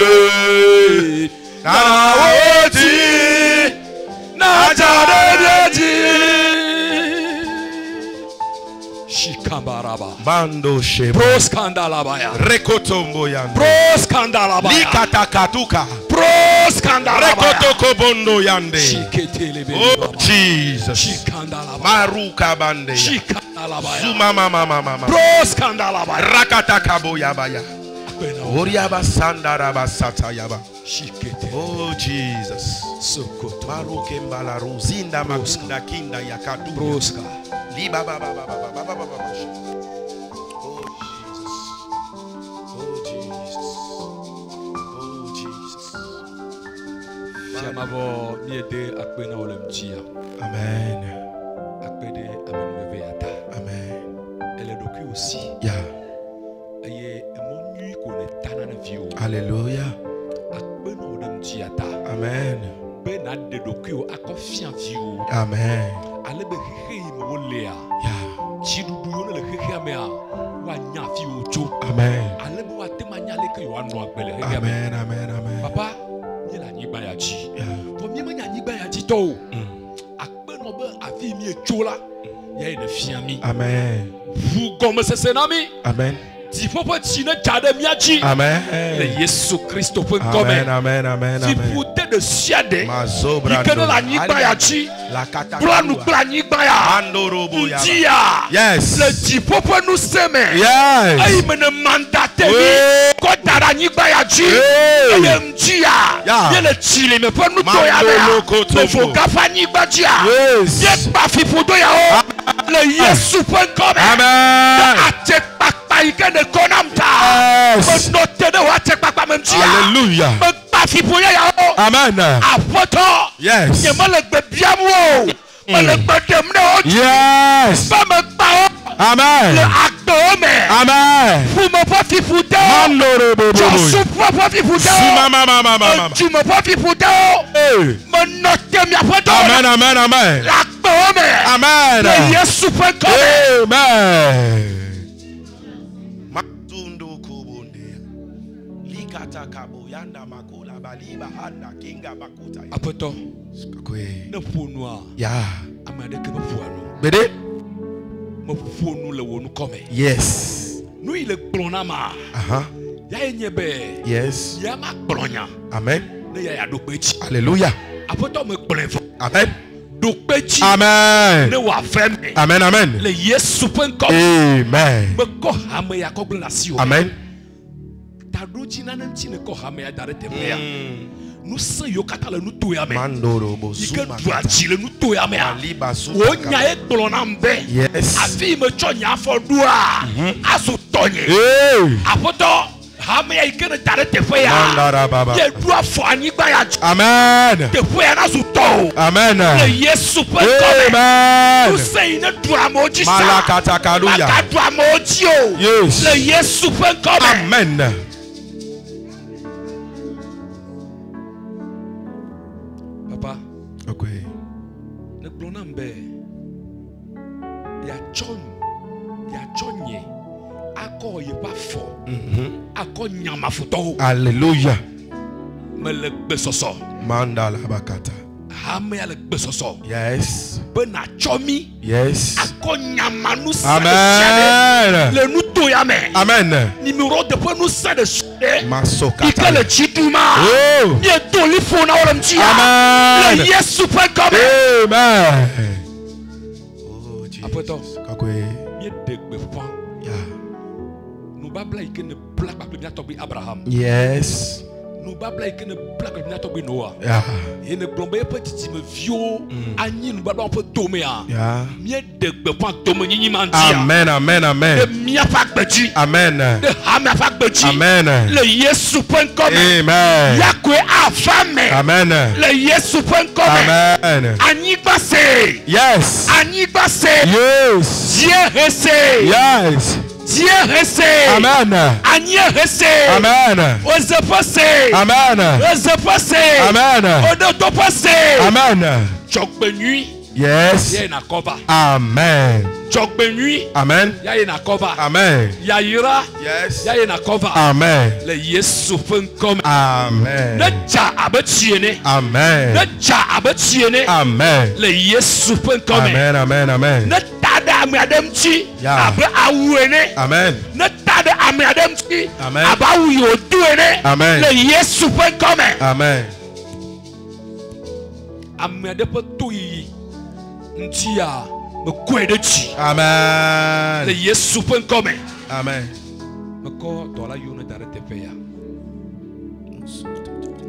[SPEAKER 4] na oti naja de nyati Shikambaraba.
[SPEAKER 1] Bando sheba.
[SPEAKER 4] Proskandalabaya.
[SPEAKER 1] Rekotombo yande.
[SPEAKER 4] Proskandalabaya.
[SPEAKER 1] Likatakatuka.
[SPEAKER 4] Proskandalabaya.
[SPEAKER 1] Rekotoko bondo yande.
[SPEAKER 4] Shiketelebe.
[SPEAKER 1] Oh Jesus.
[SPEAKER 4] Shikandalabaya.
[SPEAKER 1] Maruka bande.
[SPEAKER 4] Shikandalabaya.
[SPEAKER 1] Zuma mama.
[SPEAKER 4] Proskandalabaya.
[SPEAKER 1] Rakatakabo yabaya. Oriaba sandaraba sata yaba.
[SPEAKER 4] Shikete.
[SPEAKER 1] Oh Jesus.
[SPEAKER 4] Sokoto.
[SPEAKER 1] Maruke mbalaru zinda makunda kinda yakadu.
[SPEAKER 4] Proska.
[SPEAKER 1] Liba baba. Oh Jesus.
[SPEAKER 4] Fiamavo miede akpena olemtia.
[SPEAKER 1] Amen.
[SPEAKER 4] Akpede amenweveata.
[SPEAKER 1] Amen.
[SPEAKER 4] Elle doki aussi.
[SPEAKER 1] Yeah.
[SPEAKER 4] Aye emonu ko ne tanana vio.
[SPEAKER 1] Hallelujah.
[SPEAKER 4] Akpena olemtiata.
[SPEAKER 1] Amen.
[SPEAKER 4] Be na de doki o akofia vio.
[SPEAKER 1] Amen.
[SPEAKER 4] Ale be hehe me wolea.
[SPEAKER 1] Yeah.
[SPEAKER 4] Chidudu yo le hehe amea. Wa nya vio cho.
[SPEAKER 1] Amen.
[SPEAKER 4] Ale be wa tema le ke yo anu agbele hehe.
[SPEAKER 1] Amen.
[SPEAKER 4] Papa, ni la nyigba ya ji.
[SPEAKER 1] Yeah.
[SPEAKER 4] To mi ma nya nyigba ya ji to. Akpena be afi mi echo la. Ya ene fiami.
[SPEAKER 1] Amen.
[SPEAKER 4] Vous comme c'est nami.
[SPEAKER 1] Amen.
[SPEAKER 4] Il faut pas tiner jade miaji.
[SPEAKER 1] Amen.
[SPEAKER 4] Le Yesu Christo peut comme.
[SPEAKER 1] Amen.
[SPEAKER 4] Si vous êtes de siade.
[SPEAKER 1] Mazobra.
[SPEAKER 4] Il connaît la nyigba ya ji.
[SPEAKER 1] La kata.
[SPEAKER 4] Bra nous la nyigba ya.
[SPEAKER 1] Andorobo ya.
[SPEAKER 4] Dia.
[SPEAKER 1] Yes.
[SPEAKER 4] Le di popo nous seme.
[SPEAKER 1] Yes.
[SPEAKER 4] Ay mene mandate ni. Ko dara nyigba ya ji. Ay mdia. Ya le chile me po nous to ya. Me fo gafa nyigba dia.
[SPEAKER 1] Yes.
[SPEAKER 4] Ye pa fi fudo ya o. Le Yesu peut comme.
[SPEAKER 1] Amen.
[SPEAKER 4] Ate papa ikene konamta.
[SPEAKER 1] Yes.
[SPEAKER 4] Me note de wate papa même dia.
[SPEAKER 1] Hallelujah.
[SPEAKER 4] Me pa fi pour ya o.
[SPEAKER 1] Amen.
[SPEAKER 4] Apoto.
[SPEAKER 1] Yes.
[SPEAKER 4] Ye me le gbe biam wo. Me le gbe demne o.
[SPEAKER 1] Yes.
[SPEAKER 4] Pas me pa o.
[SPEAKER 1] Amen.
[SPEAKER 4] Le acte me.
[SPEAKER 1] Amen.
[SPEAKER 4] Pour me pas fi fudo.
[SPEAKER 1] Mandorobo.
[SPEAKER 4] Je suis pas fi fudo.
[SPEAKER 1] Mama.
[SPEAKER 4] Tu me pas fi fudo. Me note mi apoto.
[SPEAKER 1] Amen.
[SPEAKER 4] L'acte me.
[SPEAKER 1] Amen.
[SPEAKER 4] Le Yesu peut comme.
[SPEAKER 1] Amen. Matundo kubonde. Likata kabo yanda makola baliba handa kinga bakuta.
[SPEAKER 4] Apoto.
[SPEAKER 1] Kakwe.
[SPEAKER 4] Ne fonua.
[SPEAKER 1] Ya.
[SPEAKER 4] Amade ke me fuano.
[SPEAKER 1] Bede?
[SPEAKER 4] Me fonu le wonu come.
[SPEAKER 1] Yes.
[SPEAKER 4] Nu ile glona ma.
[SPEAKER 1] Aha.
[SPEAKER 4] Ya enyebe.
[SPEAKER 1] Yes.
[SPEAKER 4] Ya ma glonya.
[SPEAKER 1] Amen.
[SPEAKER 4] Ne ya dokpechi.
[SPEAKER 1] Hallelujah.
[SPEAKER 4] Apoto me glenfo.
[SPEAKER 1] Amen.
[SPEAKER 4] Dokpechi.
[SPEAKER 1] Amen.
[SPEAKER 4] Ne wa feme.
[SPEAKER 1] Amen.
[SPEAKER 4] Le Yesu pen comme.
[SPEAKER 1] Amen.
[SPEAKER 4] Me ko hame ya ko glasi o.
[SPEAKER 1] Amen.
[SPEAKER 4] Ta doji na nem ti ne ko hame ya dare te ya. Nu se yo kata le nu to ya me.
[SPEAKER 1] Mandorobo
[SPEAKER 4] Ike
[SPEAKER 1] zuma.
[SPEAKER 4] dua chi le nu to ya me.
[SPEAKER 1] Aliba zuma.
[SPEAKER 4] O nya e glona mbe.
[SPEAKER 1] Yes.
[SPEAKER 4] Afi me cho nya fo dua. Aso tonye.
[SPEAKER 1] Hey.
[SPEAKER 4] Apoto hame ya ike ne dare te ya.
[SPEAKER 1] Mandara baba.
[SPEAKER 4] Ye dua fo anyigba ya.
[SPEAKER 1] Amen.
[SPEAKER 4] Te ya na so to.
[SPEAKER 1] Amen.
[SPEAKER 4] Le Yesu pen comme.
[SPEAKER 1] Amen.
[SPEAKER 4] Nu se ne dua moji sa.
[SPEAKER 1] Malakata kaluya.
[SPEAKER 4] Maka dua moji o.
[SPEAKER 1] Yes.
[SPEAKER 4] Le Yesu pen comme.
[SPEAKER 1] Amen.
[SPEAKER 4] Papa,
[SPEAKER 1] Okay.
[SPEAKER 4] ne glona mbe. Ya chonye. Ako ye pa fo. Ako nyama futo.
[SPEAKER 1] Hallelujah.
[SPEAKER 4] Me le gbe soso.
[SPEAKER 1] Mandala bakata.
[SPEAKER 4] Ame ale gbesoso.
[SPEAKER 1] Yes.
[SPEAKER 4] Be na chomi.
[SPEAKER 1] Yes.
[SPEAKER 4] Akonyamanu
[SPEAKER 1] Amen.
[SPEAKER 4] le nuto ya me.
[SPEAKER 1] Amen.
[SPEAKER 4] Numéro de point nous ça de suite.
[SPEAKER 1] Masoka.
[SPEAKER 4] Ika le chiduma.
[SPEAKER 1] Oh.
[SPEAKER 4] Ni to li fona wala mtia.
[SPEAKER 1] Amen.
[SPEAKER 4] Le Yesu point comme.
[SPEAKER 1] Amen. Oh Jesus.
[SPEAKER 4] Après toi.
[SPEAKER 1] Kakwe.
[SPEAKER 4] Ni de gbefa.
[SPEAKER 1] Yeah.
[SPEAKER 4] Nous babla ike ne plak ba bien tobi Abraham.
[SPEAKER 1] Yes.
[SPEAKER 4] Nous babla ike ne plak bien tobi Noah.
[SPEAKER 1] Yeah.
[SPEAKER 4] Et ne blombe petit me vio ani nous babla on peut tomber a.
[SPEAKER 1] Yeah.
[SPEAKER 4] Mi de gbefa tombe ni mantia.
[SPEAKER 1] Amen. Amen.
[SPEAKER 4] De
[SPEAKER 1] Amen.
[SPEAKER 4] mia fa gbeji.
[SPEAKER 1] Amen.
[SPEAKER 4] De hama fa gbeji.
[SPEAKER 1] Amen.
[SPEAKER 4] Le Yesu point comme.
[SPEAKER 1] Amen.
[SPEAKER 4] Yakwe afame.
[SPEAKER 1] Amen.
[SPEAKER 4] Le Yesu point comme.
[SPEAKER 1] Amen.
[SPEAKER 4] Anigba se.
[SPEAKER 1] Yes.
[SPEAKER 4] Anigba se.
[SPEAKER 1] Yes.
[SPEAKER 4] Dieu rese.
[SPEAKER 1] Yes.
[SPEAKER 4] Dieu rese.
[SPEAKER 1] Amen.
[SPEAKER 4] Anye rese.
[SPEAKER 1] Amen.
[SPEAKER 4] Oze pase.
[SPEAKER 1] Amen.
[SPEAKER 4] Oze pase.
[SPEAKER 1] Amen.
[SPEAKER 4] Odoto pase.
[SPEAKER 1] Amen.
[SPEAKER 4] Chokbe nuit.
[SPEAKER 1] Yes.
[SPEAKER 4] Ya ina cover.
[SPEAKER 1] Amen.
[SPEAKER 4] Chokbe nuit.
[SPEAKER 1] Amen.
[SPEAKER 4] Ya ina cover.
[SPEAKER 1] Amen.
[SPEAKER 4] Ya ira.
[SPEAKER 1] Yes.
[SPEAKER 4] Ya ina cover.
[SPEAKER 1] Amen.
[SPEAKER 4] Le Yesu point comme.
[SPEAKER 1] Amen.
[SPEAKER 4] Ne ja abetiene.
[SPEAKER 1] Amen.
[SPEAKER 4] Ne ja abetiene.
[SPEAKER 1] Amen.
[SPEAKER 4] Le Yesu point comme.
[SPEAKER 1] Amen. Amen. Amen.
[SPEAKER 4] Ne tada amiadem chi.
[SPEAKER 1] Yeah.
[SPEAKER 4] Abe awuene.
[SPEAKER 1] Amen.
[SPEAKER 4] Ne tada amiadem chi.
[SPEAKER 1] Amen.
[SPEAKER 4] Abe awuye oduene.
[SPEAKER 1] Amen.
[SPEAKER 4] Le Yesu point comme.
[SPEAKER 1] Amen.
[SPEAKER 4] Amiade pe to yi. Nti a me kwe de chi. Le
[SPEAKER 1] Amen.
[SPEAKER 4] Yesu point comme.
[SPEAKER 1] Amen.
[SPEAKER 4] Me ko dola yone darete pe ya.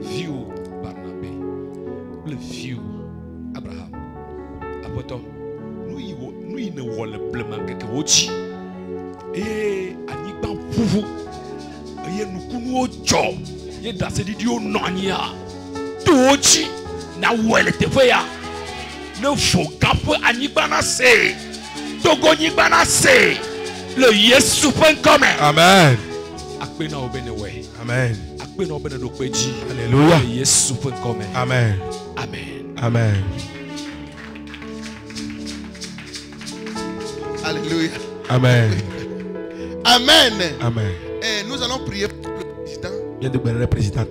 [SPEAKER 4] Viu Barnabé. Le viu Abraham. Apoto. Nous y ne wole bleman keke wochi. Et anigba vuvu. Et nous kunu ojo. Ye dase di dio nonya. To wochi na wole te fe ya. Ne fo kapo anigba na se. Togo anigba na se. Le Yesu point comme.
[SPEAKER 1] Amen.
[SPEAKER 4] Akpe na obene we.
[SPEAKER 1] Amen.
[SPEAKER 4] Akpe na obene do peji.
[SPEAKER 1] Alléluia.
[SPEAKER 4] Le Yesu point comme.
[SPEAKER 1] Amen.
[SPEAKER 4] Amen.
[SPEAKER 1] Amen.
[SPEAKER 2] Alléluia.
[SPEAKER 1] Amen.
[SPEAKER 2] Amen.
[SPEAKER 1] Amen.
[SPEAKER 2] Et nous allons prier pour le président.
[SPEAKER 1] Viens de le président.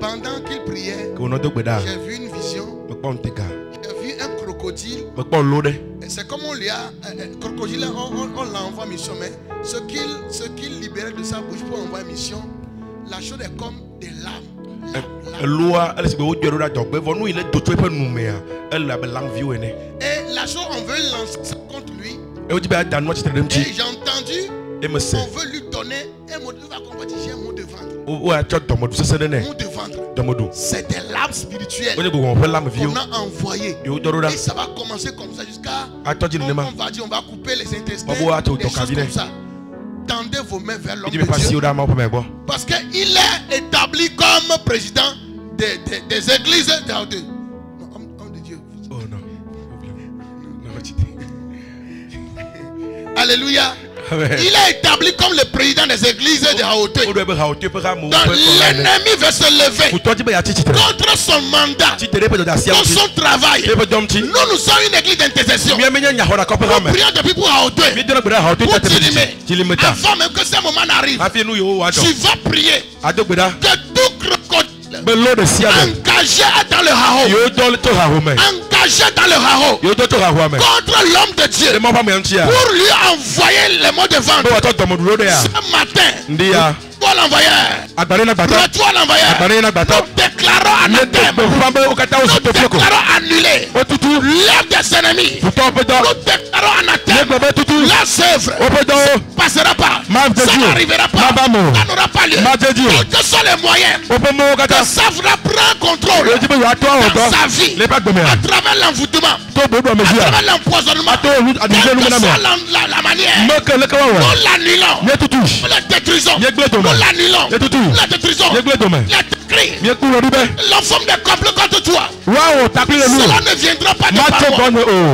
[SPEAKER 2] Pendant qu'il priait,
[SPEAKER 1] Que on a de beda.
[SPEAKER 2] j'ai vu une vision.
[SPEAKER 1] Me pon tega.
[SPEAKER 2] J'ai vu un crocodile.
[SPEAKER 1] Me pon lode.
[SPEAKER 2] Et c'est comme on lui a. Crocodile, on l'a envoyé en mission. Mais ce qu'il libérait de sa bouche pour envoyer en mission, la chose est comme des lames.
[SPEAKER 1] Loi, elle se peut dire la dog. Mais nous il est d'autres peu nous mais elle a langue vieux né.
[SPEAKER 2] Et la chose, on veut lancer ça contre lui.
[SPEAKER 1] Et on dit ben dans notre
[SPEAKER 2] Et
[SPEAKER 1] petit.
[SPEAKER 2] j'ai entendu,
[SPEAKER 1] Et me c'est.
[SPEAKER 2] on veut lui donner un mot de vente. J'ai un mot de vente.
[SPEAKER 1] Ouais, tu as dans mon c'est né.
[SPEAKER 2] Mot de vente.
[SPEAKER 1] Dans mon dos.
[SPEAKER 2] C'est des lames spirituelles
[SPEAKER 1] On dit qu'on fait l'âme vieux.
[SPEAKER 2] qu'on a envoyées.
[SPEAKER 1] Et
[SPEAKER 2] Et ça va commencer comme ça jusqu'à.
[SPEAKER 1] attends dis
[SPEAKER 2] On
[SPEAKER 1] le
[SPEAKER 2] va dire, on va couper les intestins.
[SPEAKER 1] Babu, attends,
[SPEAKER 2] Des
[SPEAKER 1] ton
[SPEAKER 2] choses
[SPEAKER 1] cabinet.
[SPEAKER 2] comme ça. Tendez vos mains vers l'homme
[SPEAKER 1] dit
[SPEAKER 2] de
[SPEAKER 1] mais pas si
[SPEAKER 2] Dieu.
[SPEAKER 1] au dama pour me boire.
[SPEAKER 2] Parce qu'il est établi comme président des églises de Haute. Non, homme de Dieu.
[SPEAKER 1] Oh non. Non, tu
[SPEAKER 2] Alléluia.
[SPEAKER 1] Amen.
[SPEAKER 2] Il est établi comme le président des églises de Haute.
[SPEAKER 1] On doit be haute pour ramu.
[SPEAKER 2] Donc l'ennemi veut se lever
[SPEAKER 1] Pour toi tu peux y aller titre.
[SPEAKER 2] contre son mandat,
[SPEAKER 1] Tu te répètes dans la
[SPEAKER 2] contre son travail.
[SPEAKER 1] Tu peux domti.
[SPEAKER 2] Nous sommes une église d'intercession.
[SPEAKER 1] Bien menya nya hora ko
[SPEAKER 2] Nous
[SPEAKER 1] pera me.
[SPEAKER 2] prions depuis pour Haute.
[SPEAKER 1] Mi dona gbera haute
[SPEAKER 2] Pour
[SPEAKER 1] tete
[SPEAKER 2] Tilimé.
[SPEAKER 1] Tilimeta.
[SPEAKER 2] Avant même que ce moment n'arrive,
[SPEAKER 1] Afi nu yo wa do.
[SPEAKER 2] tu vas prier
[SPEAKER 1] Adogbeda.
[SPEAKER 2] que tout crocodile
[SPEAKER 1] Be lo de sia be.
[SPEAKER 2] engagé dans le hao,
[SPEAKER 1] Yo do to ha ho me.
[SPEAKER 2] engagé dans le hao
[SPEAKER 1] Yo do to ha ho me.
[SPEAKER 2] contre l'homme de Dieu
[SPEAKER 1] Le mo pa me ntia.
[SPEAKER 2] pour lui envoyer les mots de vente.
[SPEAKER 1] Bo wa to domo duro de ya.
[SPEAKER 2] Ce matin,
[SPEAKER 1] Ndia.
[SPEAKER 2] toi l'envoyeur,
[SPEAKER 1] Agbare na gbata.
[SPEAKER 2] toi l'envoyeur,
[SPEAKER 1] Agbare na gbata.
[SPEAKER 2] nous déclarons
[SPEAKER 1] Ne
[SPEAKER 2] anathème,
[SPEAKER 1] be fambe o kata o
[SPEAKER 2] nous
[SPEAKER 1] so to floko.
[SPEAKER 2] déclarons annulé
[SPEAKER 1] O tutu.
[SPEAKER 2] l'œuvre des ennemis,
[SPEAKER 1] Futo pe do.
[SPEAKER 2] nous déclarons
[SPEAKER 1] Ne
[SPEAKER 2] anathème,
[SPEAKER 1] be tutu.
[SPEAKER 2] leurs œuvres
[SPEAKER 1] O pe do.
[SPEAKER 2] ne passera pas,
[SPEAKER 1] Ma de
[SPEAKER 2] ça
[SPEAKER 1] Dieu.
[SPEAKER 2] n'arrivera pas,
[SPEAKER 1] Ma ba mo.
[SPEAKER 2] ça n'aura pas lieu.
[SPEAKER 1] Ma de Dieu.
[SPEAKER 2] Quels sont les moyens
[SPEAKER 1] O pe mo
[SPEAKER 2] que
[SPEAKER 1] kata.
[SPEAKER 2] ça voudra prendre contrôle
[SPEAKER 1] Yo ti be yo ato o do.
[SPEAKER 2] dans sa vie
[SPEAKER 1] Le pa gbeme
[SPEAKER 2] à
[SPEAKER 1] ya.
[SPEAKER 2] travers l'envoûtement,
[SPEAKER 1] To bo do
[SPEAKER 2] à
[SPEAKER 1] meji ya.
[SPEAKER 2] travers l'empoisonnement,
[SPEAKER 1] Ato o adije
[SPEAKER 2] quelle
[SPEAKER 1] nu
[SPEAKER 2] que
[SPEAKER 1] na me.
[SPEAKER 2] soit la manière,
[SPEAKER 1] Me ke le ka wa.
[SPEAKER 2] nous l'annulons,
[SPEAKER 1] Ye tutu.
[SPEAKER 2] nous la détruisons,
[SPEAKER 1] Ye gble to me.
[SPEAKER 2] nous l'annulons,
[SPEAKER 1] Ye tutu.
[SPEAKER 2] nous la détruisons,
[SPEAKER 1] Ye gble to me.
[SPEAKER 2] nous la détruisons.
[SPEAKER 1] Ye ku ro ri be.
[SPEAKER 2] L'enfant de complot contre toi,
[SPEAKER 1] Wa o takli le nu.
[SPEAKER 2] cela ne viendra pas de
[SPEAKER 1] Ma
[SPEAKER 2] par
[SPEAKER 1] te
[SPEAKER 2] moi.
[SPEAKER 1] bonne o.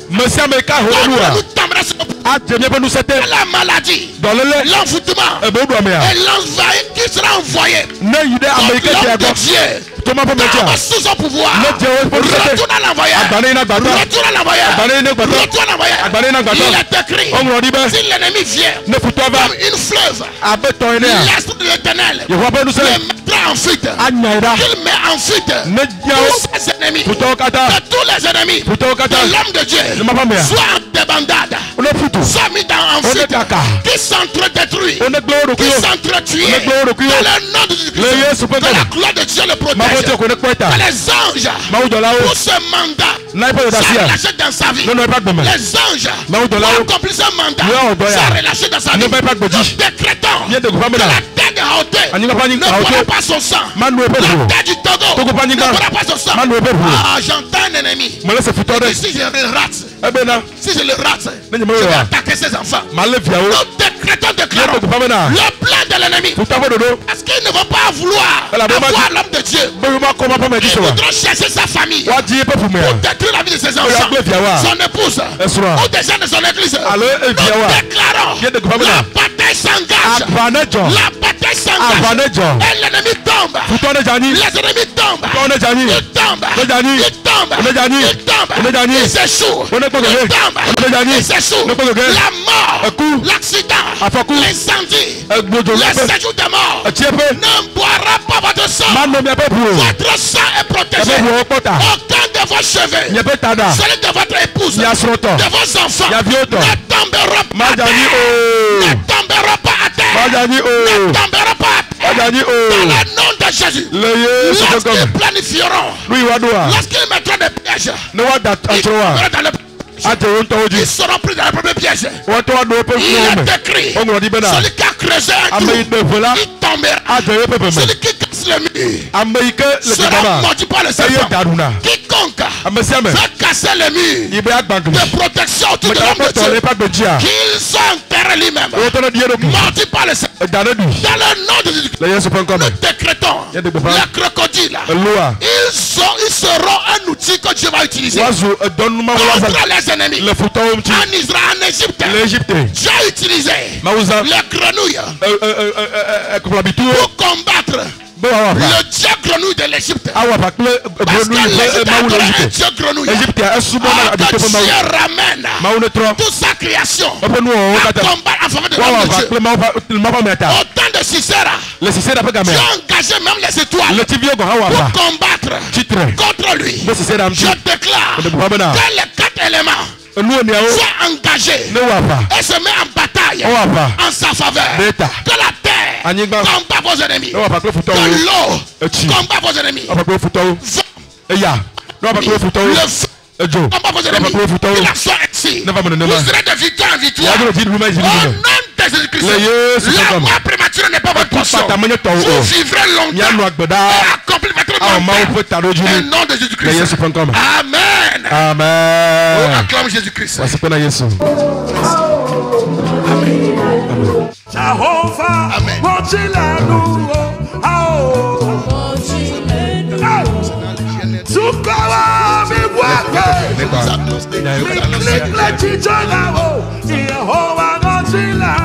[SPEAKER 1] Monsieur me ka ho lu
[SPEAKER 2] Nous
[SPEAKER 1] a.
[SPEAKER 2] tomberons sur
[SPEAKER 1] A je me pe nu sete.
[SPEAKER 2] la maladie,
[SPEAKER 1] Dans le le.
[SPEAKER 2] l'envoûtement
[SPEAKER 1] E bo do me ya.
[SPEAKER 2] et l'envahir qui sera envoyé
[SPEAKER 1] Ne yude
[SPEAKER 2] contre
[SPEAKER 1] America ti
[SPEAKER 2] l'homme de
[SPEAKER 1] ago.
[SPEAKER 2] Dieu
[SPEAKER 1] Thomas pour métier.
[SPEAKER 2] Tombe sous son pouvoir.
[SPEAKER 1] Le Dieu pour le
[SPEAKER 2] Retourne à l'envoyeur.
[SPEAKER 1] Agbane na gbata.
[SPEAKER 2] Retourne à l'envoyeur.
[SPEAKER 1] Agbane na gbata.
[SPEAKER 2] Retourne à l'envoyeur.
[SPEAKER 1] Agbane na gbata.
[SPEAKER 2] Il est écrit.
[SPEAKER 1] On dit ben.
[SPEAKER 2] Si l'ennemi vient
[SPEAKER 1] Ne foutoi pas.
[SPEAKER 2] comme une fleuve,
[SPEAKER 1] Abeton ene.
[SPEAKER 2] l'astre de l'éternel
[SPEAKER 1] Je vois pas nous
[SPEAKER 2] le
[SPEAKER 1] c'est.
[SPEAKER 2] mettra en fuite.
[SPEAKER 1] Anyaira.
[SPEAKER 2] Il met en fuite
[SPEAKER 1] Ne diao.
[SPEAKER 2] tous ses ennemis.
[SPEAKER 1] Fouto kata.
[SPEAKER 2] Que tous les ennemis
[SPEAKER 1] Fouto
[SPEAKER 2] de
[SPEAKER 1] kata.
[SPEAKER 2] l'homme de Dieu
[SPEAKER 1] Ne m'a pas mère.
[SPEAKER 2] soient en débandade.
[SPEAKER 1] On est foutu.
[SPEAKER 2] Soient mis en
[SPEAKER 1] On est
[SPEAKER 2] fuite.
[SPEAKER 1] kaka.
[SPEAKER 2] Qui s'entredétruit.
[SPEAKER 1] On est glorieux.
[SPEAKER 2] Qui s'entretuent.
[SPEAKER 1] On est glorieux.
[SPEAKER 2] Dans le nom de Jésus-Christ.
[SPEAKER 1] Le Yesu
[SPEAKER 2] Que la gloire de Dieu le
[SPEAKER 1] Ma voiture
[SPEAKER 2] protège.
[SPEAKER 1] connaît quoi ta.
[SPEAKER 2] Que les anges
[SPEAKER 1] Ma ou de là-haut.
[SPEAKER 2] pour ce mandat
[SPEAKER 1] N'a pas de
[SPEAKER 2] soient
[SPEAKER 1] dacia.
[SPEAKER 2] relâchés dans sa vie.
[SPEAKER 1] Non non pas de même.
[SPEAKER 2] Les anges
[SPEAKER 1] Ma ou de
[SPEAKER 2] pour
[SPEAKER 1] là-haut.
[SPEAKER 2] accomplir ce mandat
[SPEAKER 1] Non, doya.
[SPEAKER 2] soient relâchés dans sa vie.
[SPEAKER 1] Ne pas de
[SPEAKER 2] Nous
[SPEAKER 1] body.
[SPEAKER 2] décrétons
[SPEAKER 1] Viens de
[SPEAKER 2] que
[SPEAKER 1] gouvernement.
[SPEAKER 2] la terre de Haute
[SPEAKER 1] Ani nga pani
[SPEAKER 2] ne
[SPEAKER 1] Haute.
[SPEAKER 2] boira pas son sang.
[SPEAKER 1] Man no ebe
[SPEAKER 2] La
[SPEAKER 1] bro.
[SPEAKER 2] terre du Togo
[SPEAKER 1] Togo
[SPEAKER 2] ne
[SPEAKER 1] pani nga.
[SPEAKER 2] boira pas son sang.
[SPEAKER 1] Man no ebe bro.
[SPEAKER 2] Ah, j'entends un ennemi.
[SPEAKER 1] Mo laisse foutu
[SPEAKER 2] Et
[SPEAKER 1] de.
[SPEAKER 2] si je le rate,
[SPEAKER 1] Ebe na.
[SPEAKER 2] si je le rate,
[SPEAKER 1] Ne
[SPEAKER 2] je
[SPEAKER 1] me
[SPEAKER 2] vais
[SPEAKER 1] wa.
[SPEAKER 2] attaquer ses enfants.
[SPEAKER 1] Ma le viao.
[SPEAKER 2] Nous décrétons,
[SPEAKER 1] Viens de
[SPEAKER 2] déclarons
[SPEAKER 1] gouvernement.
[SPEAKER 2] le plan de l'ennemi.
[SPEAKER 1] Foutu abo dodo.
[SPEAKER 2] Parce qu'ils ne vont pas vouloir
[SPEAKER 1] Elle a vraiment
[SPEAKER 2] avoir
[SPEAKER 1] dit-
[SPEAKER 2] l'homme de Dieu.
[SPEAKER 1] Be ma ko ma pa me di
[SPEAKER 2] Ils
[SPEAKER 1] so wa.
[SPEAKER 2] voudront chercher sa famille
[SPEAKER 1] Wa di pe pour me.
[SPEAKER 2] pour détruire la vie de ses
[SPEAKER 1] ya
[SPEAKER 2] enfants,
[SPEAKER 1] gbe viawa.
[SPEAKER 2] son épouse,
[SPEAKER 1] Esra.
[SPEAKER 2] ou des gens de son église.
[SPEAKER 1] Allo e
[SPEAKER 2] Nous
[SPEAKER 1] viawa.
[SPEAKER 2] déclarons
[SPEAKER 1] Viens de gouvernement.
[SPEAKER 2] la bataille s'engage.
[SPEAKER 1] Agbanejo.
[SPEAKER 2] La bataille s'engage.
[SPEAKER 1] Agbanejo.
[SPEAKER 2] Et l'ennemi tombe.
[SPEAKER 1] Foutu de jani.
[SPEAKER 2] Les ennemis tombent.
[SPEAKER 1] On est jani.
[SPEAKER 2] Ils tombent.
[SPEAKER 1] On est jani.
[SPEAKER 2] Ils tombent.
[SPEAKER 1] On est jani.
[SPEAKER 2] Ils tombent.
[SPEAKER 1] On est jani.
[SPEAKER 2] Ils s'échouent.
[SPEAKER 1] On est pas
[SPEAKER 2] Ils
[SPEAKER 1] gagné.
[SPEAKER 2] tombent.
[SPEAKER 1] On est jani.
[SPEAKER 2] Ils s'échouent.
[SPEAKER 1] On est pas gagné.
[SPEAKER 2] La mort.
[SPEAKER 1] Un coup.
[SPEAKER 2] L'accident.
[SPEAKER 1] Afaku.
[SPEAKER 2] L'incendie.
[SPEAKER 1] Egbojo
[SPEAKER 2] Le
[SPEAKER 1] lepe.
[SPEAKER 2] séjour de mort.
[SPEAKER 1] Tiepe.
[SPEAKER 2] Ne boira pas votre sang.
[SPEAKER 1] Man no mi abe bro.
[SPEAKER 2] Votre sang est protégé.
[SPEAKER 1] Abe bro pota.
[SPEAKER 2] Aucun de vos cheveux.
[SPEAKER 1] Nye pe tada.
[SPEAKER 2] Celui de votre épouse.
[SPEAKER 1] Ni asroto.
[SPEAKER 2] De vos enfants.
[SPEAKER 1] Ya vioto.
[SPEAKER 2] Ne tomberont pas
[SPEAKER 1] Ma
[SPEAKER 2] à
[SPEAKER 1] jani
[SPEAKER 2] terre.
[SPEAKER 1] o.
[SPEAKER 2] Ne tomberont pas à terre.
[SPEAKER 1] Ma jani
[SPEAKER 2] Ne
[SPEAKER 1] o.
[SPEAKER 2] tomberont pas à terre.
[SPEAKER 1] Ma jani
[SPEAKER 2] Dans
[SPEAKER 1] o.
[SPEAKER 2] le nom de Jésus.
[SPEAKER 1] Le Yesu ko
[SPEAKER 2] Lorsqu'ils
[SPEAKER 1] kom.
[SPEAKER 2] planifieront.
[SPEAKER 1] Lui wa do a.
[SPEAKER 2] Lorsqu'ils mettront des pièges.
[SPEAKER 1] Ne wa da
[SPEAKER 2] Ils
[SPEAKER 1] antro wa.
[SPEAKER 2] seront dans le-
[SPEAKER 1] Ate won to
[SPEAKER 2] Ils
[SPEAKER 1] oji.
[SPEAKER 2] seront pris dans le premier piège.
[SPEAKER 1] Wa to wa do pe
[SPEAKER 2] Il
[SPEAKER 1] fu me.
[SPEAKER 2] est écrit.
[SPEAKER 1] On di bena.
[SPEAKER 2] Celui qui a creusé un
[SPEAKER 1] Ame
[SPEAKER 2] trou,
[SPEAKER 1] ite vola.
[SPEAKER 2] il tombera.
[SPEAKER 1] Ate ye pe pe me.
[SPEAKER 2] Celui qui casse le mur
[SPEAKER 1] Ame ike le
[SPEAKER 2] sera
[SPEAKER 1] kibaba.
[SPEAKER 2] mordu par le
[SPEAKER 1] Eye
[SPEAKER 2] serpent.
[SPEAKER 1] daruna.
[SPEAKER 2] Quiconque
[SPEAKER 1] Ame si ame.
[SPEAKER 2] veut casser le mur
[SPEAKER 1] Ibe agbangli.
[SPEAKER 2] de protection autour
[SPEAKER 1] Me
[SPEAKER 2] de
[SPEAKER 1] ta
[SPEAKER 2] l'homme
[SPEAKER 1] ko
[SPEAKER 2] de
[SPEAKER 1] to le
[SPEAKER 2] Dieu,
[SPEAKER 1] pa gbeji a.
[SPEAKER 2] qu'il soit enterré lui-même,
[SPEAKER 1] O to no die do ki.
[SPEAKER 2] mordu par le serpent.
[SPEAKER 1] Dane du.
[SPEAKER 2] Dans le nom de Jésus,
[SPEAKER 1] Le Yesu ko kom.
[SPEAKER 2] nous décrétons
[SPEAKER 1] Il y a des copains.
[SPEAKER 2] les crocodiles.
[SPEAKER 1] Eloa.
[SPEAKER 2] Ils seront un outil que Dieu va utiliser
[SPEAKER 1] Wazu don ma wala
[SPEAKER 2] contre les ennemis.
[SPEAKER 1] le futo umti.
[SPEAKER 2] En Israël, en Égypte,
[SPEAKER 1] L'Égypte.
[SPEAKER 2] Dieu a utilisé
[SPEAKER 1] Mausa.
[SPEAKER 2] les grenouilles
[SPEAKER 1] Kwa bitu.
[SPEAKER 2] pour combattre
[SPEAKER 1] Be wa fa.
[SPEAKER 2] le Dieu grenouille de l'Égypte.
[SPEAKER 1] Awa fa kle
[SPEAKER 2] Parce que
[SPEAKER 1] grenouille
[SPEAKER 2] l'Égypte
[SPEAKER 1] ma
[SPEAKER 2] a
[SPEAKER 1] wala
[SPEAKER 2] un
[SPEAKER 1] Égypte.
[SPEAKER 2] Dieu grenouille.
[SPEAKER 1] Égypte a subo na
[SPEAKER 2] Que
[SPEAKER 1] bitu pe ma.
[SPEAKER 2] Dieu ramène
[SPEAKER 1] Ma wona tro.
[SPEAKER 2] toute sa création
[SPEAKER 1] Ope no o
[SPEAKER 2] à
[SPEAKER 1] kata.
[SPEAKER 2] combattre en faveur de
[SPEAKER 1] Wa
[SPEAKER 2] l'homme
[SPEAKER 1] wa
[SPEAKER 2] de
[SPEAKER 1] fa
[SPEAKER 2] Dieu.
[SPEAKER 1] kle ma fa meta.
[SPEAKER 2] Au temps de Sisera,
[SPEAKER 1] Le sise da pe
[SPEAKER 2] Dieu
[SPEAKER 1] game.
[SPEAKER 2] a engagé même les étoiles
[SPEAKER 1] Le tivio go hawa
[SPEAKER 2] pour
[SPEAKER 1] fa.
[SPEAKER 2] combattre
[SPEAKER 1] Titre.
[SPEAKER 2] contre lui.
[SPEAKER 1] Le sise da
[SPEAKER 2] Je
[SPEAKER 1] mti.
[SPEAKER 2] déclare
[SPEAKER 1] Le bubabana.
[SPEAKER 2] que les 4 éléments
[SPEAKER 1] Nu ni awo.
[SPEAKER 2] soient engagés
[SPEAKER 1] Ne wa fa.
[SPEAKER 2] et se met en bataille
[SPEAKER 1] O wa fa.
[SPEAKER 2] en sa faveur.
[SPEAKER 1] Beta.
[SPEAKER 2] Que la terre
[SPEAKER 1] Anyigba.
[SPEAKER 2] combat vos ennemis.
[SPEAKER 1] Ne wa fa kle futo
[SPEAKER 2] Que
[SPEAKER 1] o.
[SPEAKER 2] l'eau
[SPEAKER 1] Echi.
[SPEAKER 2] combat vos ennemis.
[SPEAKER 1] O fa kle futo o. Eya. Ne wa fa kle futo o.
[SPEAKER 2] Le feu
[SPEAKER 1] Ejo.
[SPEAKER 2] combat vos
[SPEAKER 1] Ne wa fa
[SPEAKER 2] ennemis.
[SPEAKER 1] kle futo o.
[SPEAKER 2] Il en soit ainsi.
[SPEAKER 1] Ne va me donner
[SPEAKER 2] Vous
[SPEAKER 1] ma.
[SPEAKER 2] serez de victoire en
[SPEAKER 1] Ya
[SPEAKER 2] victoire.
[SPEAKER 1] do ti ruma
[SPEAKER 2] Au
[SPEAKER 1] jini.
[SPEAKER 2] nom de Jésus-Christ.
[SPEAKER 1] Le Yesu
[SPEAKER 2] La
[SPEAKER 1] comme.
[SPEAKER 2] mort prématurée n'est pas votre portion.
[SPEAKER 1] Pata manye to
[SPEAKER 2] Vous
[SPEAKER 1] o.
[SPEAKER 2] vivrez
[SPEAKER 1] Ya
[SPEAKER 2] longtemps
[SPEAKER 1] no agbeda.
[SPEAKER 2] et accomplissez votre
[SPEAKER 1] A ma o
[SPEAKER 2] mandat.
[SPEAKER 1] pe taro jini.
[SPEAKER 2] Au nom de
[SPEAKER 1] Le
[SPEAKER 2] Jésus-Christ.
[SPEAKER 1] Yesu comme.
[SPEAKER 2] Amen. Oh,
[SPEAKER 1] Amen.
[SPEAKER 2] acclame Jésus-Christ.
[SPEAKER 1] Wasipena Yesu.
[SPEAKER 5] Jehovah,
[SPEAKER 2] Amen.
[SPEAKER 5] Mochilanu, Tukawa mi wake, Mikle chicholawo, Jehovah Mochilanu.